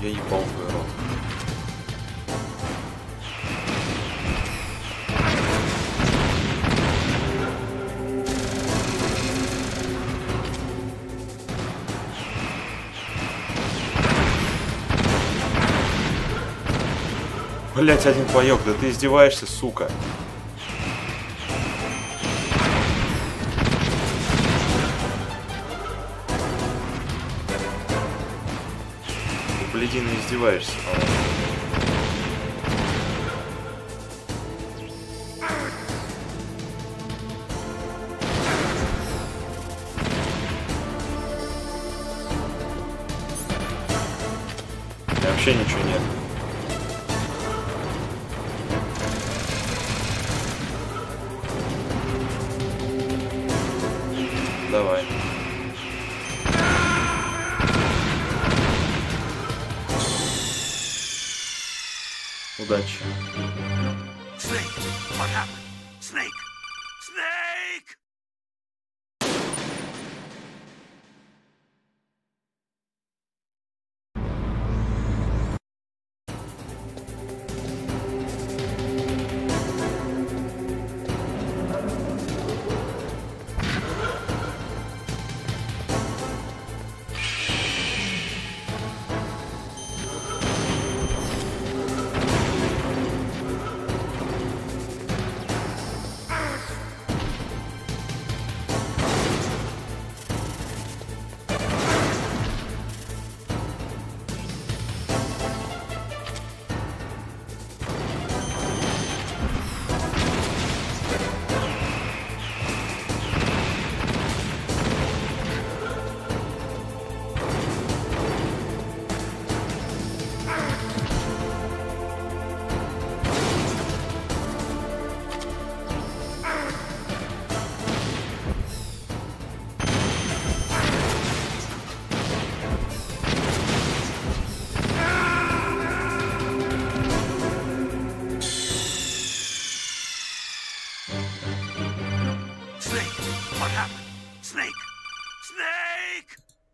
Я ебал твой рот. Блять, один паёк, да ты издеваешься, сука. Ты, блядина, издеваешься, по-моему. Вообще ничего нет. Давай. Удачи. Snake, what happened? Snake! Snake!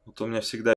Вот у меня всегда...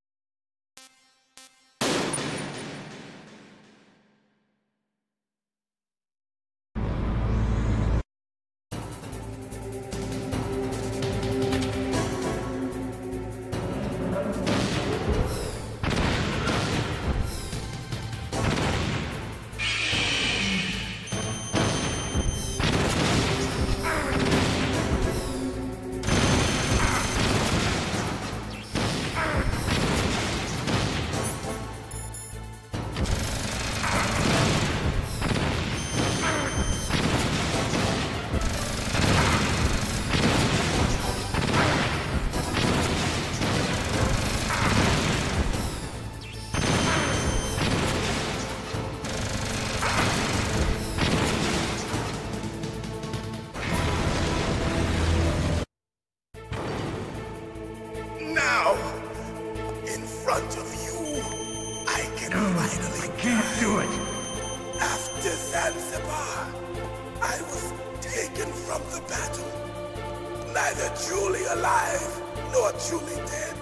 neither truly alive nor truly dead.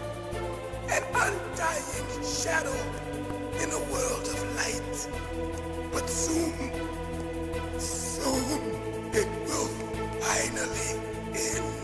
An undying shadow in a world of light. But soon it will finally end.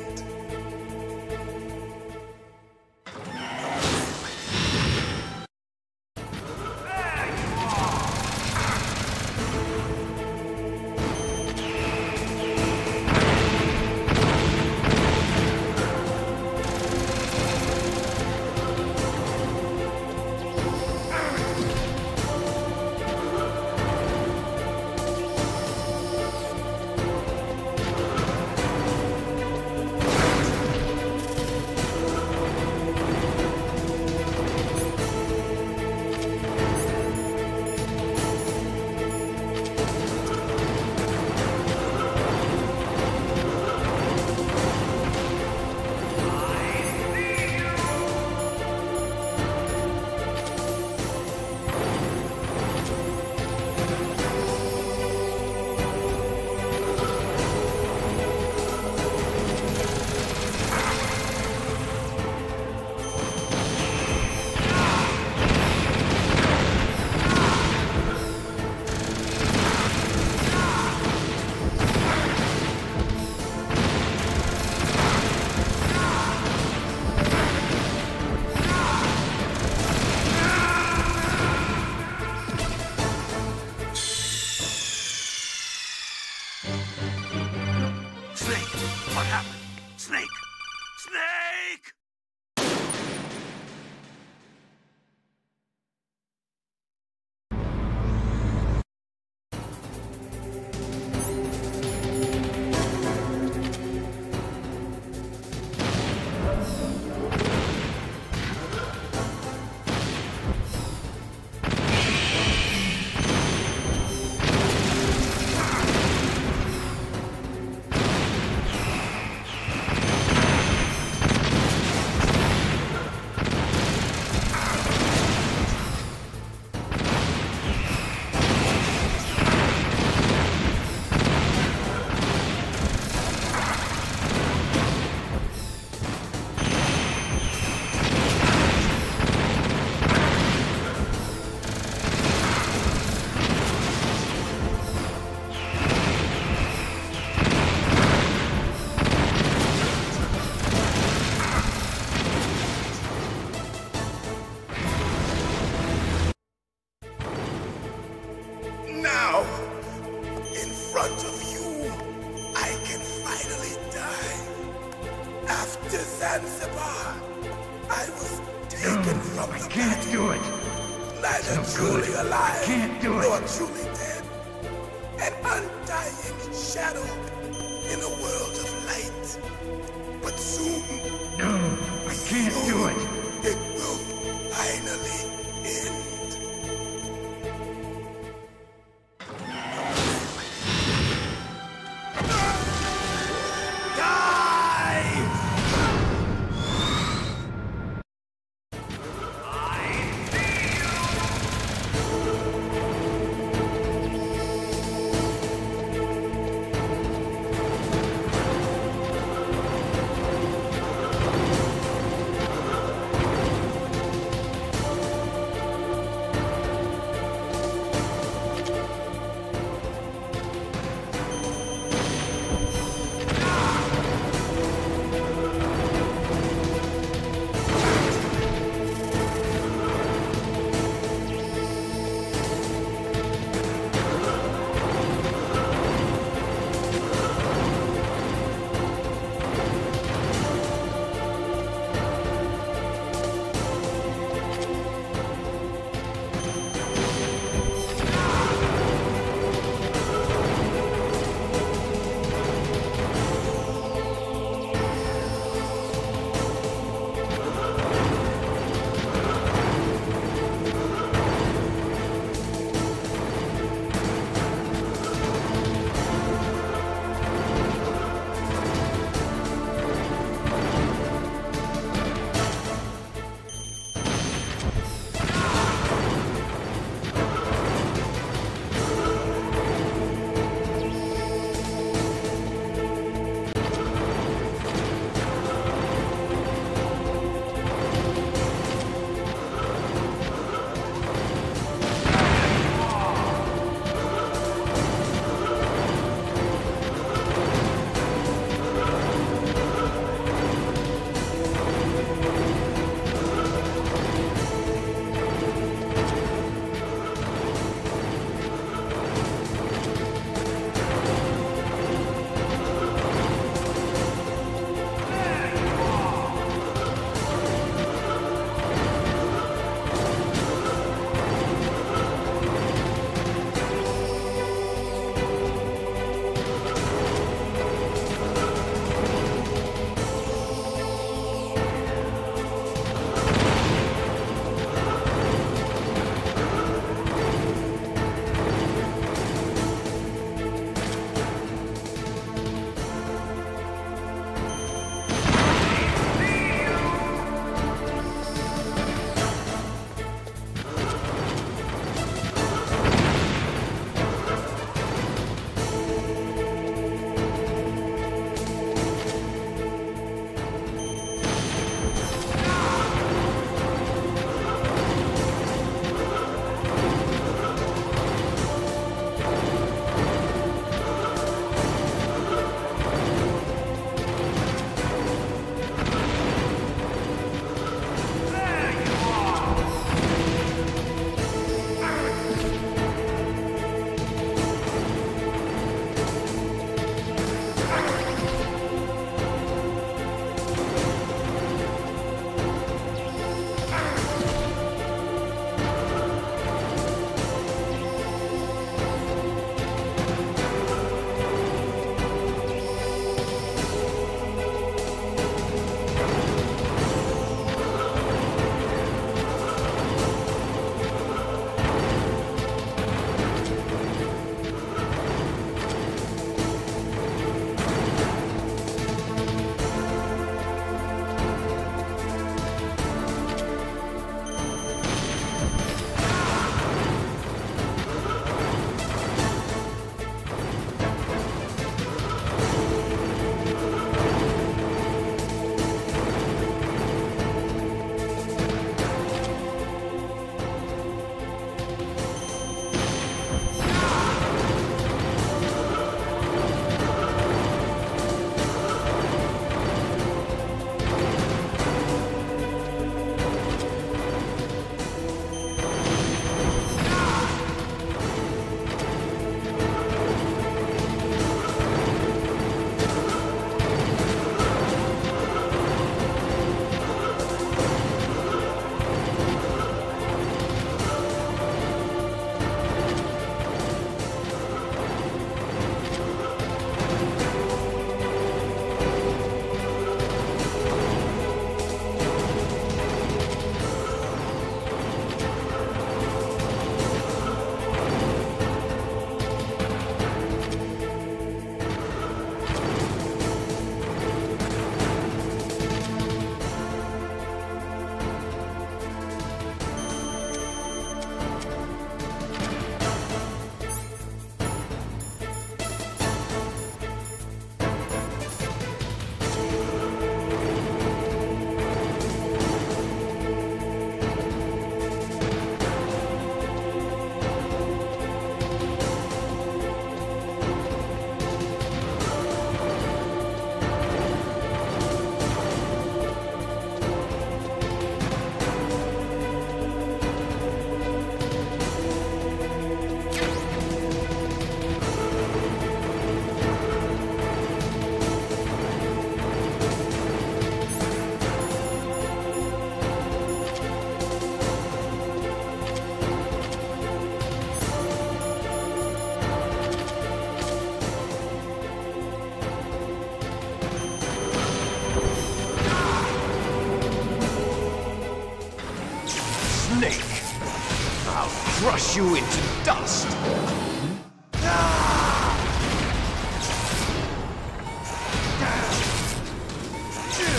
Crush you into dust.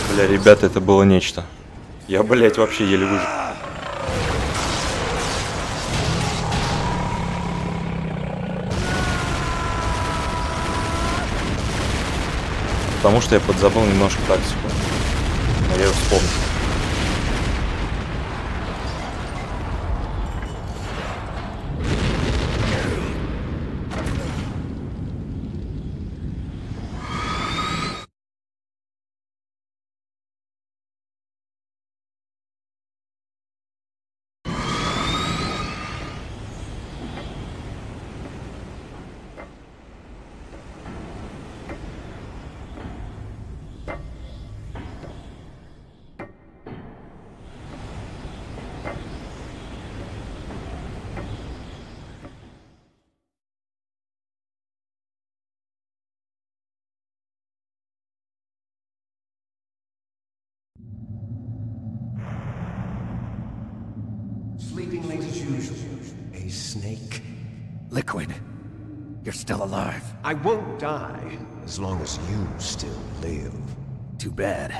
Бля, ребята, это было нечто. Я, блядь, вообще еле выжил. Потому что я подзабыл немножко тактику. Но я ее вспомнил. Sleeping late as usual. A snake. Liquid. You're still alive. I won't die as long as you still live. Too bad.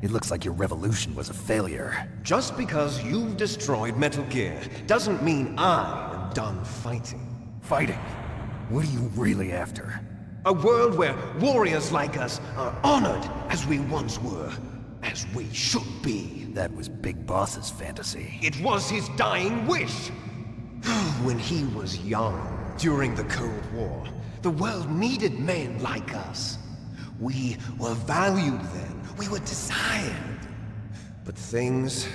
It looks like your revolution was a failure. Just because you've destroyed Metal Gear doesn't mean I am done fighting. Fighting? What are you really after? A world where warriors like us are honored as we once were. As we should be. That was Big Boss's fantasy. It was his dying wish. When he was young, during the Cold War, the world needed men like us. We were valued then. We were desired. But things,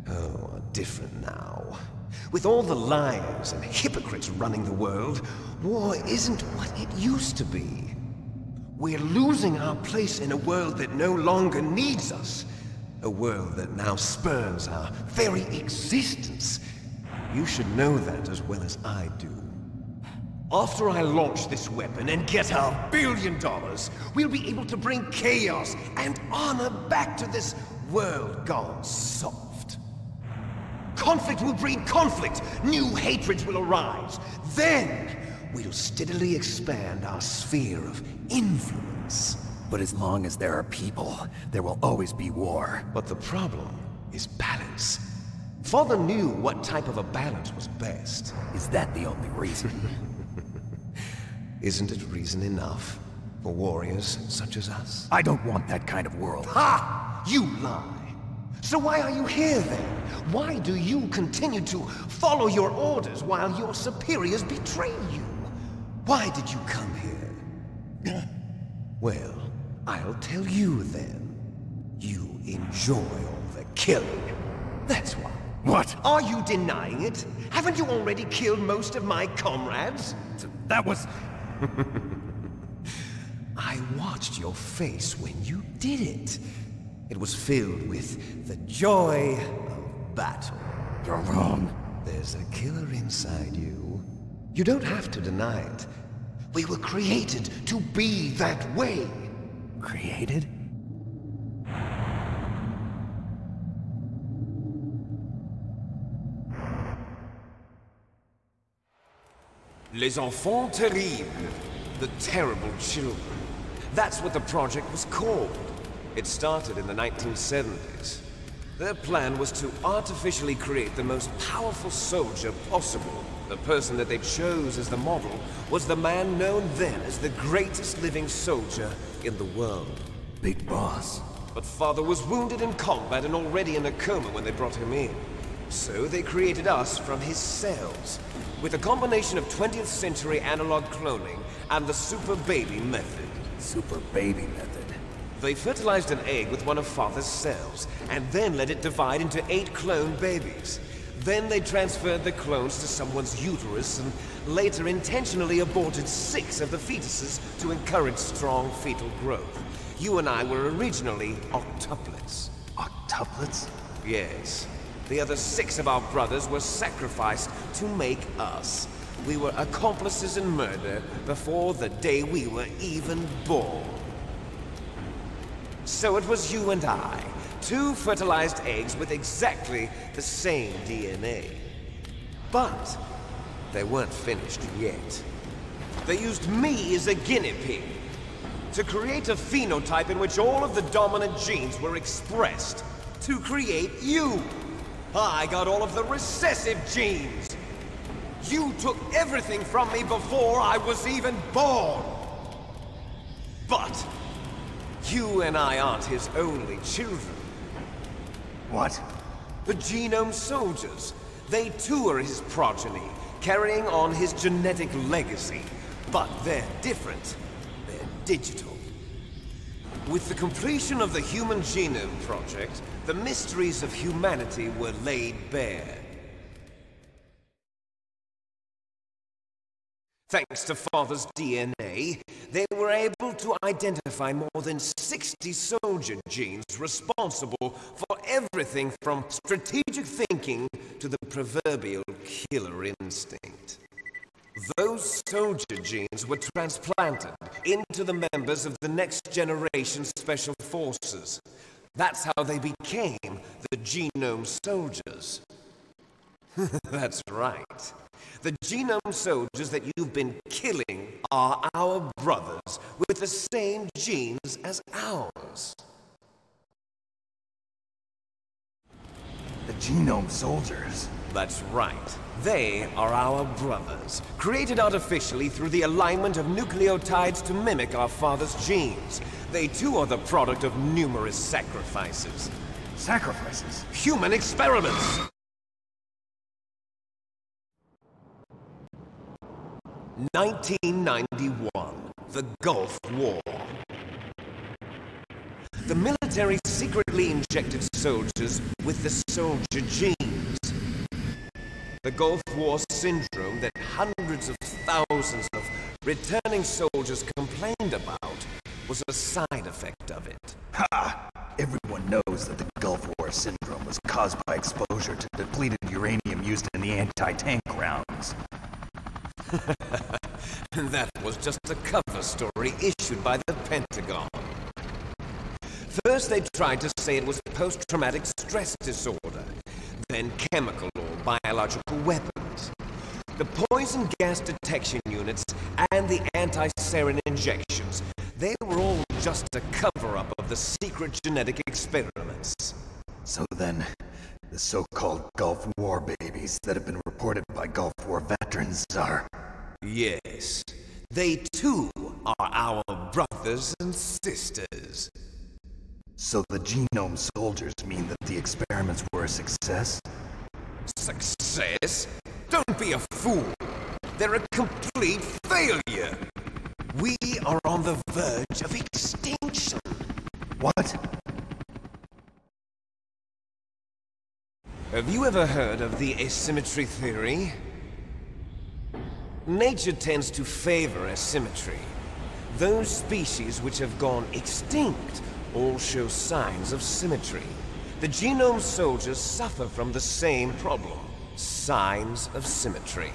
are different now. With all the liars and hypocrites running the world, war isn't what it used to be. We're losing our place in a world that no longer needs us. A world that now spurns our very existence. You should know that as well as I do. After I launch this weapon and get our $1 billion, we'll be able to bring chaos and honor back to this world gone soft. Conflict will breed conflict. New hatreds will arise. Then, we'll steadily expand our sphere of influence. But as long as there are people, there will always be war. But the problem is balance. Father knew what type of a balance was best. Is that the only reason? Isn't it reason enough for warriors such as us? I don't want that kind of world. Ha! You lie! So why are you here then? Why do you continue to follow your orders while your superiors betray you? Why did you come here? Well, I'll tell you then. You enjoy all the killing. That's why. What? Are you denying it? Haven't you already killed most of my comrades? That was... I watched your face when you did it. It was filled with the joy of battle. You're wrong. There's a killer inside you. You don't have to deny it. We were created to be that way. Created? Les enfants terribles. The terrible children. That's what the project was called. It started in the 1970s. Their plan was to artificially create the most powerful soldier possible. The person that they chose as the model was the man known then as the greatest living soldier in the world. Big Boss. But Father was wounded in combat and already in a coma when they brought him in. So they created us from his cells, with a combination of 20th century analog cloning and the super baby method. Super baby method? They fertilized an egg with one of Father's cells, and then let it divide into 8 clone babies. Then they transferred the clones to someone's uterus, and later intentionally aborted 6 of the fetuses to encourage strong fetal growth. You and I were originally octuplets. Octuplets? Yes. The other 6 of our brothers were sacrificed to make us. We were accomplices in murder before the day we were even born. So it was you and I, 2 fertilized eggs with exactly the same DNA. But they weren't finished yet. They used me as a guinea pig to create a phenotype in which all of the dominant genes were expressed to create you. I got all of the recessive genes. You took everything from me before I was even born. But you and I aren't his only children. What? The Genome Soldiers. They too are his progeny, carrying on his genetic legacy. But they're different. They're digital. With the completion of the Human Genome Project, the mysteries of humanity were laid bare. Thanks to Father's DNA, they were able to identify more than 60 soldier genes responsible for everything from strategic thinking to the proverbial killer instinct. Those soldier genes were transplanted into the members of the next generation Special Forces. That's how they became the Genome Soldiers. That's right. The Genome Soldiers that you've been killing are our brothers with the same genes as ours. The Genome Soldiers? That's right. They are our brothers, created artificially through the alignment of nucleotides to mimic our father's genes. They too are the product of numerous sacrifices. Sacrifices? Human experiments! (1991), the Gulf War. The military secretly injected soldiers with the soldier genes. The Gulf War syndrome that hundreds of thousands of returning soldiers complained about was a side effect of it. Ha! Everyone knows that the Gulf War syndrome was caused by exposure to depleted uranium used in the anti-tank rounds. That was just a cover story issued by the Pentagon. First they tried to say it was post-traumatic stress disorder, then chemical or biological weapons. The poison gas detection units and the anti-sarin injections, they were all just a cover-up of the secret genetic experiments. So then, the so-called Gulf War babies that have been reported by Gulf War veterans are... Yes, they too are our brothers and sisters. So the genome soldiers mean that the experiments were a success? Success? Don't be a fool. They're a complete failure. We are on the verge of extinction. What? Have you ever heard of the asymmetry theory? Nature tends to favor asymmetry. Those species which have gone extinct all show signs of symmetry. The genome soldiers suffer from the same problem. Signs of symmetry.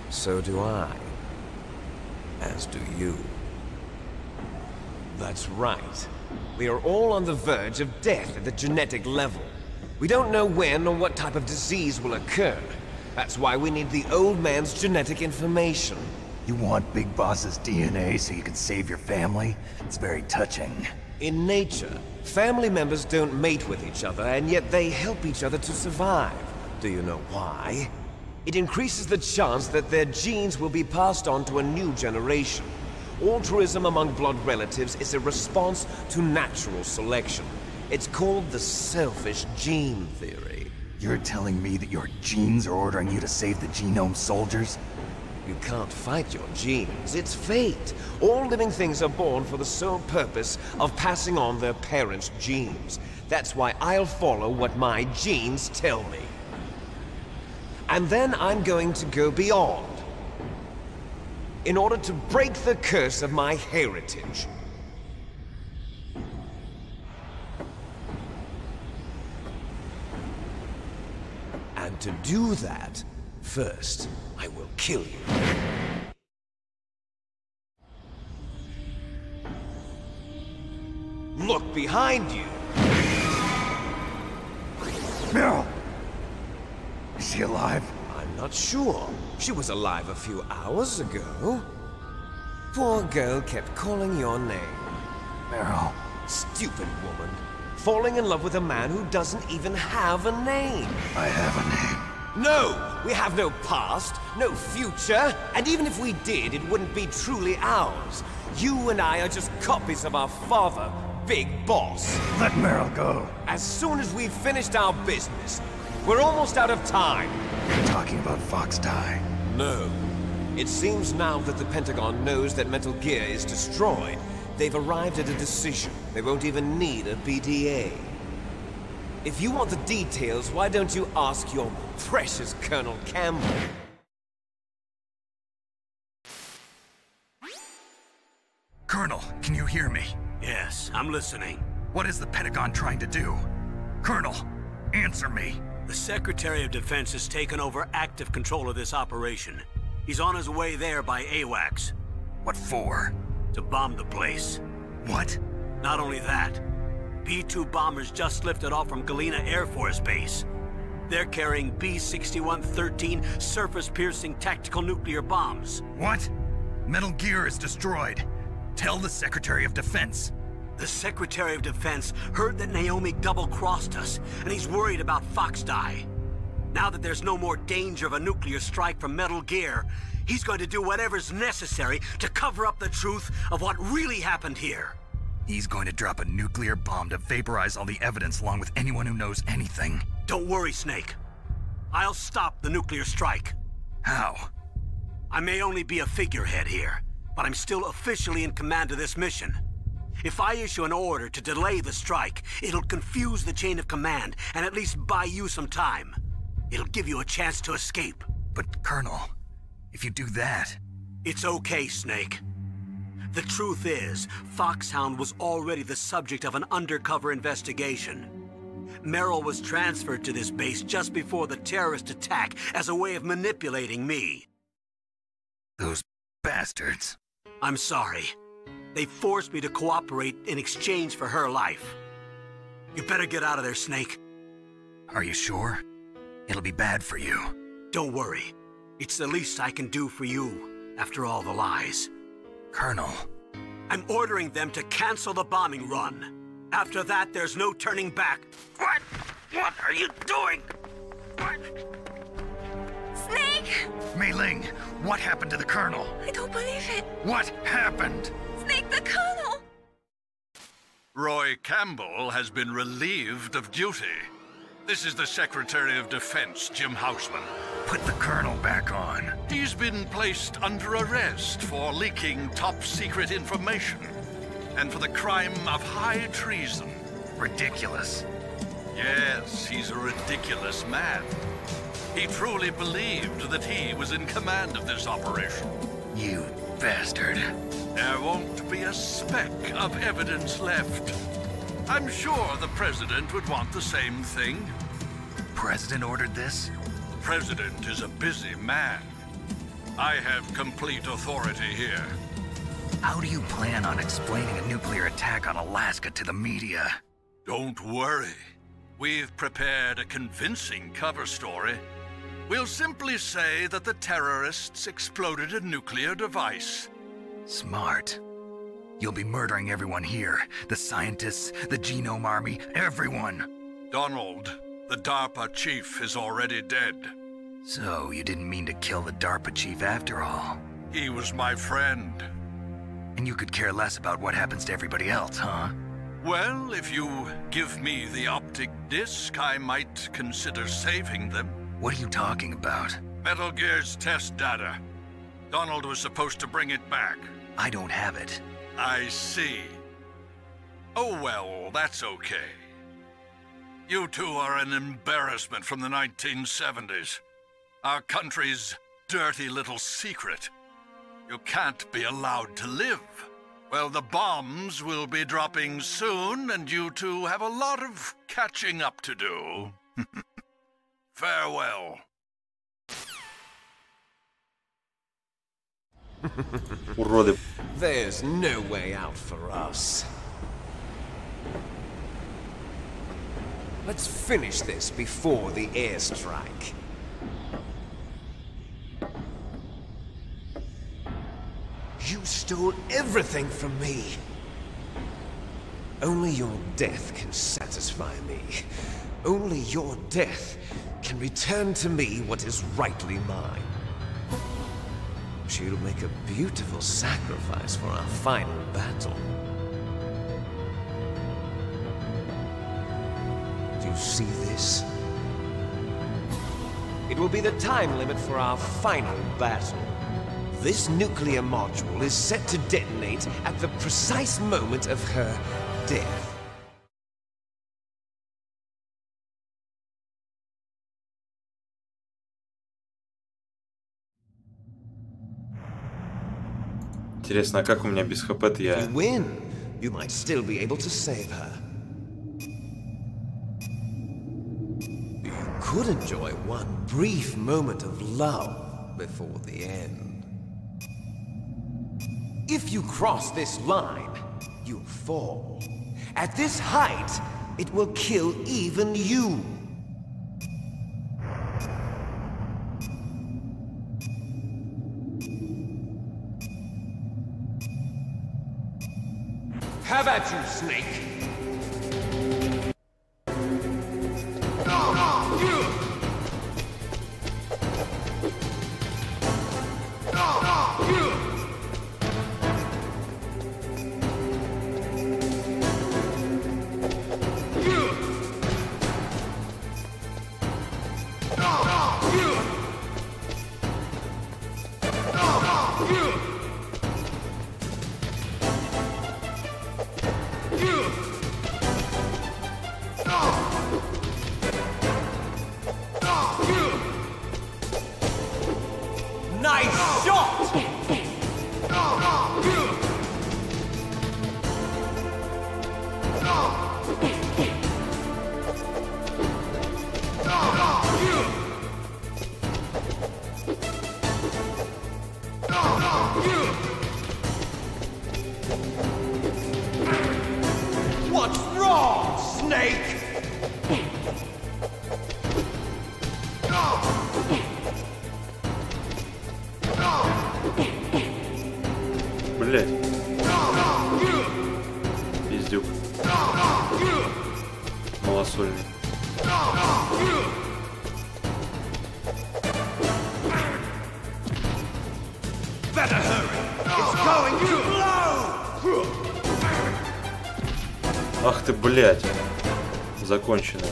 So do I. As do you. That's right. We are all on the verge of death at the genetic level. We don't know when or what type of disease will occur. That's why we need the old man's genetic information. You want Big Boss's DNA so you can save your family? It's very touching. In nature, family members don't mate with each other, and yet they help each other to survive. Do you know why? It increases the chance that their genes will be passed on to a new generation. Altruism among blood relatives is a response to natural selection. It's called the selfish gene theory. You're telling me that your genes are ordering you to save the genome soldiers? You can't fight your genes. It's fate. All living things are born for the sole purpose of passing on their parents' genes. That's why I'll follow what my genes tell me. And then I'm going to go beyond. In order to break the curse of my heritage. And to do that, first, I will kill you. Look behind you! Meryl! Is she alive? I'm not sure. She was alive a few hours ago. Poor girl kept calling your name. Meryl. Stupid woman. Falling in love with a man who doesn't even have a name. I have a name. No! We have no past, no future, and even if we did, it wouldn't be truly ours. You and I are just copies of our father, Big Boss. Let Meryl go. As soon as we've finished our business, we're almost out of time. You're talking about Fox Die. No. It seems now that the Pentagon knows that Metal Gear is destroyed. They've arrived at a decision. They won't even need a BDA. If you want the details, why don't you ask your precious Colonel Campbell? Colonel, can you hear me? Yes, I'm listening. What is the Pentagon trying to do? Colonel, answer me. The Secretary of Defense has taken over active control of this operation. He's on his way there by AWACS. What for? To bomb the place. What? Not only that, B-2 bombers just lifted off from Galena Air Force Base. They're carrying B-6113 surface-piercing tactical nuclear bombs. What? Metal Gear is destroyed. Tell the Secretary of Defense. The Secretary of Defense heard that Naomi double-crossed us, and he's worried about Fox Die. Now that there's no more danger of a nuclear strike from Metal Gear, he's going to do whatever's necessary to cover up the truth of what really happened here. He's going to drop a nuclear bomb to vaporize all the evidence along with anyone who knows anything. Don't worry, Snake. I'll stop the nuclear strike. How? I may only be a figurehead here, but I'm still officially in command of this mission. If I issue an order to delay the strike, it'll confuse the chain of command and at least buy you some time. It'll give you a chance to escape. But, Colonel, if you do that... It's okay, Snake. The truth is, Foxhound was already the subject of an undercover investigation. Merrill was transferred to this base just before the terrorist attack as a way of manipulating me. Those bastards. I'm sorry. They forced me to cooperate in exchange for her life. You better get out of there, Snake. Are you sure? It'll be bad for you. Don't worry. It's the least I can do for you, after all the lies. Colonel. I'm ordering them to cancel the bombing run. After that, there's no turning back. What? What are you doing? What? Snake! Mei Ling, what happened to the Colonel? I don't believe it. What happened? Snake, the Colonel! Roy Campbell has been relieved of duty. This is the Secretary of Defense, Jim Houseman. Put the Colonel back on. He's been placed under arrest for leaking top-secret information and for the crime of high treason. Ridiculous. Yes, he's a ridiculous man. He truly believed that he was in command of this operation. You bastard. There won't be a speck of evidence left. I'm sure the President would want the same thing. President ordered this? The President is a busy man. I have complete authority here. How do you plan on explaining a nuclear attack on Alaska to the media? Don't worry. We've prepared a convincing cover story. We'll simply say that the terrorists exploded a nuclear device. Smart. You'll be murdering everyone here. The scientists, the Genome Army, everyone. Donald, the DARPA chief, is already dead. So, you didn't mean to kill the DARPA chief after all? He was my friend. And you could care less about what happens to everybody else, huh? Well, if you give me the optic disc, I might consider saving them. What are you talking about? Metal Gear's test data. Donald was supposed to bring it back. I don't have it. I see. Oh well, that's okay. You two are an embarrassment from the 1970s. Our country's dirty little secret. You can't be allowed to live. Well, the bombs will be dropping soon, and you two have a lot of catching up to do. Farewell. Уроды. There's no way out for us. Let's finish this before the airstrike. You stole everything from me. Only your death can satisfy me. Only your death can return to me what is rightly mine. She'll make a beautiful sacrifice for our final battle. Do you see this? It will be the time limit for our final battle. This nuclear module is set to detonate at the precise moment of her death. Интересно, а как у меня без хп-то я... If you win, you might still be able to save her. You could enjoy one brief moment of love before the end. If you cross this line, you'll fall. At this height, it will kill even you. Have at you, Snake! сольный. Ах ты, блядь. Законченная.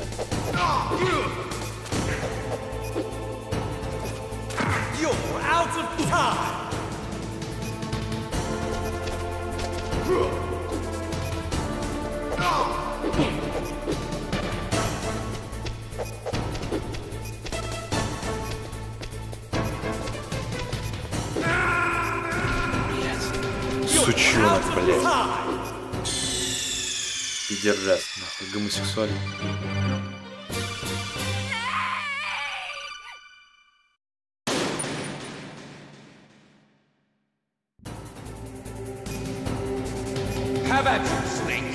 Сучонок, блядь. Пидерас, нахуй, гомосексуальный. How about you, Snake?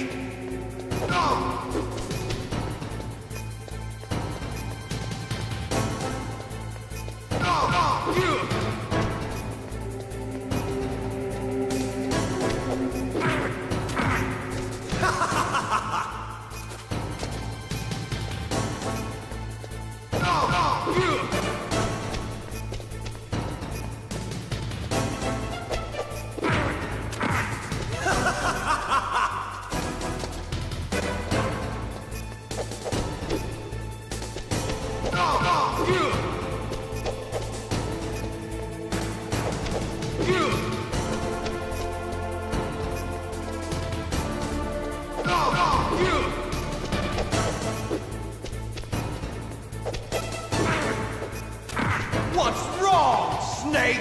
What's wrong, Snake?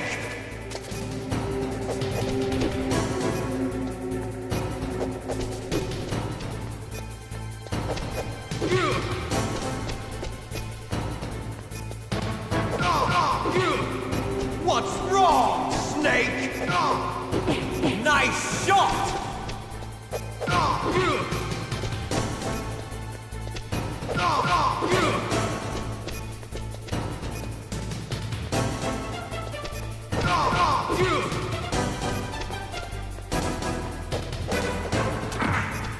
What's wrong, Snake? Nice shot!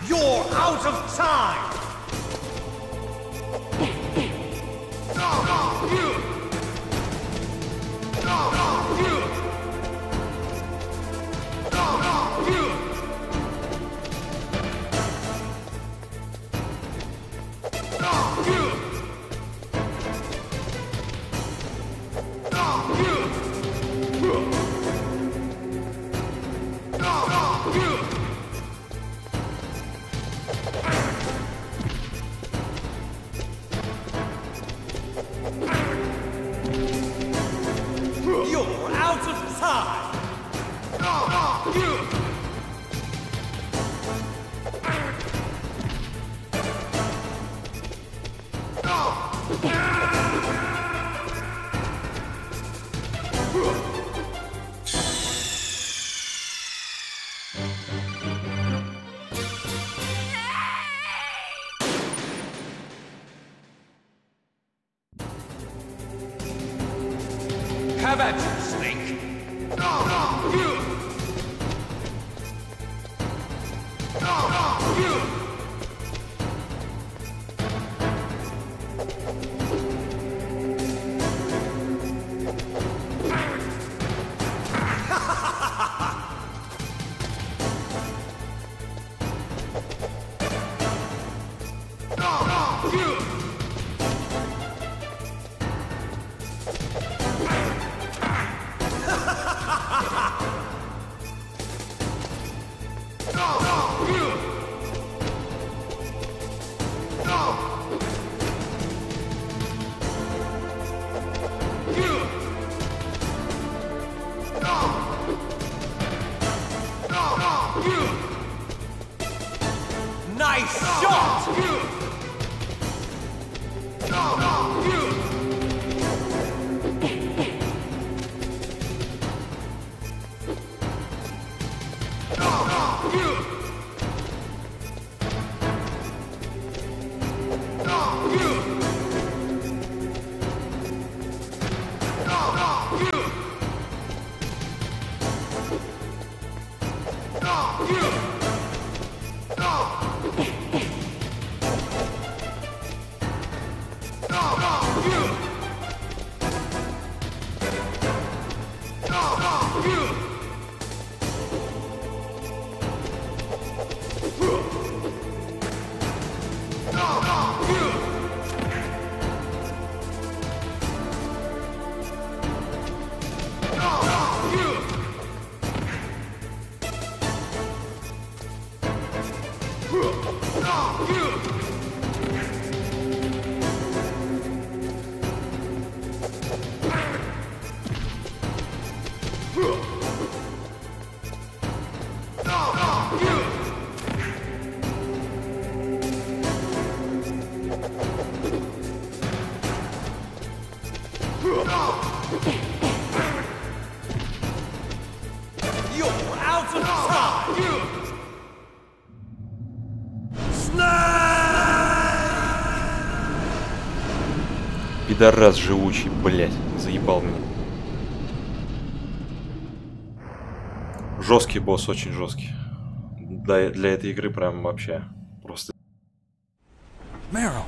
You're out of time! You're out of time! How about you, Snake? Nice shot! You're out of time! Пидорас живучий, блять, заебал меня. Жесткий босс, очень жесткий. Для этой игры прям вообще просто. Meryl.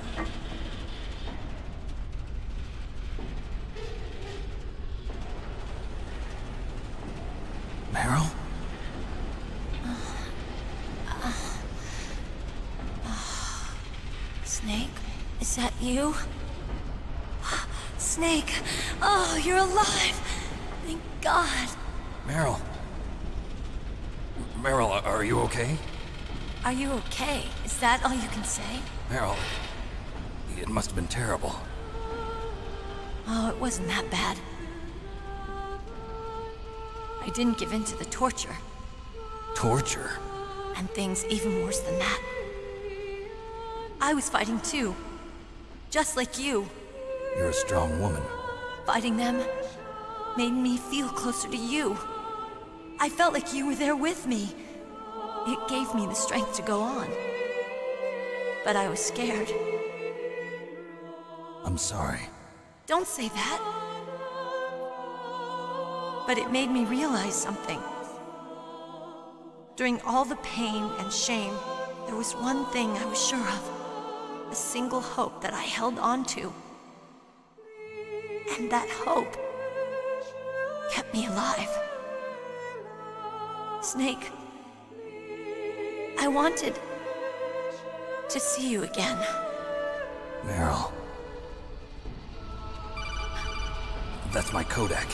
Meryl? Snake, is that you? Snake, oh, you're alive! Thank God. Meryl. Meryl, are you okay? Are you okay? Is that all you can say? Meryl, it must have been terrible. Oh, it wasn't that bad. I didn't give in to the torture. Torture? And things even worse than that. I was fighting too. Just like you. You're a strong woman. Fighting them made me feel closer to you. I felt like you were there with me. It gave me the strength to go on. But I was scared. I'm sorry. Don't say that. But it made me realize something. During all the pain and shame, there was one thing I was sure of. A single hope that I held on to. And that hope kept me alive. Snake, I wanted to see you again. Meryl. That's my Kodak.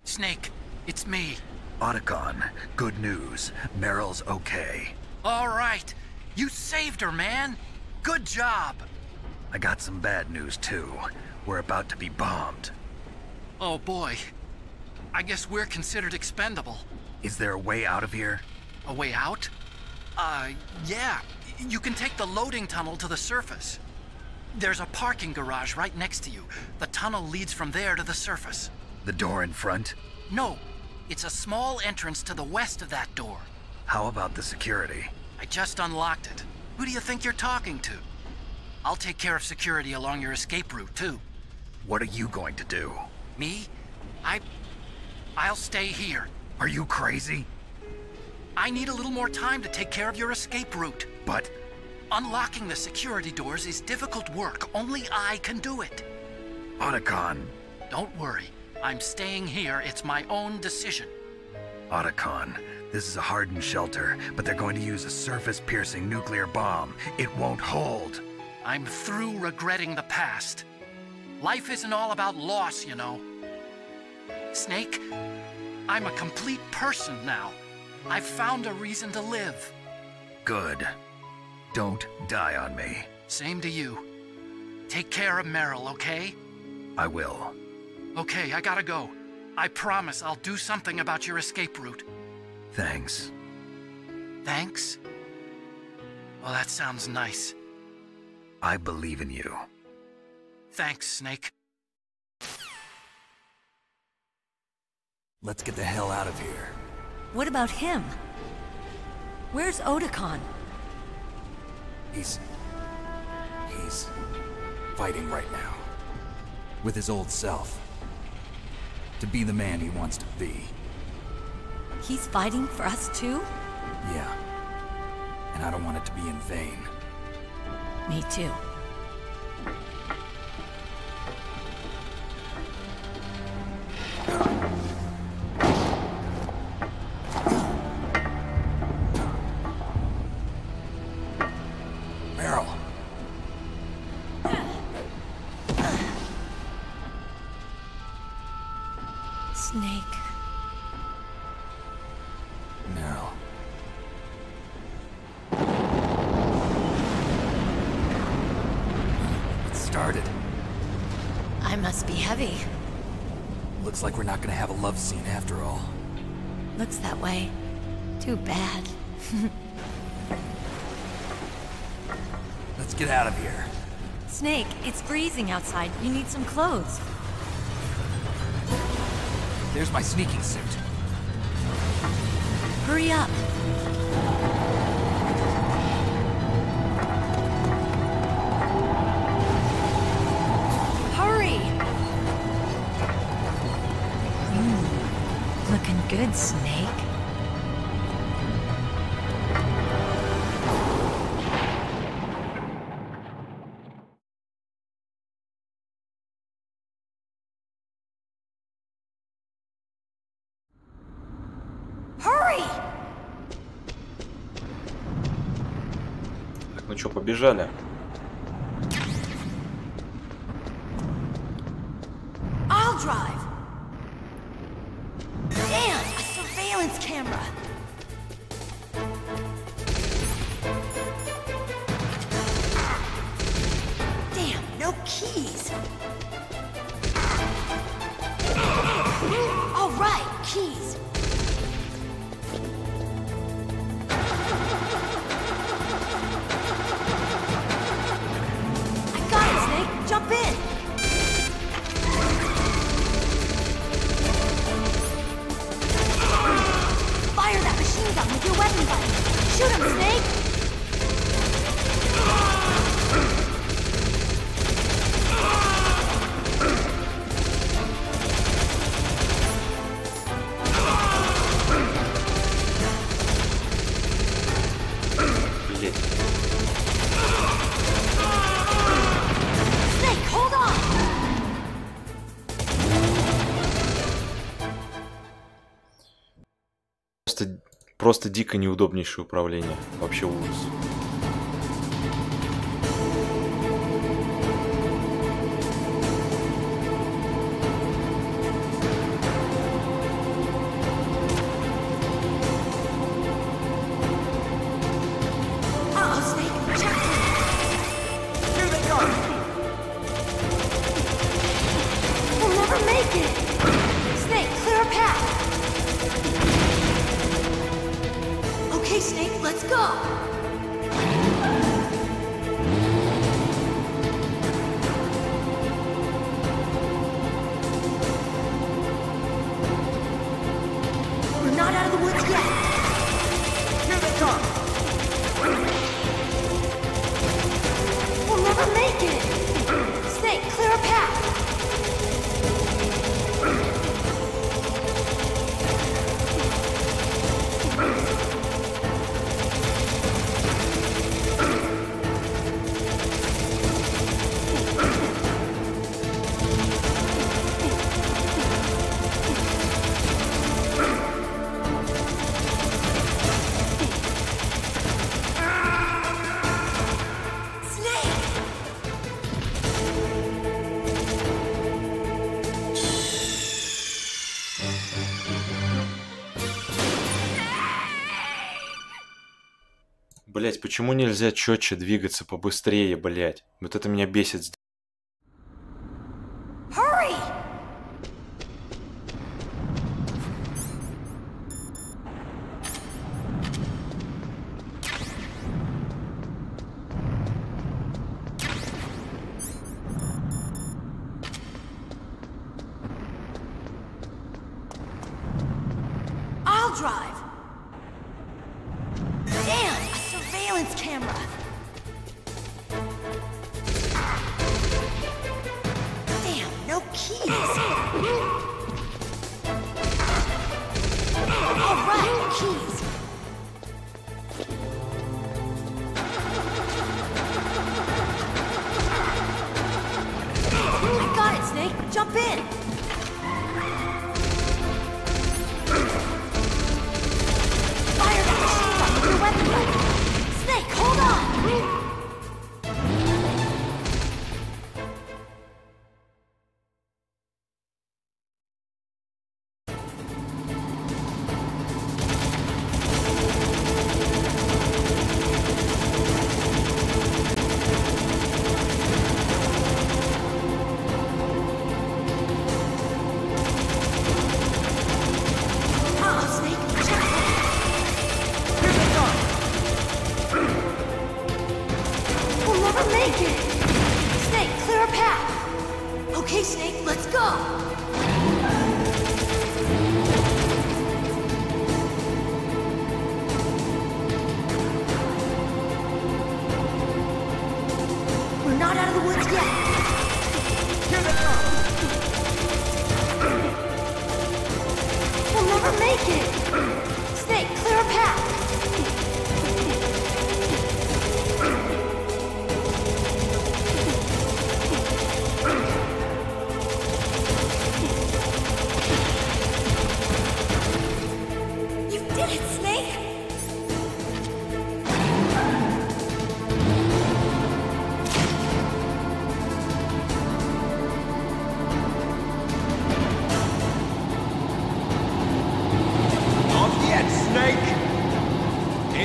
Snake, it's me. Otacon, good news. Meryl's okay. All right. You saved her, man. Good job. I got some bad news, too. We're about to be bombed. Oh, boy. I guess we're considered expendable. Is there a way out of here? A way out? Yeah. You can take the loading tunnel to the surface. There's a parking garage right next to you. The tunnel leads from there to the surface. The door in front? No. It's a small entrance to the west of that door. How about the security? I just unlocked it. Who do you think you're talking to? I'll take care of security along your escape route, too. What are you going to do? Me? I'll stay here. Are you crazy? I need a little more time to take care of your escape route. But... unlocking the security doors is difficult work. Only I can do it. Otacon. Don't worry. I'm staying here. It's my own decision. Otacon, this is a hardened shelter, but they're going to use a surface-piercing nuclear bomb. It won't hold. I'm through regretting the past. Life isn't all about loss, you know. Snake, I'm a complete person now. I've found a reason to live. Good. Don't die on me. Same to you. Take care of Meryl, okay? I will. Okay, I gotta go. I promise I'll do something about your escape route. Thanks. Thanks? Well, that sounds nice. I believe in you. Thanks, Snake. Let's get the hell out of here. What about him? Where's Otacon? He's fighting right now. With his old self. To be the man he wants to be. He's fighting for us too? Yeah. And I don't want it to be in vain. Me too. Meryl. Snake. No. It started. I must be heavy. Looks like we're not gonna have a love scene after all. Looks that way. Too bad. Let's get out of here. Snake, it's freezing outside. You need some clothes. There's my sneaking suit. Hurry up. Hurry! Looking good, Snake. Hurry! Так, ну что, побежали? I'll drive. Damn, a surveillance camera. Damn, no keys. All right, keys. I got it, Snake. Jump in. Fire that machine gun with your weapon button. Shoot him, Snake! Блять. Snake, hold on! Просто дико неудобнейшее управление. Вообще ужас. Uh-oh, Snake, check it. Here they go! We'll never make it! Snake, clear a path! Okay, Snake, let's go! We're not out of the woods yet! Here they come! We'll never make it! Snake, clear a path! Блять, почему нельзя четче двигаться, побыстрее, блять? Вот это меня бесит. Hurry! I'll drive. Damn, a surveillance camera. Damn, no keys. All right, keys. I got it, Snake. Jump in.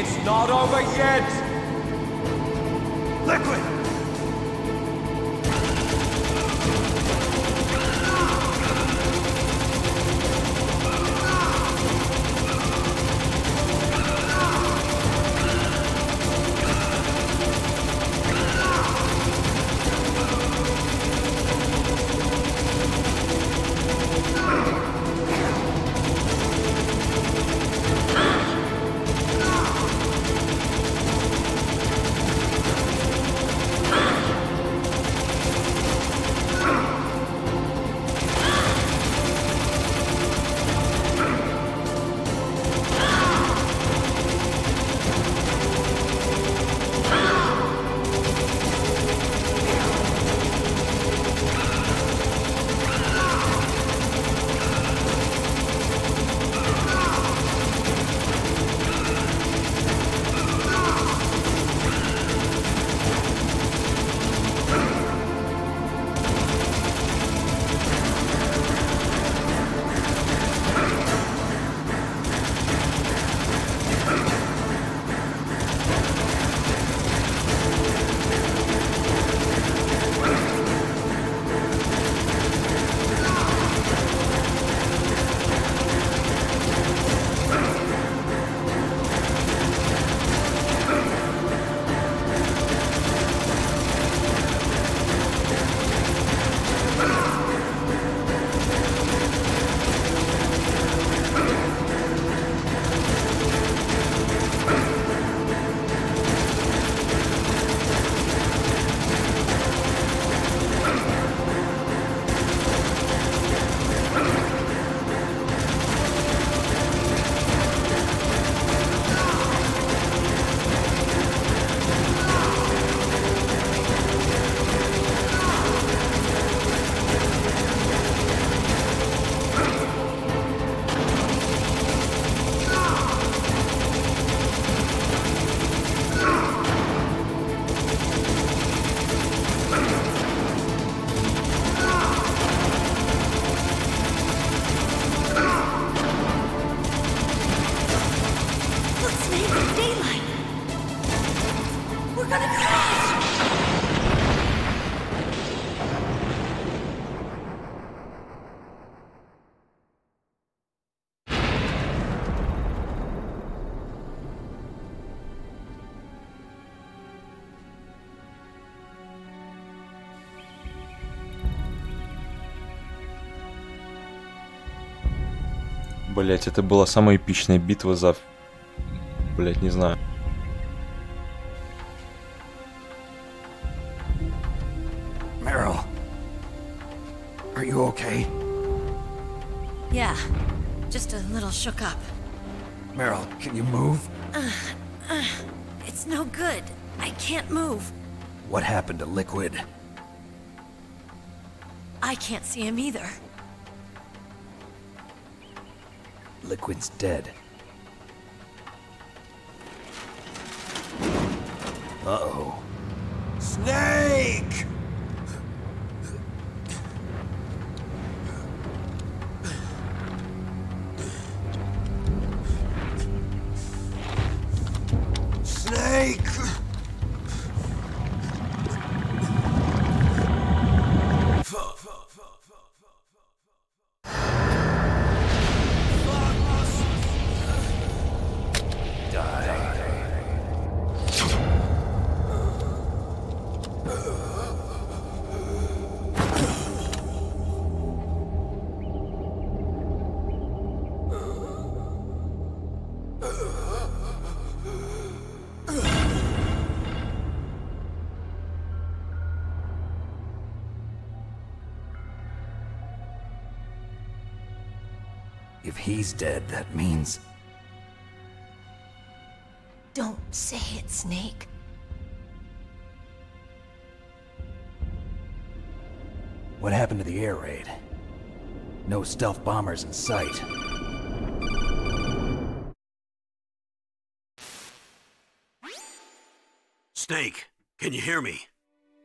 It's not over yet! Liquid! Блять, это была самая эпичная битва за... Блять, не знаю. Meryl, are you okay? Yeah, just a little shook up. Meryl, can you move? It's no good. I can't move. What happened to Liquid? I can't see him either. Liquid's dead. Uh-oh. Snake! Snake! If he's dead, that means... Don't say it, Snake. What happened to the air raid? No stealth bombers in sight. Snake, can you hear me?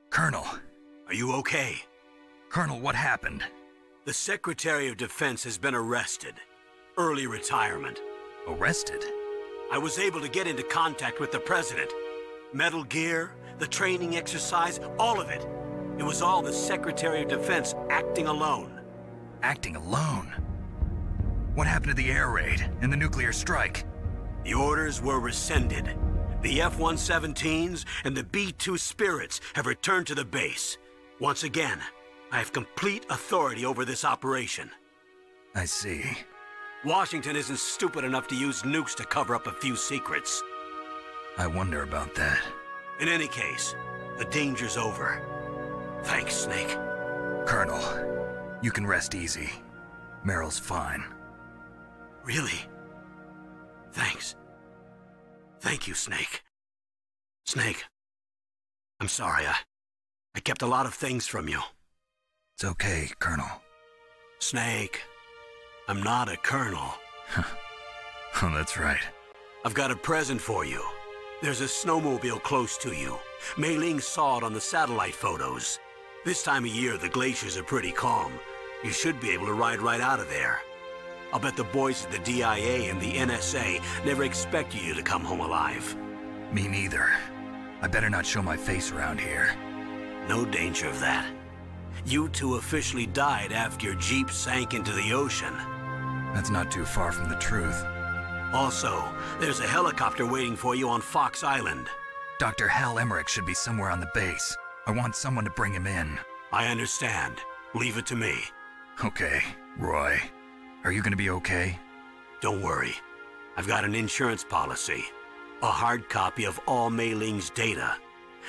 Colonel. Are you okay? Colonel, what happened? The Secretary of Defense has been arrested. Early retirement. Arrested? I was able to get into contact with the president. Metal Gear, the training exercise, all of it. It was all the Secretary of Defense acting alone. Acting alone? What happened to the air raid and the nuclear strike? The orders were rescinded. The F-117s and the B-2 Spirits have returned to the base. Once again, I have complete authority over this operation. I see. Washington isn't stupid enough to use nukes to cover up a few secrets. I wonder about that. In any case, the danger's over. Thanks, Snake. Colonel, you can rest easy. Meryl's fine. Really? Thanks. Thank you, Snake. Snake, I'm sorry, I kept a lot of things from you. It's okay, Colonel. Snake, I'm not a colonel. Oh, that's right. I've got a present for you. There's a snowmobile close to you. Mei Ling saw it on the satellite photos. This time of year, the glaciers are pretty calm. You should be able to ride right out of there. I'll bet the boys at the DIA and the NSA never expected you to come home alive. Me neither. I better not show my face around here. No danger of that. You two officially died after your Jeep sank into the ocean. That's not too far from the truth. Also, there's a helicopter waiting for you on Fox Island. Dr. Hal Emmerich should be somewhere on the base. I want someone to bring him in. I understand. Leave it to me. Okay, Roy. Are you gonna be okay? Don't worry. I've got an insurance policy. A hard copy of all Mei Ling's data.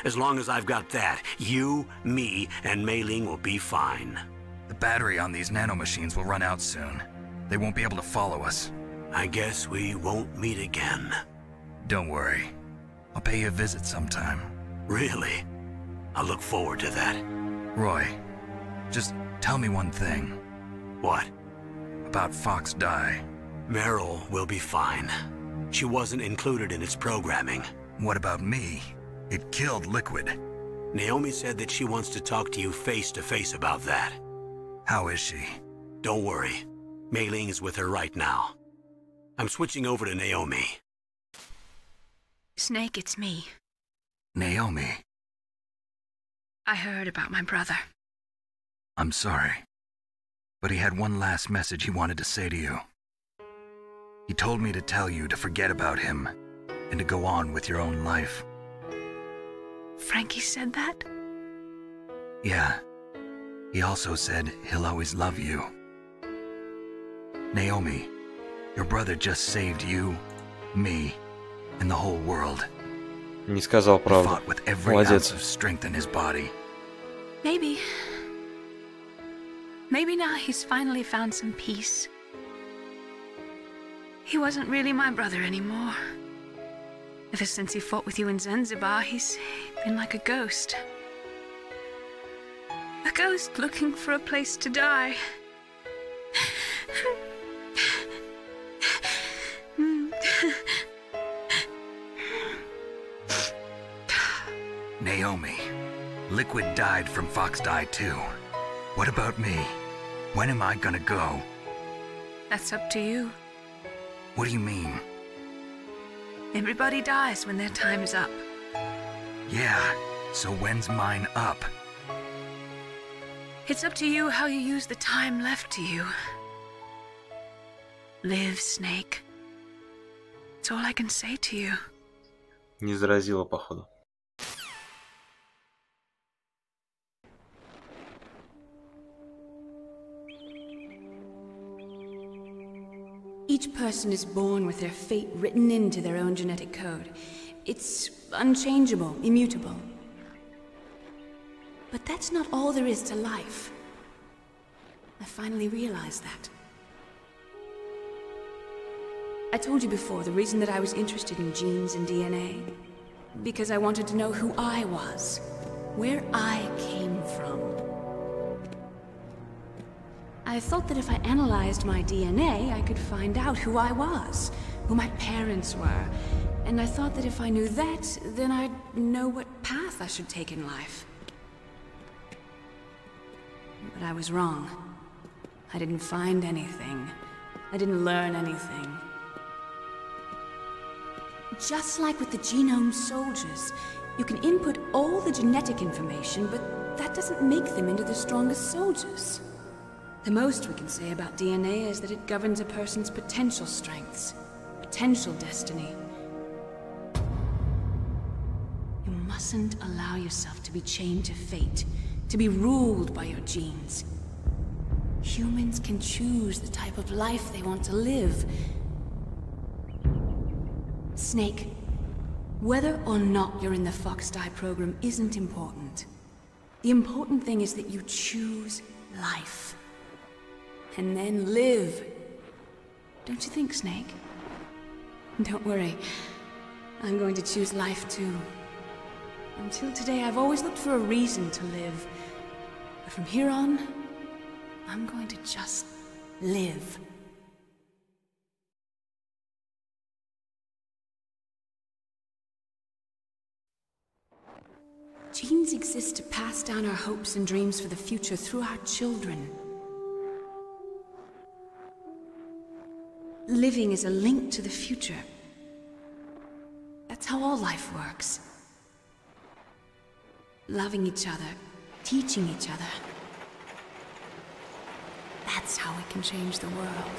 As long as I've got that, you, me, and Mei Ling will be fine. The battery on these nanomachines will run out soon. They won't be able to follow us. I guess we won't meet again. Don't worry. I'll pay you a visit sometime. Really? I'll look forward to that. Roy, just tell me one thing. What? About Fox Die. Meryl will be fine. She wasn't included in its programming. What about me? It killed Liquid. Naomi said that she wants to talk to you face to face about that. How is she? Don't worry. Mei Ling is with her right now. I'm switching over to Naomi. Snake, it's me. Naomi. I heard about my brother. I'm sorry. But he had one last message he wanted to say to you. He told me to tell you to forget about him and to go on with your own life. Frankie said that? Yeah. He also said he'll always love you. Naomi, your brother just saved you, me, and the whole world. Не сказал правду. He fought with every ounce of strength in his body. Maybe. Maybe now he's finally found some peace. He wasn't really my brother anymore. Ever since he fought with you in Zanzibar, he's been like a ghost. A ghost looking for a place to die. Naomi, Liquid died from Fox Die too. What about me? When am I gonna go? That's up to you. What do you mean? Everybody dies when their time is up. Yeah, so when's mine up? It's up to you how you use the time left to you. Live, Snake. That's all I can say to you. Не заразила, походу. Each person is born with their fate written into their own genetic code. It's unchangeable, immutable. But that's not all there is to life. I finally realized that. I told you before the reason that I was interested in genes and DNA. Because I wanted to know who I was, where I came from. I thought that if I analyzed my DNA, I could find out who I was, who my parents were. And I thought that if I knew that, then I'd know what path I should take in life. But I was wrong. I didn't find anything. I didn't learn anything. Just like with the genome soldiers, you can input all the genetic information, but that doesn't make them into the strongest soldiers. The most we can say about DNA is that it governs a person's potential strengths, potential destiny. You mustn't allow yourself to be chained to fate, to be ruled by your genes. Humans can choose the type of life they want to live. Snake, whether or not you're in the Fox-Die program isn't important. The important thing is that you choose life. And then live. Don't you think, Snake? Don't worry. I'm going to choose life too. Until today, I've always looked for a reason to live. But from here on, I'm going to just live. Genes exist to pass down our hopes and dreams for the future through our children. Living is a link to the future. That's how all life works. Loving each other, teaching each other. That's how we can change the world.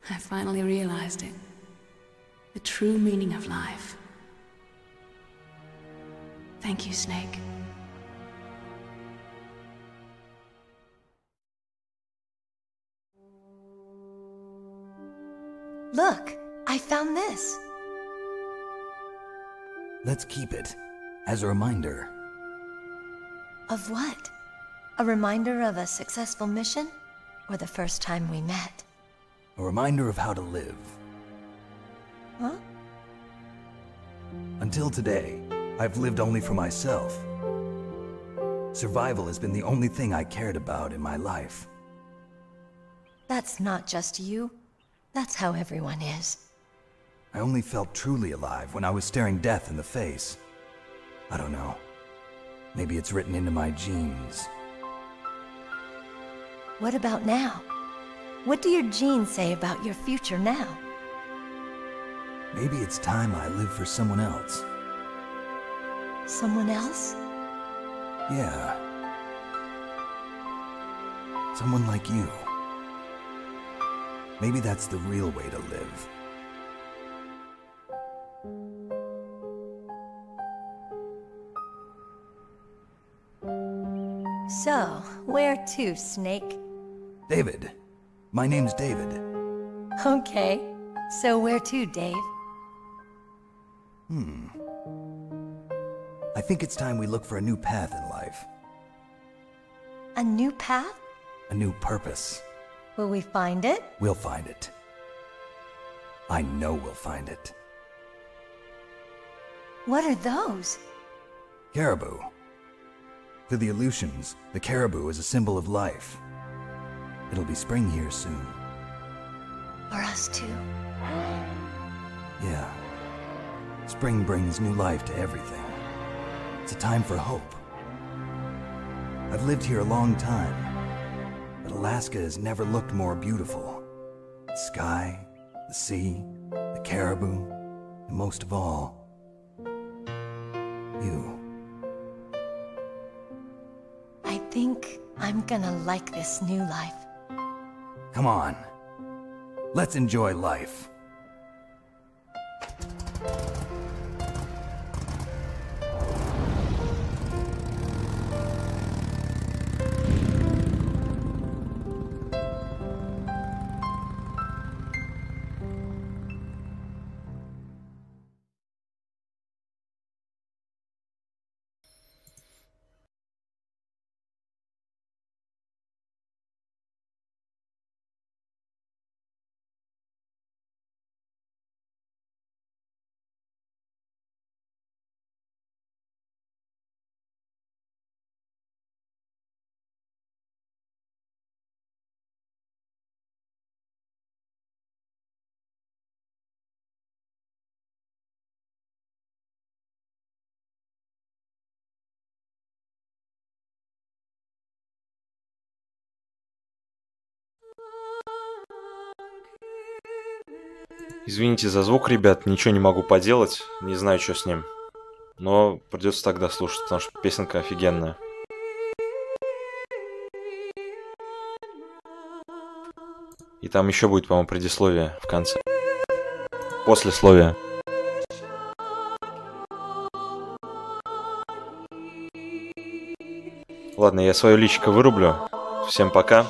I finally realized it. The true meaning of life. Thank you, Snake. Look, I found this. Let's keep it as a reminder. Of what? A reminder of a successful mission? Or the first time we met? A reminder of how to live. Huh? Until today, I've lived only for myself. Survival has been the only thing I cared about in my life. That's not just you. That's how everyone is. I only felt truly alive when I was staring death in the face. I don't know. Maybe it's written into my genes. What about now? What do your genes say about your future now? Maybe it's time I live for someone else. Someone else? Yeah. Someone like you. Maybe that's the real way to live. So, where to, Snake? David. My name's David. Okay. So where to, Dave? I think it's time we look for a new path in life. A new path? A new purpose. Will we find it? We'll find it. I know we'll find it. What are those? Caribou. To the Aleutians, the caribou is a symbol of life. It'll be spring here soon. For us too? Yeah. Spring brings new life to everything. It's a time for hope. I've lived here a long time, but Alaska has never looked more beautiful. The sky, the sea, the caribou, and most of all, you. I think I'm gonna like this new life. Come on. Let's enjoy life. Извините за звук, ребят, ничего не могу поделать, не знаю, что с ним. Но придется тогда слушать, потому что песенка офигенная. И там еще будет, по-моему, предисловие в конце. Послесловие. Ладно, я свое личико вырублю. Всем пока.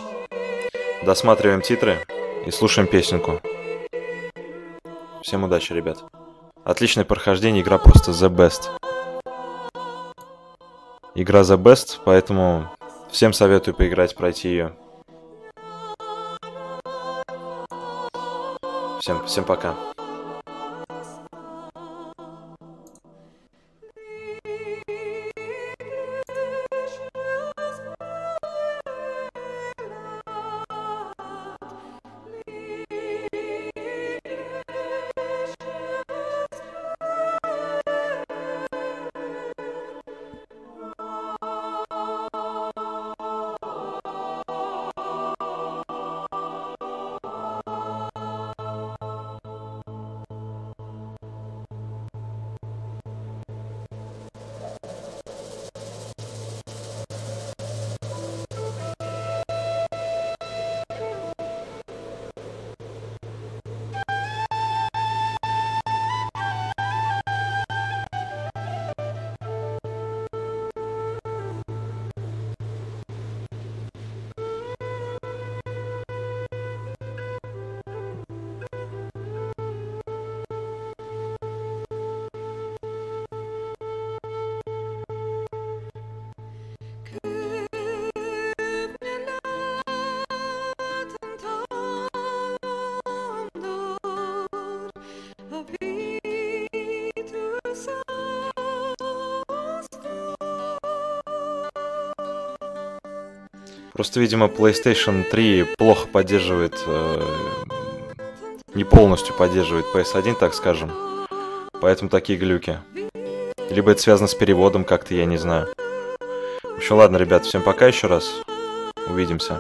Досматриваем титры и слушаем песенку. Всем удачи, ребят. Отличное прохождение, игра просто the best. Игра the best, поэтому всем советую поиграть, пройти ее. Всем пока. Просто, видимо, PlayStation 3 плохо поддерживает, не полностью поддерживает PS1, так скажем. Поэтому такие глюки. Либо это связано с переводом как-то, я не знаю. В общем, ладно, ребят, всем пока еще раз. Увидимся.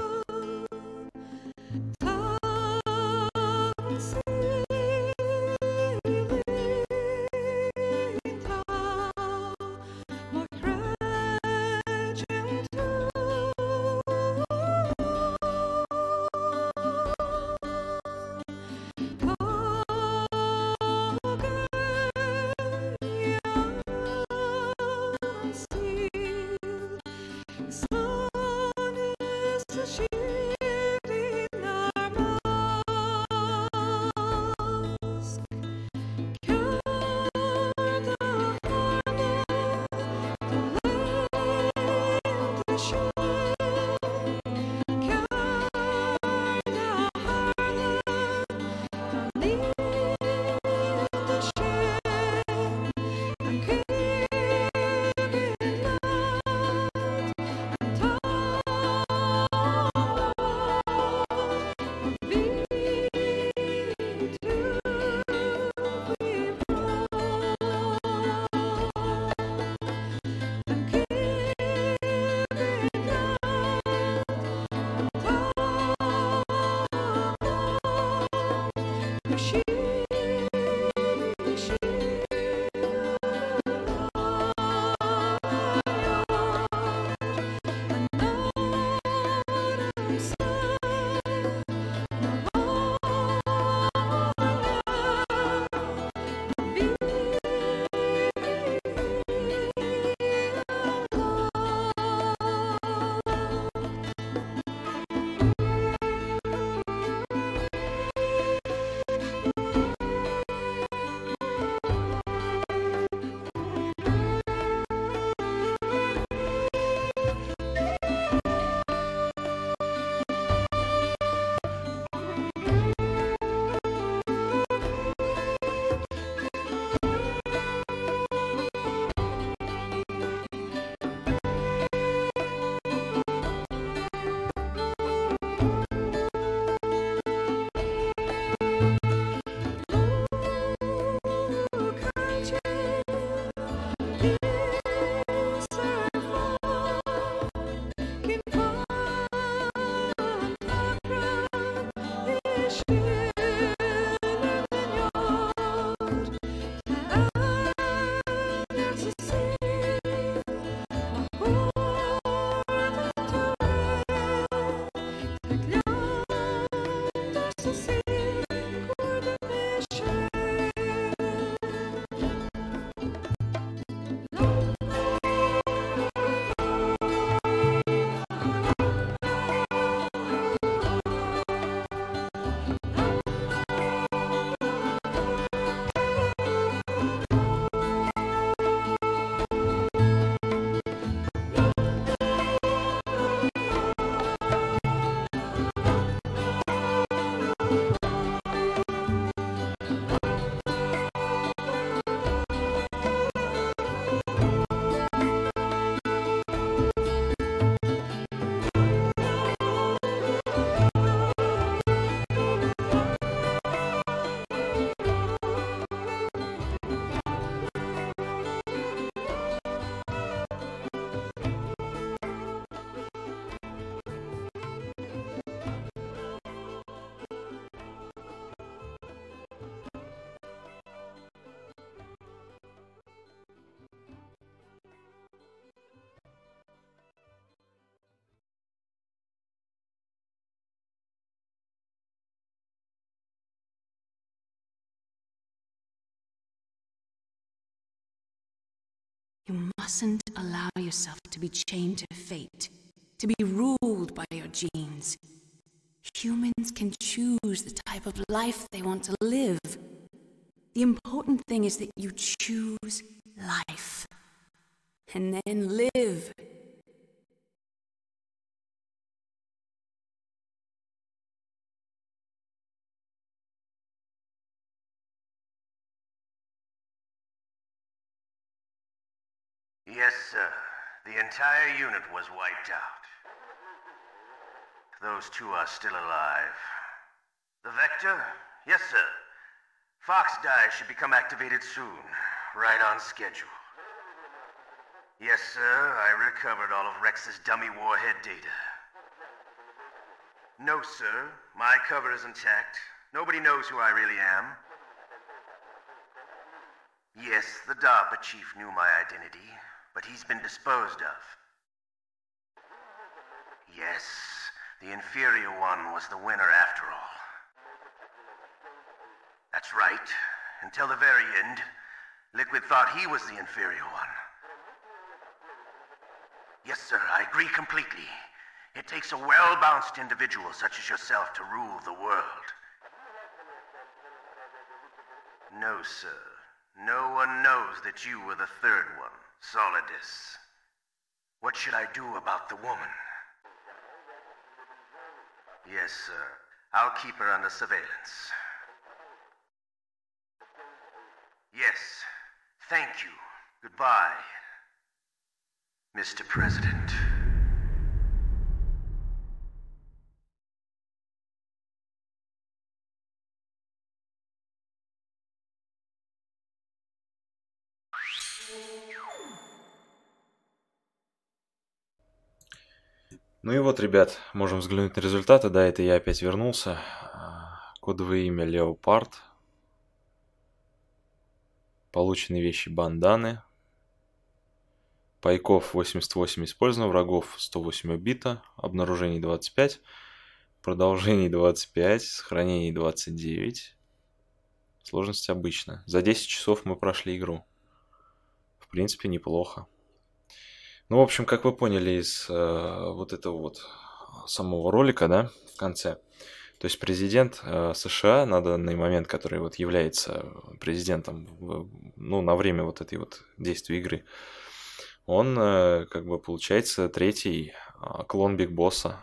You mustn't allow yourself to be chained to fate, to be ruled by your genes. Humans can choose the type of life they want to live. The important thing is that you choose life, and then live. Yes, sir. The entire unit was wiped out. Those two are still alive. The Vector? Yes, sir. Fox Die should become activated soon. Right on schedule. Yes, sir. I recovered all of Rex's dummy warhead data. No, sir. My cover is intact. Nobody knows who I really am. Yes, the DARPA chief knew my identity, but he's been disposed of. Yes, the inferior one was the winner after all. That's right. Until the very end, Liquid thought he was the inferior one. Yes, sir, I agree completely. It takes a well-balanced individual such as yourself to rule the world. No, sir. No one knows that you were the third one, Solidus. What should I do about the woman? Yes, sir. I'll keep her under surveillance. Yes. Thank you. Goodbye, Mr. President. Ну и вот, ребят, можем взглянуть на результаты. Да, это я опять вернулся. Кодовое имя Леопард. Полученные вещи банданы. Пайков 88 использовано, врагов 108 убито, обнаружений 25, продолжений 25, сохранений 29. Сложность обычная. За 10 часов мы прошли игру. В принципе, неплохо. Ну, в общем, как вы поняли из вот этого вот самого ролика, да, в конце. То есть президент США на данный момент, который вот является президентом, ну, на время вот этой вот действия игры, он, как бы, получается, третий клон Биг Босса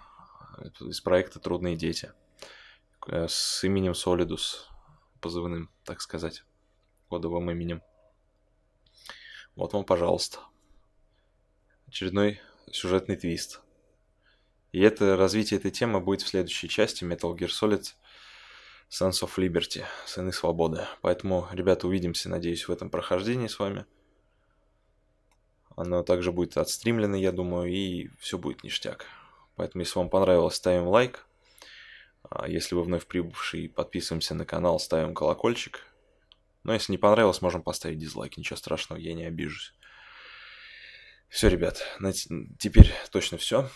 из проекта «Трудные дети» с именем Солидус, позывным, так сказать, кодовым именем. Вот вам, пожалуйста. Очередной сюжетный твист. И это развитие этой темы будет в следующей части Metal Gear Solid Sons of Liberty, Сыны Свободы. Поэтому, ребята, увидимся, надеюсь, в этом прохождении с вами. Оно также будет отстримлено, я думаю, и все будет ништяк. Поэтому, если вам понравилось, ставим лайк. Если вы вновь прибывший, подписываемся на канал, ставим колокольчик. Но если не понравилось, можем поставить дизлайк. Ничего страшного, я не обижусь. Все, ребят, теперь точно все.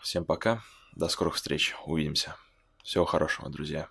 Всем пока. До скорых встреч. Увидимся. Всего хорошего, друзья.